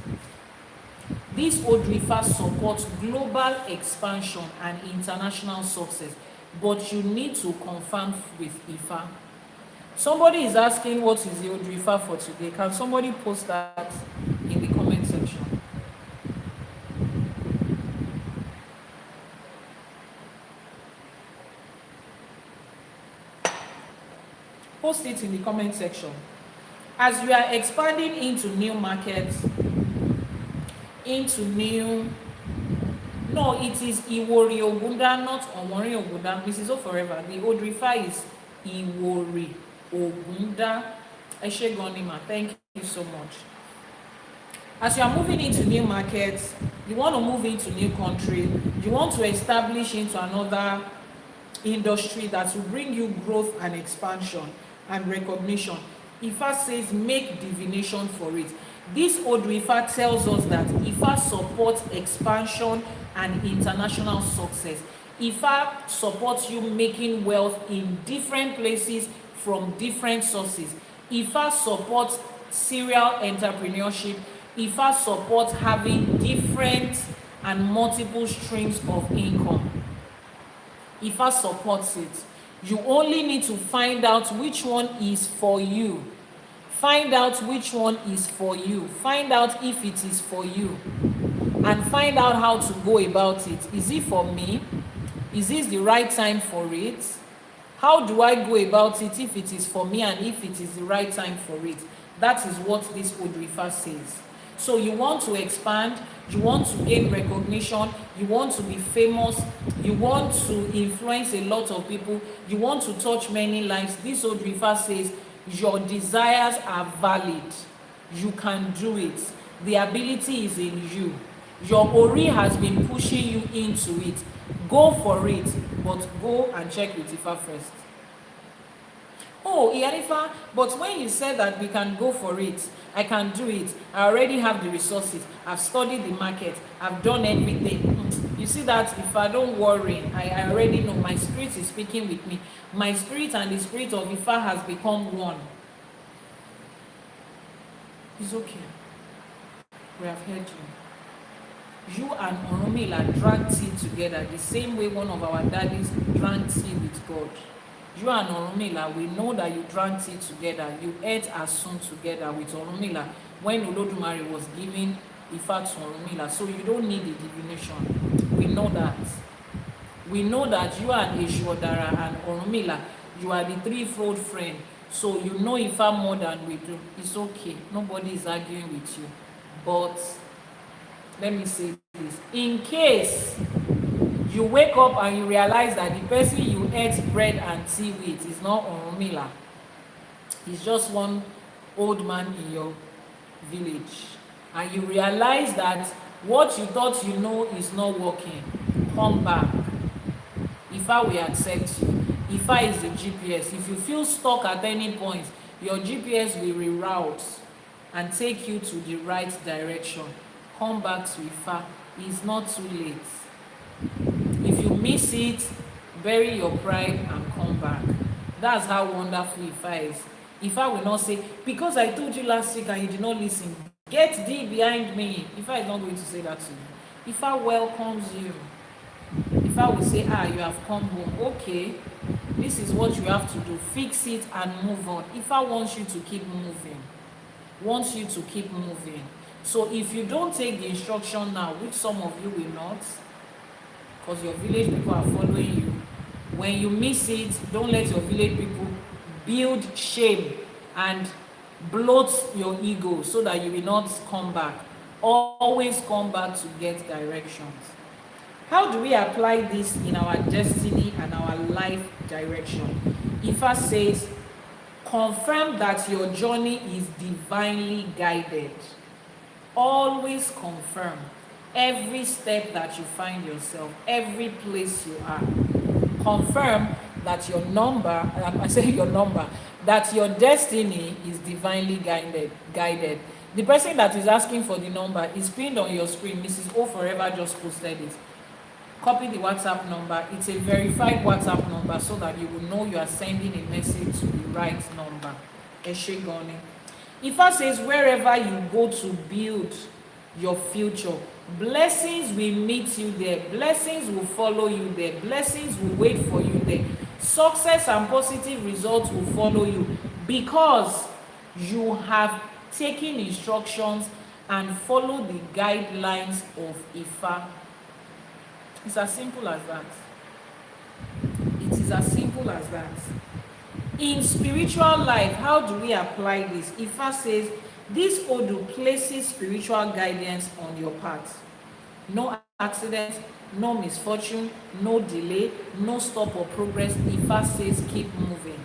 This Odù Ifá supports global expansion and international success, but you need to confirm with Ifa. Somebody is asking what is the Odù Ifá for today. Can somebody post that in the comment section? Post it in the comment section. As you are expanding into new markets, into new, no, it is Iwori Ogunda, not Omori Ogunda. Mrs. O forever. The Odù Ifá is Iwori Ogunda. Eshe Gonima, thank you so much. As you are moving into new markets, you want to move into new country, you want to establish into another industry that will bring you growth and expansion and recognition. Ifa says make divination for it. This Odù Ifá tells us that Ifa supports expansion and international success. Ifa supports you making wealth in different places from different sources. Ifa supports serial entrepreneurship. Ifa supports having different and multiple streams of income. Ifa supports it. You only need to find out which one is for you. Find out which one is for you. Find out if it is for you. And find out how to go about it. Is it for me? Is this the right time for it? How do I go about it if it is for me and if it is the right time for it? That is what this Odù Ifá says. So you want to expand, you want to gain recognition, you want to be famous, you want to influence a lot of people, you want to touch many lives. This Odù Ifá says Your desires are valid. You can do it. The ability is in you. Your Ori has been pushing you into it. Go for it, but go and check with Ifa first. Oh, Iyanifa, but when you said that we can go for it, I can do it, I already have the resources, I've studied the market, I've done everything. You see that, if I don't worry, I already know my spirit is speaking with me. My spirit and the spirit of Ifa has become one. It's okay. We have heard you. You and Orunmila drank tea together the same way one of our daddies drank tea with God. You and Orunmila, we know that you drank tea together. You ate asun together with Orunmila when Elédùmarè was giving Ifa to Orunmila. So you don't need the divination. We know that. We know that you and Eshuodara and Orunmila, you are the threefold friend. So you know Ifa more than we do. It's okay. Nobody is arguing with you. But let me say this. In case you wake up and you realize that the person you ate bread and tea with is not Orunmila, he's just one old man in your village, and you realize that what you thought you know is not working, come back. Ifa will accept you. Ifa is the GPS. If you feel stuck at any point, your GPS will reroute and take you to the right direction. Come back to Ifa. It's not too late. If you miss it, bury your pride and come back. That's how wonderful Ifa is. Ifa will not say, because I told you last week and you did not listen, get thee behind me. Ifa is not going to say that to you. Ifa welcomes you. Ifa will say, you have come home. Okay, this is what you have to do. Fix it and move on. Ifa wants you to keep moving. Wants you to keep moving. So if you don't take the instruction now, which some of you will not, because your village people are following you, when you miss it, don't let your village people build shame and bloat your ego so that you will not come back. Always come back to get directions. How do we apply this in our destiny and our life direction? Ifa says, confirm that your journey is divinely guided. Always confirm every step that you find yourself, every place you are. Confirm that your number, that your destiny is divinely guided. The person that is asking for the number is pinned on your screen. Mrs. O Forever just posted it. Copy the WhatsApp number. It's a verified WhatsApp number so that you will know you are sending a message to the right number. Eshe Goni. Ifa says, wherever you go to build your future, blessings will meet you there. Blessings will follow you there. Blessings will wait for you there. Success and positive results will follow you because you have taken instructions and followed the guidelines of Ifa. It's as simple as that. It is as simple as that. In spiritual life, how do we apply this? Ifa says, this Odù places spiritual guidance on your path. No accident, no misfortune, no delay, no stop or progress. Ifa says, keep moving.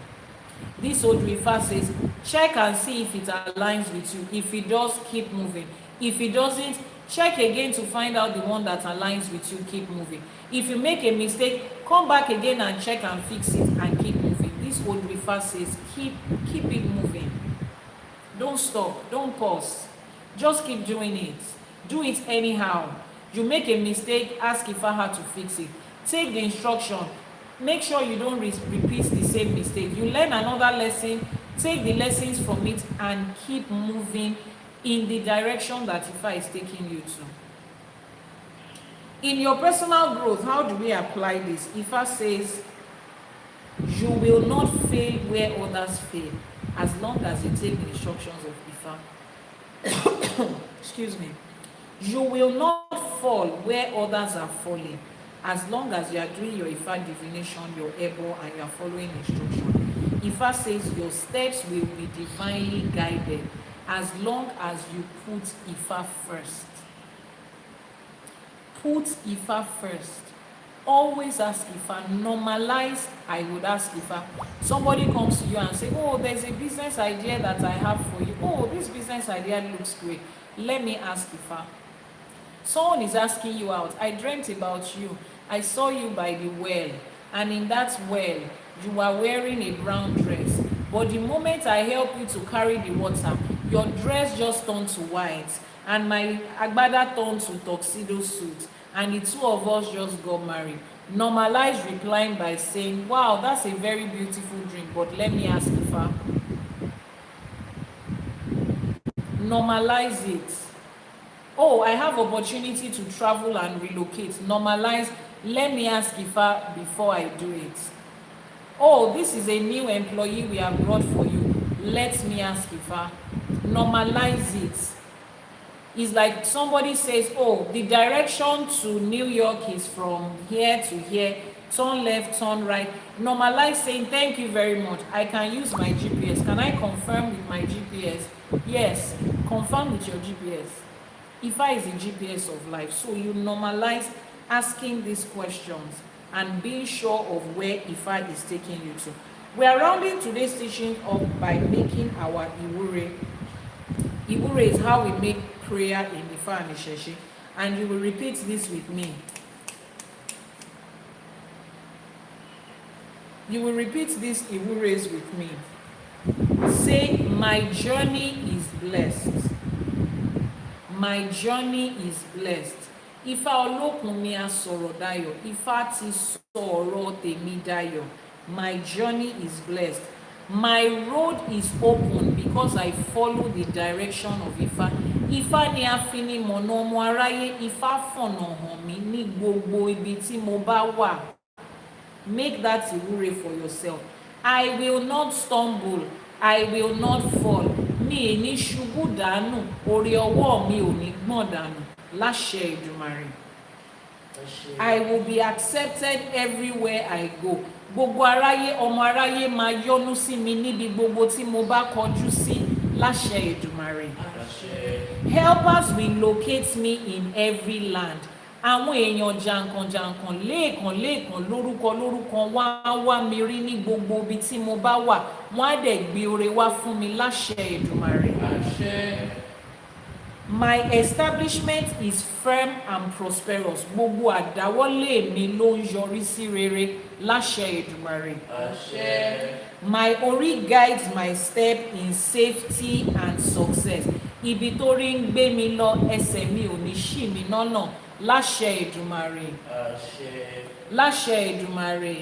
This Odù Ifa says, check and see if it aligns with you. If it does, keep moving. If it doesn't, check again to find out the one that aligns with you. Keep moving. If you make a mistake, come back again and check and fix it and keep moving. This Odù Ifá says, keep it moving. Don't stop. Don't pause. Just keep doing it. Do it anyhow. You make a mistake, ask Ifá how to fix it. Take the instruction. Make sure you don't repeat the same mistake. You learn another lesson, take the lessons from it and keep moving in the direction that Ifá is taking you to. In your personal growth, how do we apply this? Ifá says, you will not fail where others fail as long as you take the instructions of Ifá. Excuse me. You will not fall where others are falling as long as you are doing your Ifá divination, your Ebo, and you are following instruction. Ifá says your steps will be divinely guided as long as you put Ifá first. Put Ifá first. always ask Ifa. Normalize, I would ask Ifa. Somebody comes to you and say, oh, there's a business idea that I have for you. Oh, this business idea looks great. Let me ask Ifa. Someone is asking you out. I dreamt about you. I saw you by the well, and in that well, you were wearing a brown dress. But the moment I help you to carry the water, your dress just turned to white, and my agbada turned to tuxedo suit, and the two of us just got married. Normalize replying by saying, wow, that's a very beautiful dream, but let me ask Ifa. Normalize it. Oh, I have opportunity to travel and relocate. Normalize, let me ask Ifa before I do it. Oh, this is a new employee we have brought for you. Let me ask Ifa. Normalize it. It's like somebody says, oh, the direction to New York is from here to here. Turn left, turn right. Normalize saying, thank you very much. I can use my GPS. Can I confirm with my GPS? Yes, confirm with your GPS. Ifa is the GPS of life. So you normalize asking these questions and being sure of where Ifa is taking you to. We are rounding today's teaching up by making our Iwori. Iwori is how we make prayer in Ifa and ÌṢÄШE. And you will repeat this with me. You will repeat these Iworis with me. Say, my journey is blessed. My journey is blessed. Ifá olókun mi á sọ̀rọ̀ dayọ̀. Ifá ti sọ̀rọ̀ tèmi dayọ̀. My journey is blessed. My road is open because I follow the direction of Ifá. Ifá ni afinimọ̀nà ọmọ aráyé. Ifá fọ̀nà hàn mí ní gbogbo ibi tí mo bá wà. Make that Iwori for yourself. I will not stumble. I will not fall. Mi ò ní ṣubú dànù. Orí ọwọ́ mi ò ní gbọ̀n dànù. Láṣẹ Èdùmàrè. I will be accepted everywhere I go. Gbogbo aráyé, ọmọ aráyé máa yọ́nú sí mi níbi gbogbo tí mo bá kọjú sí. Láṣẹ Èdùmàrè. Helpers will locate me in every land. Àwọn èèyàn jàǹkànjàǹkàn léèkàn lórúkọ wá mi rí ní gbogbo ibi tí mo bá wà. Wọ́n á dẹ̀ gbé oore wá fún mi. Láṣẹ Èdùmàrè. My establishment is firm and prosperous. Gbogbo àdáwọ́lé mi ló ń yọrí sí rere. Láṣẹ Èdùmàrè. My orí guides my step in safety and success. Ibi tó rí ń gbé mi lọ, ẹsẹ̀ mi ò ní ṣì mí lọ́nà. Láṣẹ Èdùmàrè. Láṣẹ Èdùmàrè.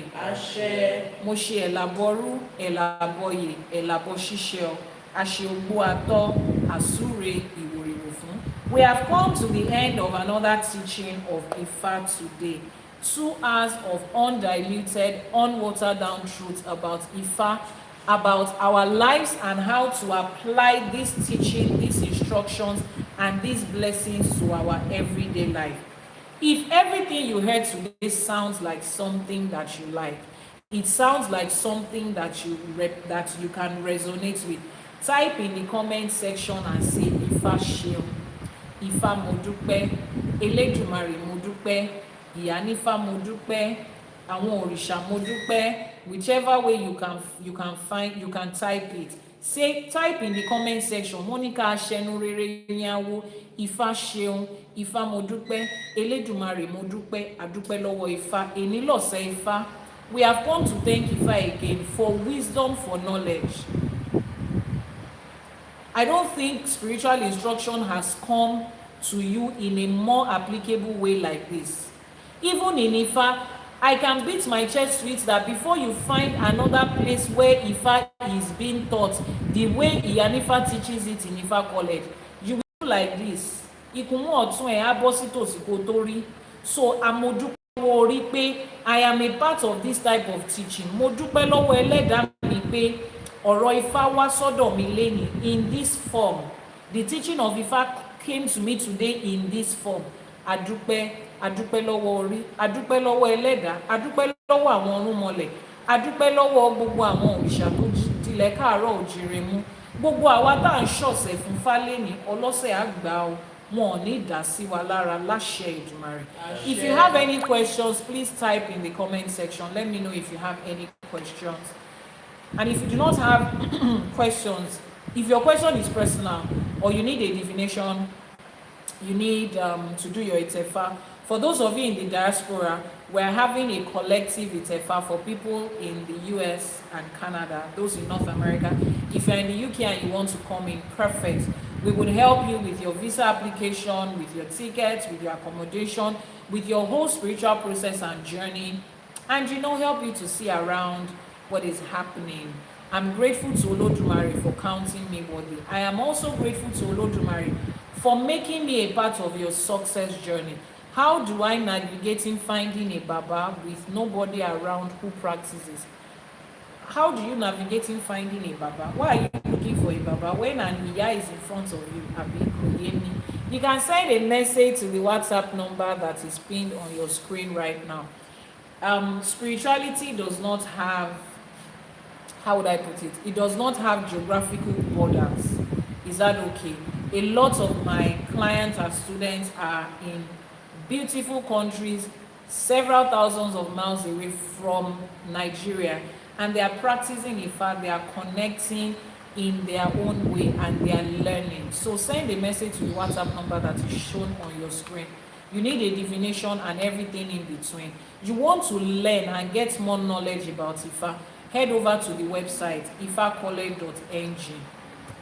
Mo ṣe Àbọrú, Àbọyè, Àbọṣíṣẹ, àṣeògbó atọ́, àsúre Ìwòrì fún. We have come to the end of another teaching of Ifa today. 2 hours of undiluted, unwatered down truth about Ifa, about our lives and how to apply this teaching, these instructions, and these blessings to our everyday life. If everything you heard today sounds like something that you like, it sounds like something that you can resonate with, type in the comment section and say Ifa ṣeun, Ifa mo dúpẹ́, Elédùmarè mo dúpẹ́, Iyanifa mo dúpẹ́, àwọn òrìṣà mo dúpẹ́. Whichever way you can find, you can type it. Type in the comment section. Monica aṣẹnu rere nyawo, Ifa ṣeun, Ifa mo dúpẹ́, Elédùmarè mo dúpẹ́, adúpẹ́ lọ́wọ́ Ifa. Èní lọ̀sẹ̀ Ifa. We have come to thank Ifa again for wisdom, for knowledge. I don't think spiritual instruction has come to you in a more applicable way like this. Even in Ifa, I can beat my chest to it that before you find another place where Ifa is being taught the way Iyanifa teaches it in Ifa College, you will do like this. Ìkùnmọ́ ọ̀tún ẹ̀ á bọ́ sí tòsí kó tó rí. So mo dúpẹ́ orí pé I am a part of this type of teaching. Mo dúpẹ́ lọ́wọ́ Ẹlẹ́dàá mi pé ọ̀rọ̀ Ifá wá sọ́dọ̀ mi lénìí in this form. The teaching of Ifa came to me today in this form. Adúpẹ́ lọ́wọ́ orí, adúpẹ́ lọ́wọ́ Ẹlẹ́dàá, adúpẹ́ lọ́wọ́ àwọn ọ̀rúnmọlẹ̀, adúpẹ́ lọ́wọ́ gbogbo àwọn òrìṣà tó tilẹ̀ káàárọ̀ òjìrè mú. Gbogbo àwa tá à ń ṣọ̀sẹ̀ fún Fálénì ọlọ́sẹ̀ àgbà o. wọn ò ní dá sí wa lára láṣẹ Èdùmàrè. If you have any questions, please type in the comment section. Let me know if you have any questions. And if you do not have questions, if your question is personal or you need a divination, you need to do your Itefa. For those of you in the diaspora, we're having a collective Itefa for people in the US and Canada, those in North America. If you're in the UK and you want to come in, perfect. We would help you with your visa application, with your tickets, with your accommodation, with your whole spiritual process and journey, and help you to see around what is happening. I'm grateful to Olódùmarè for counting me worthy. I am also grateful to Olódùmarè for making me a part of your success journey. How do I navigate in finding a Baba with nobody around who practices? How do you navigate in finding a Baba? Why are you looking for a Baba when an Iya is in front of you? You can send a message to the WhatsApp number that is pinned on your screen right now. Spirituality does not have, how would I put it? It does not have geographical borders. Is that okay? A lot of my clients and students are in beautiful countries, several thousands of miles away from Nigeria, and they are practicing Ifa, they are connecting in their own way, and they are learning. So send a message to the WhatsApp number that is shown on your screen. You need a divination and everything in between. You want to learn and get more knowledge about Ifa, head over to the website ifacollege.ng.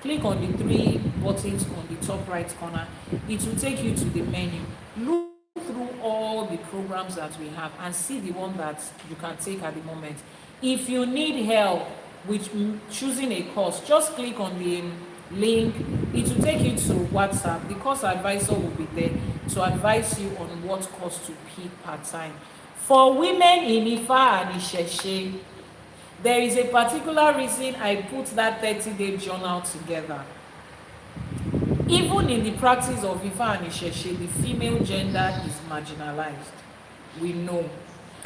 Click on the 3 buttons on the top right corner. It will take you to the menu. Look through all the programs that we have and see the one that you can take at the moment. If you need help with choosing a course, just click on the link. It will take you to WhatsApp. The course advisor will be there to advise you on what course to pick part-time. For women in Ifa and ÌṢÄШE, there is a particular reason I put that 30-day journal together. Even in the practice of Ifa and ÌШÄШE, the female gender is marginalized. We know.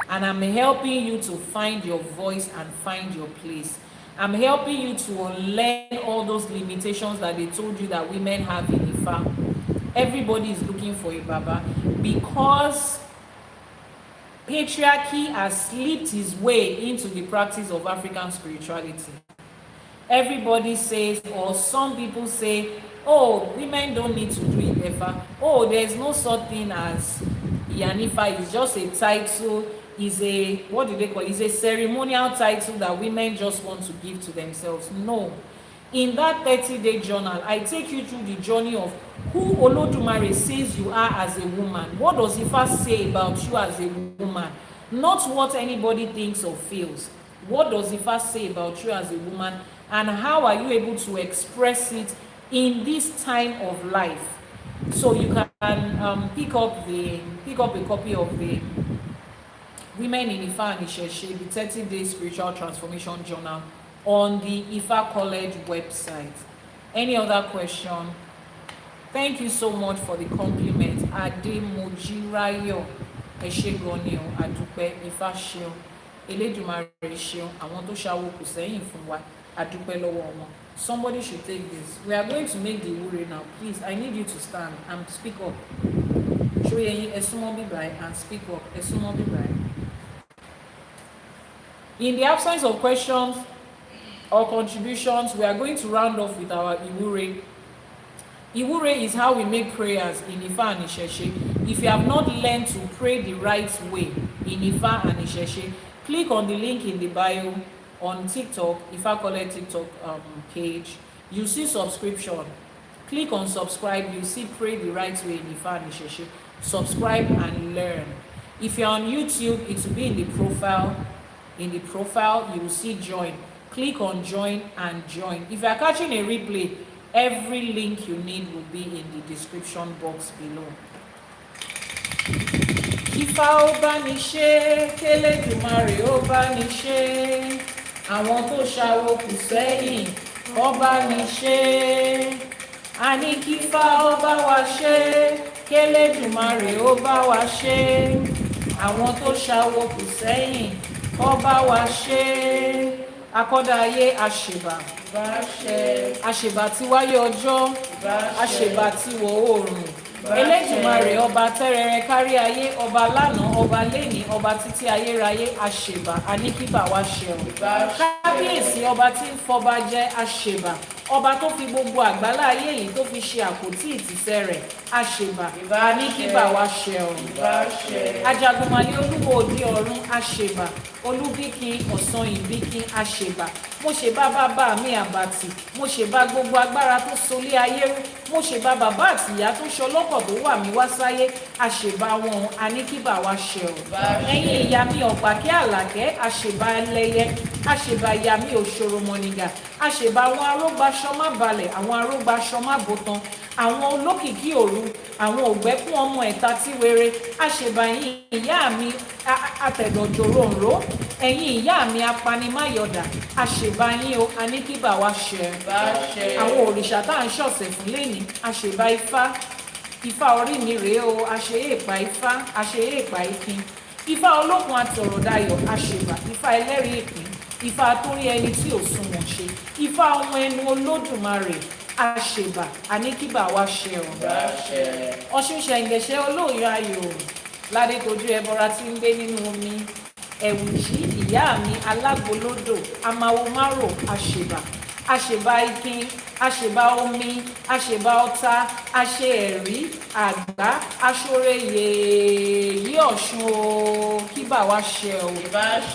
And I'm helping you to find your voice and find your place. I'm helping you to unlearn all those limitations that they told you that women have in Ifa. Everybody is looking for a Baba because patriarchy has slipped his way into the practice of African spirituality. Everybody says, or some people say, oh, women don't need to do Itefa. Oh, there's no such thing as Iyanifa. It's just a title. Is a, what do they call it? It's a ceremonial title that women just want to give to themselves. No. In that 30-day journal, I take you through the journey of who Olódùmarè says you are as a woman. What does Ifa say about you as a woman? Not what anybody thinks or feels. What does Ifa say about you as a woman? And how are you able to express it in this time of life? So you can pick up a copy of the Women in Ifa and իշẹ̀ṣe, the 30-day spiritual transformation journal on the Ifa College website. Any other question? Thank you so much for the compliment. Ademojirayo, ẹ ṣé gan ni o, adúpẹ́, Ifá ṣeun, Elédùmarè ṣeun, àwọn tó ṣawo kù sẹ́yìn fún wa, adúpẹ́ lọ́wọ́ wọn. Somebody should take this. We are going to make the Iwori now. Please, I need you to stand and speak up. Ṣóyẹyìn, ẹ súnmọ́ bíbáyìí and speak up. Ẹ súnmọ́ bíbáyìí. In the absence of questions or contributions, we are going to round off with our Iwori. Iwori is how we make prayers in Ifa and իշẹ̀ṣe. If you have not learned to pray the right way in Ifa and իշẹ̀ṣe, click on the link in the bio on TikTok, Ifa College TikTok page. You see subscription. Click on subscribe. You see pray the right way in Ifa and իշẹ̀ṣe. Subscribe and learn. If you're on YouTube, it will be in the profile. In the profile, you will see join. Click on join and join. If you are catching a replay, every link you need will be in the description box below. Ifá ó bá ní ṣe, k'Elédùmarè ó bá ní ṣe, àwọn tó ṣawo kù sẹ́yìn ó bá ní ṣe, àní kífá ó bá wa ṣe, k'Elédùmarè ó bá wa ṣe, àwọn tó ṣawo kù sẹ́yìn ó bá wa ṣe. Akọ́dá ayé àṣèbà, àṣèbà tí wáyé ọjọ́, àṣèbà tí wọ̀ oòrùn, Elédùmarè ọba tẹ́rẹrẹ kárí ayé, ọba lánàá, ọba lénìí, ọba títí ayérayé, àṣèbà, àníkíbà wa ṣeun. Kábíyèsí ọba tí ń fọba jẹ́, àṣèbà, ọba tó fi gbogbo àgbálá ayé yìí tó fi ṣe àpótí ìtìsẹ̀ rẹ̀, àṣèbà, àníkíbà wa ṣeun. Ajagunmalè olúwo òde ọ̀run, àṣèbà, olúbíkin ọ̀sán ìbíkin, àṣèbà, mo ṣe bá bàbá mi àbàtì, mo ṣe bá gbogbo agbára tó solé ayé rú, mo ṣe bá bàbá àtìyá tó ṣọlọ́kọ̀ tó wà mí wá sáyé, àṣèbà wọn, àníkíbà wa ṣeun. Ẹ̀yin ìyá mi ọ̀pàkẹ́ àlàkẹ́, àṣèbà ẹlẹ́yẹ, àṣèbà ìyá mi òṣòròmọ̀nìgà, àṣèbà àwọn arógbáṣọ má balẹ̀, àwọn arógbáṣọ má bòtán, àwọn olókìkí òru, àwọn ògbẹ́kún ọmọ ẹ̀ta tí wéré, àṣèbà yín ìyá mi àtẹ̀dọ̀jòròǹró, ẹ̀yin ìyá mi apanimáyọ̀dà, àṣèbà yín o, àníkíbà wa ṣeun. Àwọn òrìṣà tá à ń ṣọ̀sẹ̀ fún lẹ́ni, àṣèbà Ifá, Ifá orí mi rèé o, àṣeyé ìpà Ifá, àṣeyé ìpà Ikin, Ifá olókun àtọ̀rọ̀dayọ̀, àṣèbà, Ifá ẹlẹ́rìí ìpín, Ifá torí ẹni tí ò sunwọ̀n ṣe, Ifá ọmọ ẹnu Olódùmarè, àṣèbà, àníkíbà wa ṣeun. Ọ̀ṣun ṣẹ̀ǹgẹ̀ṣẹ̀ olóòyè ayò, ládé tójú ẹbọra tí ń gbé nínú omi, ẹ̀wùjí ìyá mi alágbolódò, amáwo márò, àṣèbà, àṣèbà Ikin, àṣèbà omi, àṣèbà ọ̀tá, àṣẹ ẹ̀rí àgbá, aṣọre yèèyí Ọ̀ṣun o, kíbà wa ṣe o.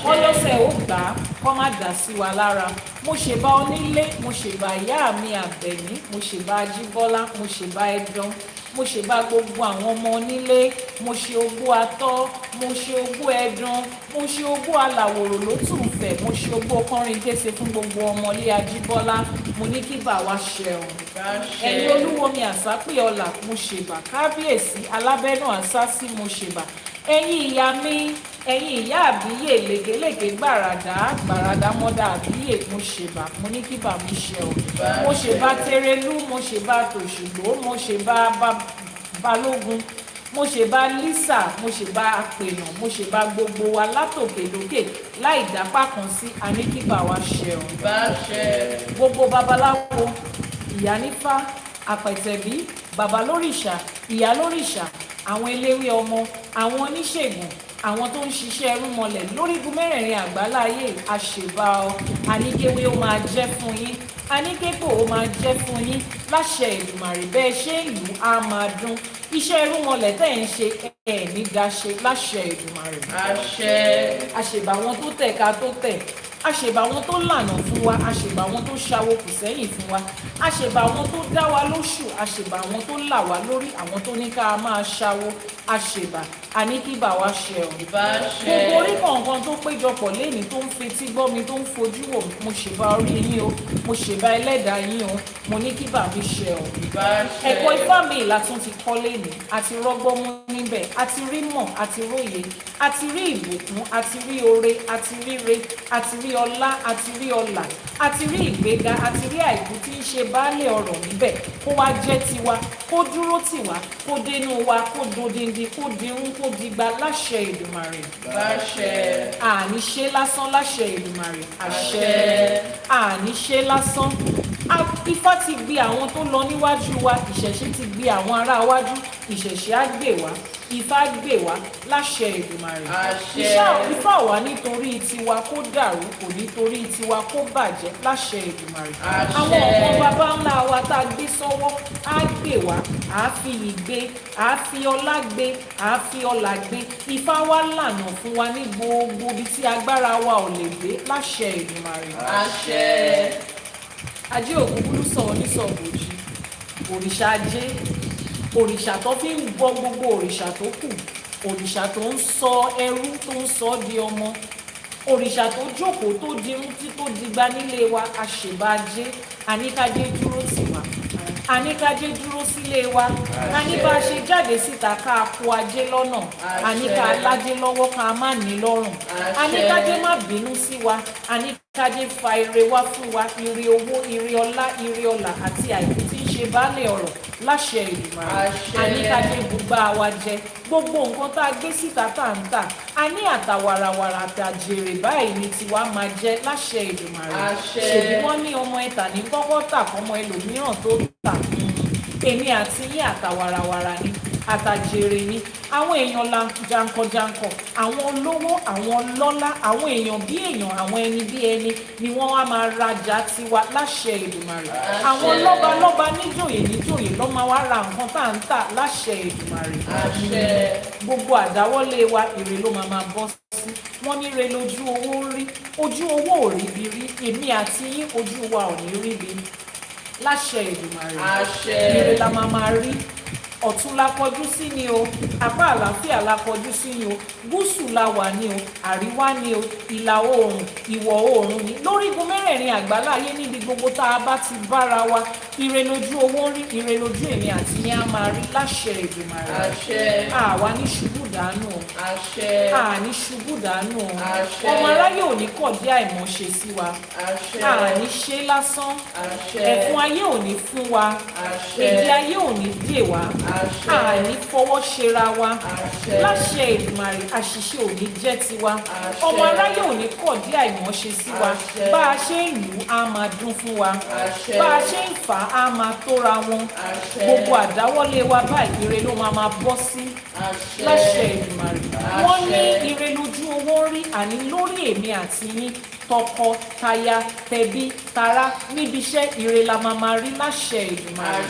Wọ́n lọ́sẹ̀ ó gbà á kọ́ má dà sí wa lára. Mo ṣèbà onílé, mo ṣèbà ìyá mi àbẹ̀ní, mo ṣèbà ajíbọ́lá, mo ṣèbà ẹdán, mo ṣèbà gbogbo àwọn ọmọ onílé, mo ṣe ogbó atọ́, mo ṣe ogbó ẹdun, mo ṣe ogbó alàwòrò lótùfẹ̀, mo ṣe ogbó kọrin kése fún gbogbo ọmọlé ajíbọ́lá, mo ní kíbà wa ṣeun. Ẹ̀yin olúwo mi àsápè ọlà, mo ṣèbà, kábíyèsí alábẹ́nú àsásí, mo ṣèbà, ẹ̀yin ìyá mi, ẹ̀yin ìyá àbíyè lègélègé gbàràdà mọ́dà àbíyè, mo ṣèbà, mo ní kíbà mi ṣeun. Mo ṣèbà tẹrẹlú, mo ṣèbà tòṣùgbó, mo ṣèbà balógun, mo ṣèbà lísà, mo ṣèbà àpènà, mo ṣèbà gbogbo wa látòkèlókè láì dápá kan sí, àníkíbà wa ṣeun. Gbogbo babaláwo, Iyanifa, àpẹ̀tẹ̀bí, bàbá lórìṣà, ìyá lórìṣà, àwọn eléwé ọmọ, àwọn oníṣègùn, àwọn tó ń ṣiṣẹ́ ẹrúmọlẹ̀ lórígun mẹ́rẹ̀ẹ̀rin àgbáláyé, àṣèbà ọ, àníkéwé ó máa jẹ́ fún yín, àníképò ó máa jẹ́ fún yín, láṣẹ Èdùmàrè bẹ́ẹ̀ ṣe ń lù á máa dún, iṣẹ́ ẹrúmọlẹ̀ tẹ̀ ń ṣe ẹ̀ ní dáṣe, láṣẹ Èdùmàrè. Àṣèbà wọn tó tẹ̀ ká tó tẹ̀, àṣèbà wọn tó lànà fún wa, àṣèbà wọn tó ṣàwó kù sẹ́yìn fún wa, àṣèbà wọn tó dá wa lóṣù, àṣèbà wọn tó là wá lórí, àwọn tó ní ká máa ṣàwó, àṣèbà, àníkíbà wa ṣeun. Gbogbo orí kọ̀ọ̀kan tó péjọpọ̀ lénìí tó ń fetí gbọ́ mi, tó ń fojú wò mí, mo ṣèbà orí yín o, mo ṣèbà ẹlẹ́dàá yín o, mo ní kíbà mi ṣeun. Ẹ̀kọ́ Ifá mi ìlàtún ti kọ́ lénìí, àti rọ́gbọ́n mú níbẹ̀, àti rí mọ̀, àti róye, àti rí ìbùkún, àti rí oore, àti rí re, àti rí ọlá, àti rí ọlà, àti rí ìgbéga, àti rí àìkú tí ń ṣe baálé ọrọ̀ níbẹ̀, kó wá jẹ́ tiwa, kó dúró tì wá, kó dénú wa, kó dodindi, kó dirun, kó digba, láṣẹ Èdùmàrè. Àní ṣe lásán, láṣẹ Èdùmàrè. Àṣẹ. Àní ṣe lásán. Ifá ti gbé àwọn tó lọ níwájú wa, ìṣẹ̀ṣe ti gbé àwọn ará wájú, ìṣẹ̀ṣe á gbè wá, Ifá gbè wá, láṣẹ Èdùmàrè. Ifá wà nítorí tiwa kó dàrú, kò nítorí tiwa kó bàjẹ́, láṣẹ Èdùmàrè. Àwọn ọmọ bàbá ńlá wa tá a gbé sọ́wọ́ á gbè wá, á fi iyì gbé, á fi ọlá gbé, á fi ọlà gbé, Ifá wá lànà fún wa ní gbogbo ibi tí agbára wa ò lè gbé, láṣẹ Èdùmàrè. Ajé òkúkúrú sọ onísọ̀bòjì, òrìṣà ajé, òrìṣà tó fi ń bọ gbogbo òrìṣà tó kù, òrìṣà tó ń sọ ẹrú tó ń sọ di ọmọ, òrìṣà tó jókòó tó dirun tí tó digba nílé wa, àṣèbà ajé, àníkájé dúró tì wá, àníkájé dúró sílé wa, àníbá ṣe jáde síta ká kó ajé lọ́nà, àníká alájé lọ́wọ́ ká má ní lọ́rùn, àníkájé má bínú sí wa, àníkájé fa ire wá fún wa, ire owó, ire ọlá, ire ọlà àti àìkú tí ń ṣe baálé ọrọ̀, láṣẹ Èdùmàrè. Àníkájé gbogbo wa jẹ gbogbo nǹkan tá a gbé síta tá à ń tà, a ní àtàwàràwàrà àtàjèrè báyìí ni tiwa máa jẹ, láṣẹ Èdùmàrè. Ṣèbí wọ́n ní ọmọ ẹ̀tà ní kọ́kọ́ tà fọmọ ẹlòmíràn tó tà, èmi àti yín àtàwàràwàrà ni àtàjèrè ni àwọn èèyàn la jankan-jankan àwọn olówó àwọn lọ́lá àwọn èèyàn bí èèyàn àwọn ẹni bí ẹni ni wọ́n wá máa rajà tiwa láṣẹ Èdùmàrè àwọn lọ́balọ́ba níjòyè ló máa wá ra nǹkan tá à ń tà láṣẹ Èdùmàrè gbogbo àdáwọ́lé wa èrè ló máa bọ́ sí wọ́n ní re lójú owó rí ojú owó ò rí bi rí èmi àti yín ojú wa ò ní rí bi láṣẹ Èdùmàrè èrè la máa rí ọ̀tún la kọjú sí ni o apá àlàáfíà la kọjú sí ni o gúúsù la wà ni o àríwá ni o ìlà oòrùn ìwọ̀ oòrùn ni lórígun mẹ́rẹ̀ẹ̀rin àgbáláyé níbi gbogbo tá a bá ti bára wa ire lójú owó rí ire lójú èmi àti yín á máa rí láṣẹ Èdùmàrè àwa ní ṣubú dànù o àní ṣubú dànù o ọmọ aráyé ò ní kọ̀dí àìmọ̀ṣe sí wa àní ṣe lásán ẹ̀fún ayé ò ní fún wa èdè ayé ò ní dè wá àní fọwọ́ ṣera wa láṣẹ Èdùmàrè àṣìṣe ò ní jẹ́ tiwa ọmọ aráyé ò ní kọ̀dí àìmọ̀ṣe sí wa bá a ṣe ń lù ú á máa dún fún wa bá a ṣe ń fà á máa tóra wọn gbogbo àdáwọ́lé wa báyìí ire ló máa bọ́ sí láṣẹ Èdùmàrè wọ́n ní ire lójú owó rí àní lórí èmi àti yín tọkọ taya tẹbí tará níbi iṣẹ́ ire la máa rí láṣẹ Èdùmàrè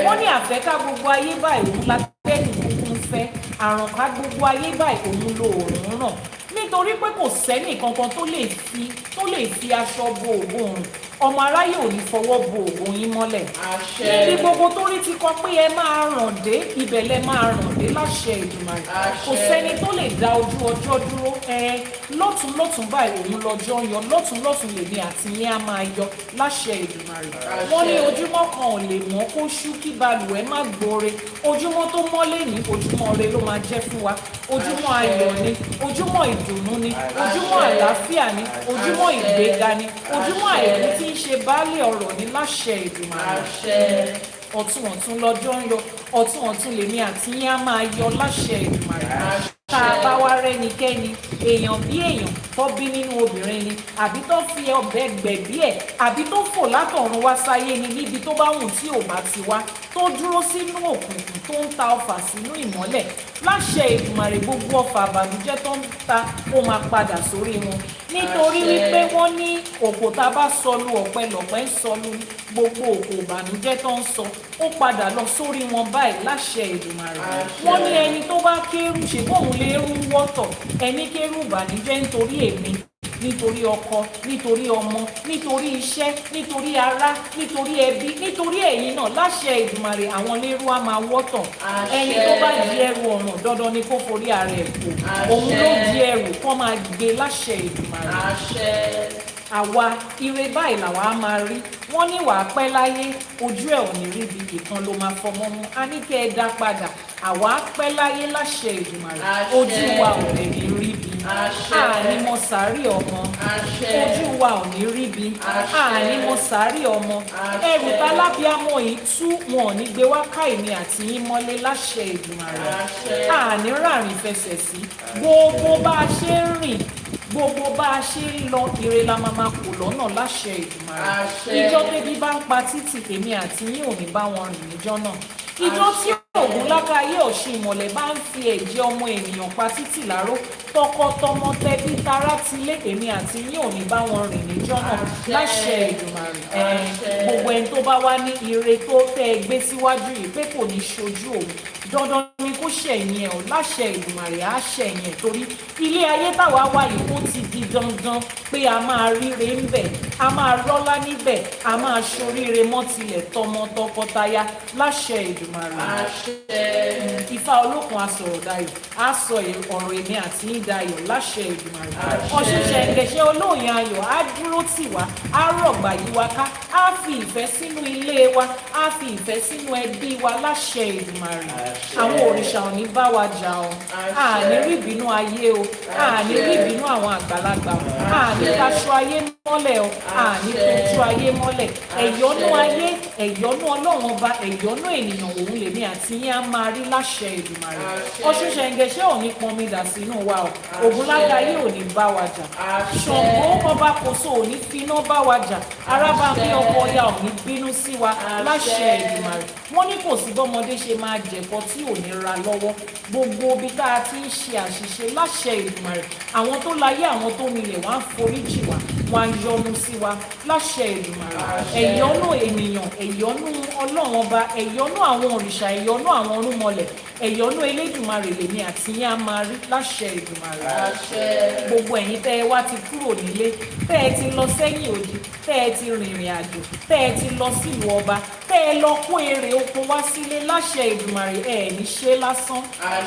wọ́n ní àfẹ́ká gbogbo ayé báyìí òun la tẹ́lẹ̀ gbogbo ń fẹ́ àrùnká gbogbo ayé báyìí òun lo òórùn ràn nítorí pé kò sẹ́nì kankan tó lè fi aṣọ bo òórùn ọmọ aráyé ò ní fọwọ́ bo òògùn yín mọ́lẹ̀ níbi gbogbo tó rí ti kọ pé ẹ máa ràn dé ibẹ̀ lẹ máa ràn dé láṣẹ Èdùmàrè kò sẹ́ni tó lè dá ojú ọjọ́ dúró lọ́tún báyìí òun lọ́jọ́ yọ lọ́tún lèmi àti yín á máa yọ láṣẹ Èdùmàrè wọ́n ní ojúmọ́ kan ò lè mọ́ kó ṣú kí balùwẹ̀ má gbóore ojúmọ́ tó mọ́lé ní ojúmọ́ ire ló máa jẹ́ fún wa ojúmọ́ ayọ̀ ni ojúmọ́ ìdùnnú ni ojúmọ́ àlàáfíà ni ojúmọ́ ìgbéga ni ojúmọ́ àìkú tí ń ṣe baálé ọ̀rọ̀ ní láṣẹ Èdùmàrè ọ̀tún lọ́jọ́ ń yọ ọ̀tún lèmi àti yín á máa yọ láṣẹ Èdùmàrè tá a bá wá rẹ́nikẹ́ni èèyàn bí èèyàn tó bí nínú obìnrin ni àbí tó fi ọbẹ̀ gbẹ̀bí ẹ̀ àbí tó fò látọ̀run wá sáyé ni níbi tó bá wù tí ò bá ti wá tó dúró sínú òkùnkùn tó ń ta ọfà sínú ìmọ́lẹ̀ láṣẹ Èdùmàrè gbogbo ọfà àbànújẹ́ tó ń ta ó máa padà sórí wọn nítorí wípé wọ́n ní òkò tá a bá sọlù ọ̀pẹ lọ̀pẹ ń sọlù gbogbo òkò ìbànújẹ́ tó ń sọ ó padà lọ sórí wọn báyìí láṣẹ Èdùmàrè wọ́n ní ẹni tó bá kéérú ṣe bóun lè rú wọ́tọ̀ ẹni kéérú ìbànújẹ́ nítorí èmi nítorí ọkọ nítorí ọmọ nítorí iṣẹ́ nítorí ará nítorí ẹbí nítorí ẹ̀yin náà láṣẹ Èdùmàrè àwọn lérú á máa wọ́tọ̀ ẹni tó bá di ẹrù ọ̀ràn dandan ni kó forí ara ẹ̀ kó òun ló di ẹrù kó máa gbé láṣẹ Èdùmàrè àwa ire báyìí làwa á máa rí wọ́n ní wàá pẹ́ láyé ojú ẹ̀ ò ní rí ibi ìkan ló máa fọmọ mú a ní kẹ́ ẹ dá padà àwa á pẹ́ láyé láṣẹ Èdùmàrè ojú wa ò lè ní rí ibi àní mo sàárì ọmọ ojú wa ò ní rí ibi àní mo sàárì ọmọ ẹrù tálábíàmọ yìí tú wọn ò ní gbé wá ká èmi àti yín mọ́lé láṣẹ Èdùmàrè àní rárìn fẹsẹ̀ sí gbogbo bá a ṣe ń rìn gbogbo bá a ṣe ń lọ ire la máa kò lọ́nà láṣẹ Èdùmàrè ìjọ tẹ́bí bá ń pa títì èmi àti yín ò ní bá wọn rìn níjọ́ náà ìjọ tí ògùn lákàáyé ọ̀ṣun ìmọ̀lẹ̀ bá ń fi ẹ̀jẹ̀ ọmọ ènìyàn pa títì láró tọkọtọmọ tẹbí tará tilé èmi àti yín ò ní bá wọn rìn níjọ́ náà láṣẹ Èdùmàrè gbogbo ẹni tó bá wá ní ire tó tẹ́ ẹ gbé síwájú yìí pé kò ní ṣojú òun dandan ni kó ṣẹ̀yìn ẹ̀ ọ́ láṣẹ Èdùmàrè á ṣẹ̀yìn ẹ̀ torí ilé ayé táwa wà yìí ó ti di dandan pé a máa ríre ń bẹ̀ a máa rọ́lá níbẹ̀ a máa ṣoríire mọ́ tilẹ̀ tọmọ tọkọtaya láṣẹ Èdùmàrè Ifá olókun asọ̀rọ̀ dayọ̀ á sọ ọ̀rọ̀ èmi àti yín dayọ̀ láṣẹ Èdùmàrè ọ̀ṣẹ̀ṣẹ̀ ẹ̀gẹ̀ṣẹ̀ olóòyìn ayọ̀ á dúró tì wá á rọ̀gbà yí wa ká á fi ìfẹ́ sínú ilé wa á fi ìfẹ́ sínú ẹbí wa láṣẹ Èdùmàrè àwọn òrìṣà ò ní bá wa jà o àní rí ìbínú ayé o àní rí ìbínú àwọn àgbàlagbà o àní taṣọ ayé mọ́lẹ̀ o àní tójú ayé mọ́lẹ̀ ẹ̀yọ́nú ayé ẹ̀yọ́nú ọlọ́run ọba ẹ̀yọ́nú ènìyàn òun lèmi àti yín á máa rí láṣẹ Èdùmàrè. Ọ̀ṣun Ṣẹ̀ǹgẹ̀ṣẹ̀ ò ní pọnmi dà sínú wa o, Ògúnlágayé ò ní bá wa jà, Ṣàngó ọba Kòso ò ní finá bá wa jà, Arábámbí ọkọ Ọya ò ní bínú sí wa láṣẹ Èdùmàrè. Wọ́n ní kò sí bọ́mọdé ṣe máa jẹ̀kọ́ tí ò ní ra lọ́wọ́, gbogbo ibi tá a ti ń ṣe àṣìṣe láṣẹ Èdùmàrè, àwọn tó láyé àwọn tó nílẹ̀ wọ́n á foríjì wá, wọ́n á yọ́nú sí wa láṣẹ Èdùmàrè. ẹ̀yọ́nú ènìyàn, ẹ̀yọ́nú ọlọ́run ọba, ẹ̀yọ́nú àwọn òrìṣà, ẹ̀yọ́nú àwọn ọ̀rúnmọlẹ̀, ẹ̀yọ́nú Elédùmarè lèmi àti yín á máa rí láṣẹ Èdùmàrè. Gbogbo ẹ̀yin tẹ́ ẹ wá ti kúrò nílé, tẹ́ ẹ ti lọ sẹ́yìn òdì, tẹ́ ẹ ti rìnrìn àjò, tẹ́ ẹ ti lọ sílùú ọba, tẹ́ ẹ lọ kó èrè oko wá sílé láṣẹ Èdùmàrè, ẹ ní ṣe lásán,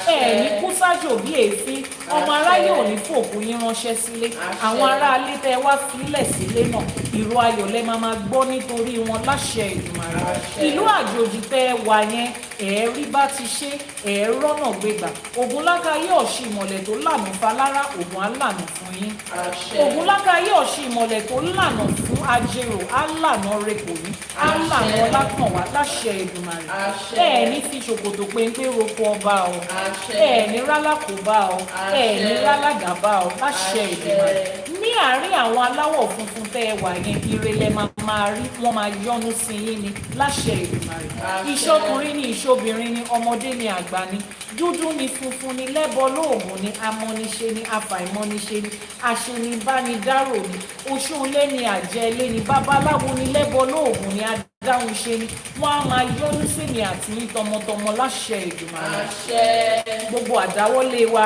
ẹ ní kú sájò bí èéfín, ọmọ aráyé ò ní fòkú yín ránṣẹ́ sílé, àwọn aráalé tẹ́ ẹ wá filẹ̀ sílé náà ìró ayọ̀ lẹ máa gbọ́ nítorí wọn láṣẹ Èdùmàrè. Ìlú àjòjì tẹ́ ẹ wà yẹn ẹ̀ẹ́rí bá ti ṣe ẹ̀ẹ́rọ́nà gbégbà. Ògúnlágayé ọ̀ṣì ìmọ̀lẹ̀ tó lànà falára ògùn á lànà fún yín. Ògúnlágayé ọ̀ṣì ìmọ̀lẹ̀ tó lànà fún ajérò á lànà rekò yín, á lànà ọlákànwá láṣẹ Èdùmàrè. Ẹ̀ẹ́ní fi ṣòkòtò péńpé roko ọba o, ẹ̀ẹ́ní rálákòbá o, ẹ̀ẹ́ní rálàgàbá o láṣẹ Èdùmàrè. Ní àárín àwọn aláwọ̀ funfun tẹ́ ẹ wà yẹn ire lẹ máa rí, wọ́n máa yọ́nú sí yín ni láṣẹ Èdùmàrè. Ìṣọkùnrin ni ìṣobìnrin ni ọmọdé ni àgbà ni dúdú ni funfun ni lẹ́bọ lóògùn ni amọ́niṣe ni afàìmọ́niṣe ni aṣenibánidárò ni oṣóolé ni àjẹlé ni babaláwo ni lẹ́bọ lóògùn ni adáhùn ṣe ni wọ́n á máa yọ́nú sí mi àti yín tọmọtọmọ láṣẹ Èdùmàrè. Gbogbo àdáwọ́lé wa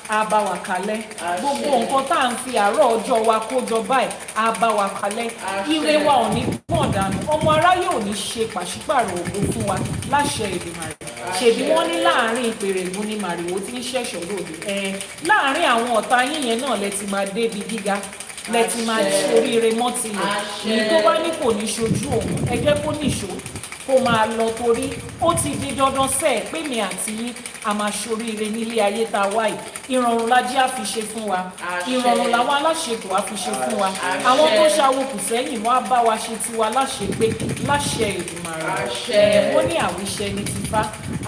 á bá wa kalẹ̀, gbogbo nǹkan tá à ń fi àárọ̀ ọjọ́ wa kó jọ báyìí á bá wa kalẹ̀, ire wa ò ní pọ̀ dànù, ọmọ aráyé ò ní ṣe pàṣípàrọ̀ ògo fún wa láṣẹ Èdùmàrè. Ṣèbí wọ́n ní láàárín ìpèrègùn ni màrìwò tí ń ṣẹ̀ṣọ́ lòdì, láàárín àwọn ọ̀tá yín yẹn náà lẹ ti máa débi gíga, lẹ ti máa ṣoríire mọ́ tilẹ̀. Èyí tó bá ní kò ní ṣojú òun ẹ jẹ́ kó níṣó kó máa lọ, torí ó ti di dandan sẹ́ẹ̀ pé mi àti yín a máa ṣoríire nílé ayé tá a wá yìí. Ìrọ̀rùn lajẹ́ á fi ṣe fún wa, ìrọ̀rùn làwọn aláṣekù á fi ṣe fún wa, àwọn tó ṣàwòkù sẹ́yìn wọ́n á bá wa ṣe tiwa láṣepé láṣẹ Èdùmàrè. Wọ́n ní àwíṣẹ ní tìfá,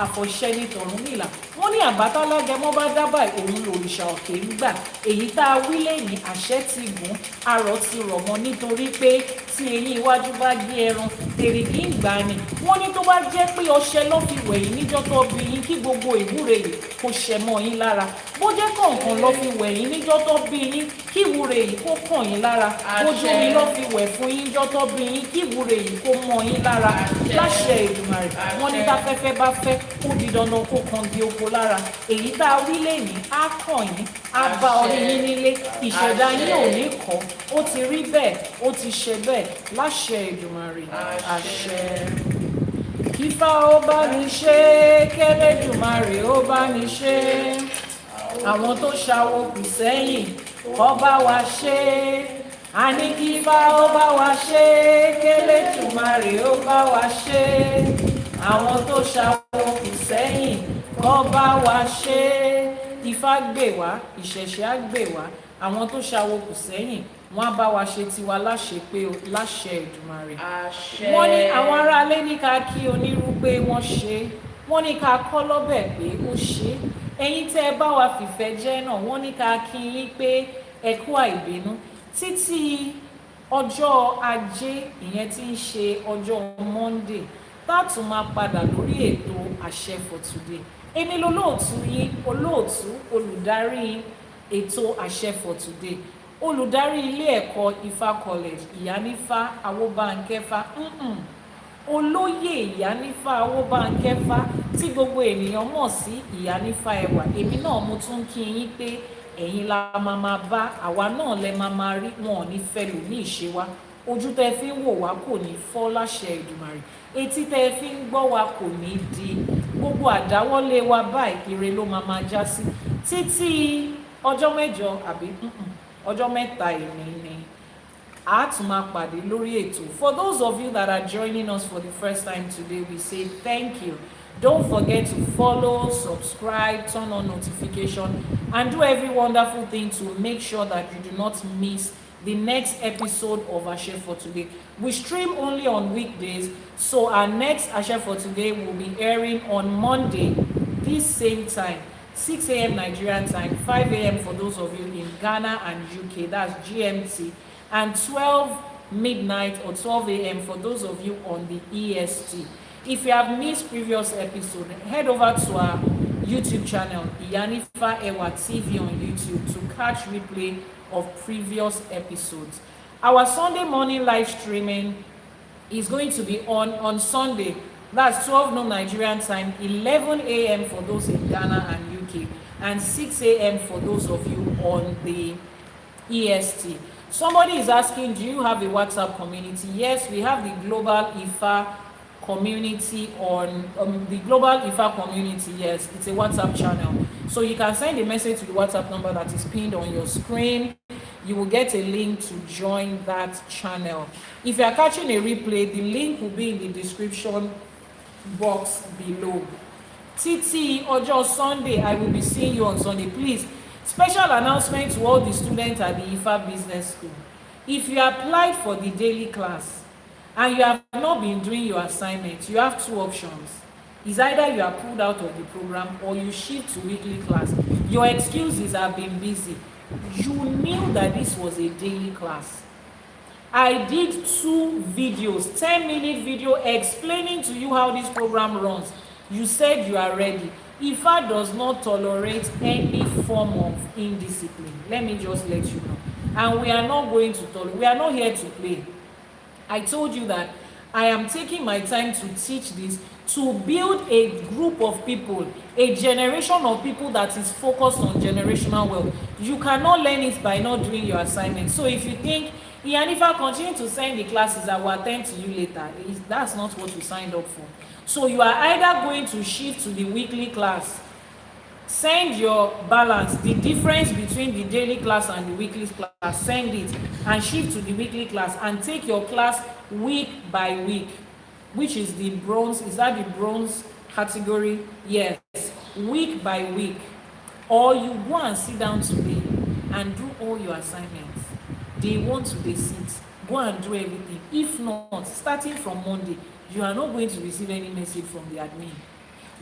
àfọ̀ṣẹ ní tọ̀rúnmìlà, wọ́n ní àbátálágẹmọ́ bá dábàá òun lòrìṣà òkè ń gbà. Èyí tá a wí lẹ́yìn àṣẹ ti gùn, arọ̀ ti rọ̀ mọ́, nítorí pé tí eyín iwájú bá gé ẹran èrìgì ń gbà ni. Wọ́n ní tó bá jẹ́ pé ọṣẹ ló fi wẹ̀ yín níjọ́ tó bí yín kí gbogbo ìwúre yìí kó ṣẹ mọ́ yín lára, bó jẹ́ kọ̀ọ̀kan ló fi wẹ̀ yín níjọ́ tó bí yín kí ìwúre yìí kó kàn yín lára, bójú mi ló fi wẹ̀ fún yín níjọ́ tó bí yín kí ìwúre yìí kó mọ́ yín lára láṣẹ Èdùmàrè. Wọ́n ní táfẹ́fẹ́ bá fẹ́ ó di dandan kó kan di oko lára. Èyí tá a wí lẹ́yìn á kàn yín, á bá orí yín nílé, ìṣẹ̀dá yín ò ní kọ́, ó ti rí bẹ́ẹ̀, ó ti ṣe bẹ́ẹ̀ láṣẹ Èdùmàrè. Àṣẹ. Ifá ó bá ní ṣe, k'Ẹlẹ́dùmarè ó bá ní ṣe, àwọn tó ṣàwòkù sẹ́yìn kó bá wa ṣe, àní kí Ifá ó bá wa ṣe, k'Ẹlẹ́dùmarè ó bá wa ṣe, àwọn tó ṣàwòkù sẹ́yìn kó bá wa ṣe. Ifá gbè wá, ìṣẹ̀ṣẹ̀ á gbè wá, àwọn tó ṣàwòkù sẹ́yìn wọ́n á bá wa ṣe tiwa láṣẹ pé láṣẹ Èdùmàrè. Wọ́n ní àwọn aráalé ní ká kí onírú pé wọ́n ṣe, wọ́n ní ká kọ́ lọ́bẹ̀ pé ó ṣe, ẹ̀yin tẹ́ ẹ bá wa fìfẹ́ jẹ́ náà wọ́n ní ká kí yín pé ẹ kú àìbínú. Títí ọjọ́ ajé ìyẹn tí ń ṣe ọjọ́ Monday táàtún máa padà lórí ètò àṣẹ for today. Èmi lolóòtú yín, olóòtú olùdarí ètò àṣẹ for today, olùdarí ilé ẹ̀kọ́ Ifá College Iyanifa Ewa, olóyè Iyanifa Ewa tí gbogbo ènìyàn mọ̀ sí Iyanifa Ewa. Èmi náà mo tún kí yín pé ẹ̀yin la máa bá, àwa náà lẹ máa rí, wọn ò ní fẹ́ lò ní ìṣe wa. Ojú tẹ́ fi ń wò wá kò ní fọ́ láṣẹ Èdùmàrè, etí tẹ́ fi ń gbọ́ wa kò ní di, gbogbo àdáwọ́lé wa báyìí ire ló máa já sí. Títí ọjọ́ mẹ́jọ àbí ọjọ́ mẹ́ta ìní ni a tún máa pàdé lórí ètò. For those of you that are joining us for the first time today, we say thank you. Don't forget to follow, subscribe, turn on notification, and do every wonderful thing to make sure that you do not miss the next episode of Ashe for Today. We stream only on weekdays, so our next Ashe for Today will be airing on Monday, this same time, 6 a.m. Nigerian time, 5 a.m. for those of you in Ghana and UK, that's GMT, and 12 midnight or 12 a.m. for those of you on the EST. If you have missed previous episode, head over to our YouTube channel, Iyanifa Ewa TV on YouTube, to catch replay of previous episodes. Our Sunday morning live streaming is going to be on Sunday, that's 12 noon Nigerian time, 11 a.m. for those in Ghana and UK, and 6 a.m. for those of you on the EST. Somebody is asking, do you have a WhatsApp community? Yes, we have the Global Ifá community on the Global Ifá community. Yes, it's a WhatsApp channel, so you can send a message to the WhatsApp number that is pinned on your screen. You will get a link to join that channel. If you are catching a replay, the link will be in the description box below. Titi Ojo Sunday, I will be seeing you on Sunday. Please, special announcement to all the students at the Ifá Business School. If you applied for the daily class and you have not been doing your assignment, you have two options. It's either you are pulled out of the program or you shift to weekly class. Your excuses have been busy. You knew that this was a daily class. I did 2 videos, 10-minute video explaining to you how this program runs. You said you are ready. Ifá does not tolerate any form of indiscipline. Let me just let you know. And we are not going to tolerate. We are not here to play. I told you that I am taking my time to teach this, to build a group of people, a generation of people that is focused on generational wealth. You cannot learn it by not doing your assignment. So if you think, Iyanifa, continue to send the classes, I will attend to you later, that's not what you signed up for. So you are either going to shift to the weekly class, send your balance, the difference between the daily class and the weekly class, send it and shift to the weekly class and take your class week by week, which is the bronze. Is that the bronze category? Yes, week by week. Or you go and sit down today and do all your assignments. Day 1 to day 6, go and do everything. If not, starting from Monday, you are not going to receive any message from the admin.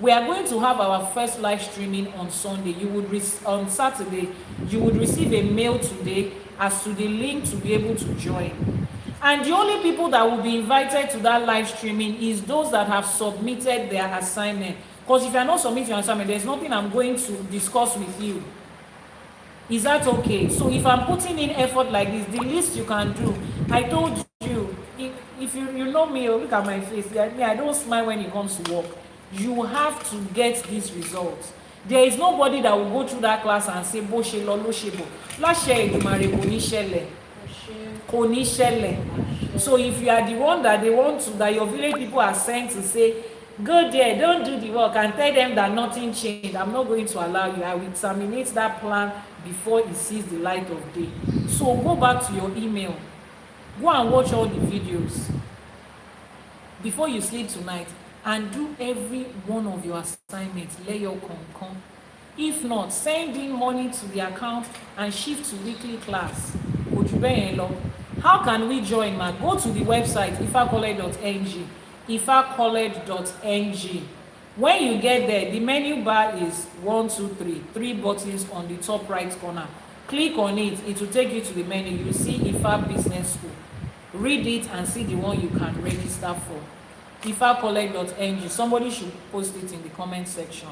We are going to have our first live streaming on Sunday. You would on Saturday, you would receive a mail today as to the link to be able to join. And the only people that will be invited to that live streaming is those that have submitted their assignment. Because if you are not submitting your assignment, there's nothing I'm going to discuss with you. Is that okay? So if I'm putting in effort like this, the least you can do, I told you, if you know me, look at my face, I don't smile when it comes to work. You have to get these results. There is nobody that will go through that class and say, Bo she lo lo she bo. Láṣẹ Èdùmàrè kò ní ṣẹlẹ̀. Kò ní ṣẹlẹ̀. So if you are the one that they want to, that your village people are sent to say, go there, don't do the work, and tell them that nothing changed, I'm not going to allow you. I will terminate that plan before it sees the light of day. So go back to your email. Go and watch all the videos before you sleep tonight and do every one of your assignments. Lay your con. If not, send in money to the account and shift to weekly class. How can we join, man? Go to the website ifacollege.ng. ifacollege.ng. When you get there, the menu bar is 1, 2, 3 buttons on the top right corner. Click on it, it will take you to the menu. You see Ifá Business School. Read it and see the one you can register for. ifacollege.ng. Somebody should post it in the comment section.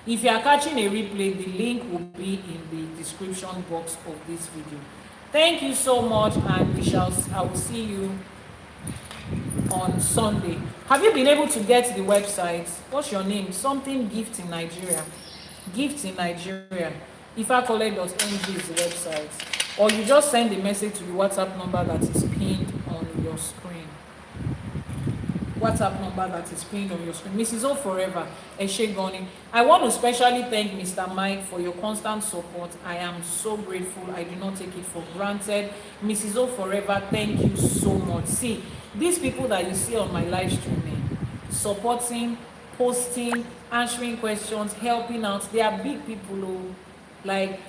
If you are catching a replay, the link will be in the description box of this video. Thank you so much, and I will see you on Sunday. Have you been able to get the website? What's your name? Something Gift in Nigeria. Gift in Nigeria. ifacollege.ng is the website. Or you just send a message to the WhatsApp number that is pinned on your screen. WhatsApp number that is pinned on your screen. Mrs. O Forever, Eshe Goni. I want to specially thank Mr. Mike for your constant support. I am so grateful. I do not take it for granted. Mrs. O Forever, thank you so much. See, these people that you see on my live streaming, supporting, posting, answering questions, helping out, they are big people who, like,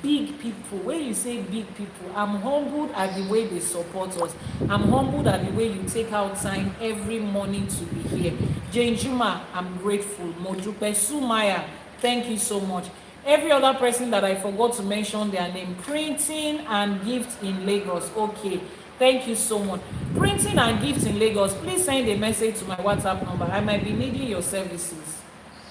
big people. When you say big people, I'm humbled at the way they support us. I'm humbled at the way you take out time every morning to be here. Jane Juma, I'm grateful. Mojupe Sumaya, thank you so much. Every other person that I forgot to mention their name. Printing and Gifts in Lagos. Okay, thank you so much. Printing and Gifts in Lagos, please send a message to my WhatsApp number. I might be needing your services.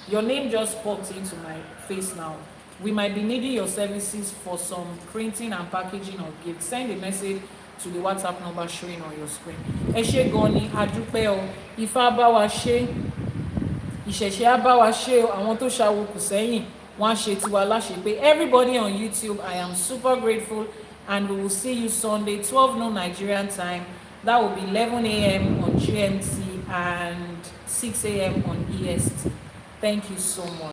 Your name just popped into my face now. We might be needing your services for some printing and packaging of gifts. Send a message to the WhatsApp number showing on your screen. Ẹ ṣé gan ni, a dúpẹ́ o. Ifá bá wa ṣe, ìṣẹ̀ṣe á bá wa ṣe o. Àwọn tó ṣàwo kù sẹ́yìn, wọ́n á ṣe tiwa láṣepé. Everybody on YouTube, I am super grateful, and we will see you Sunday, 12 noon Nigerian time. That will be 11 a.m. on GMT and 6 a.m. on EST. Thank you so much.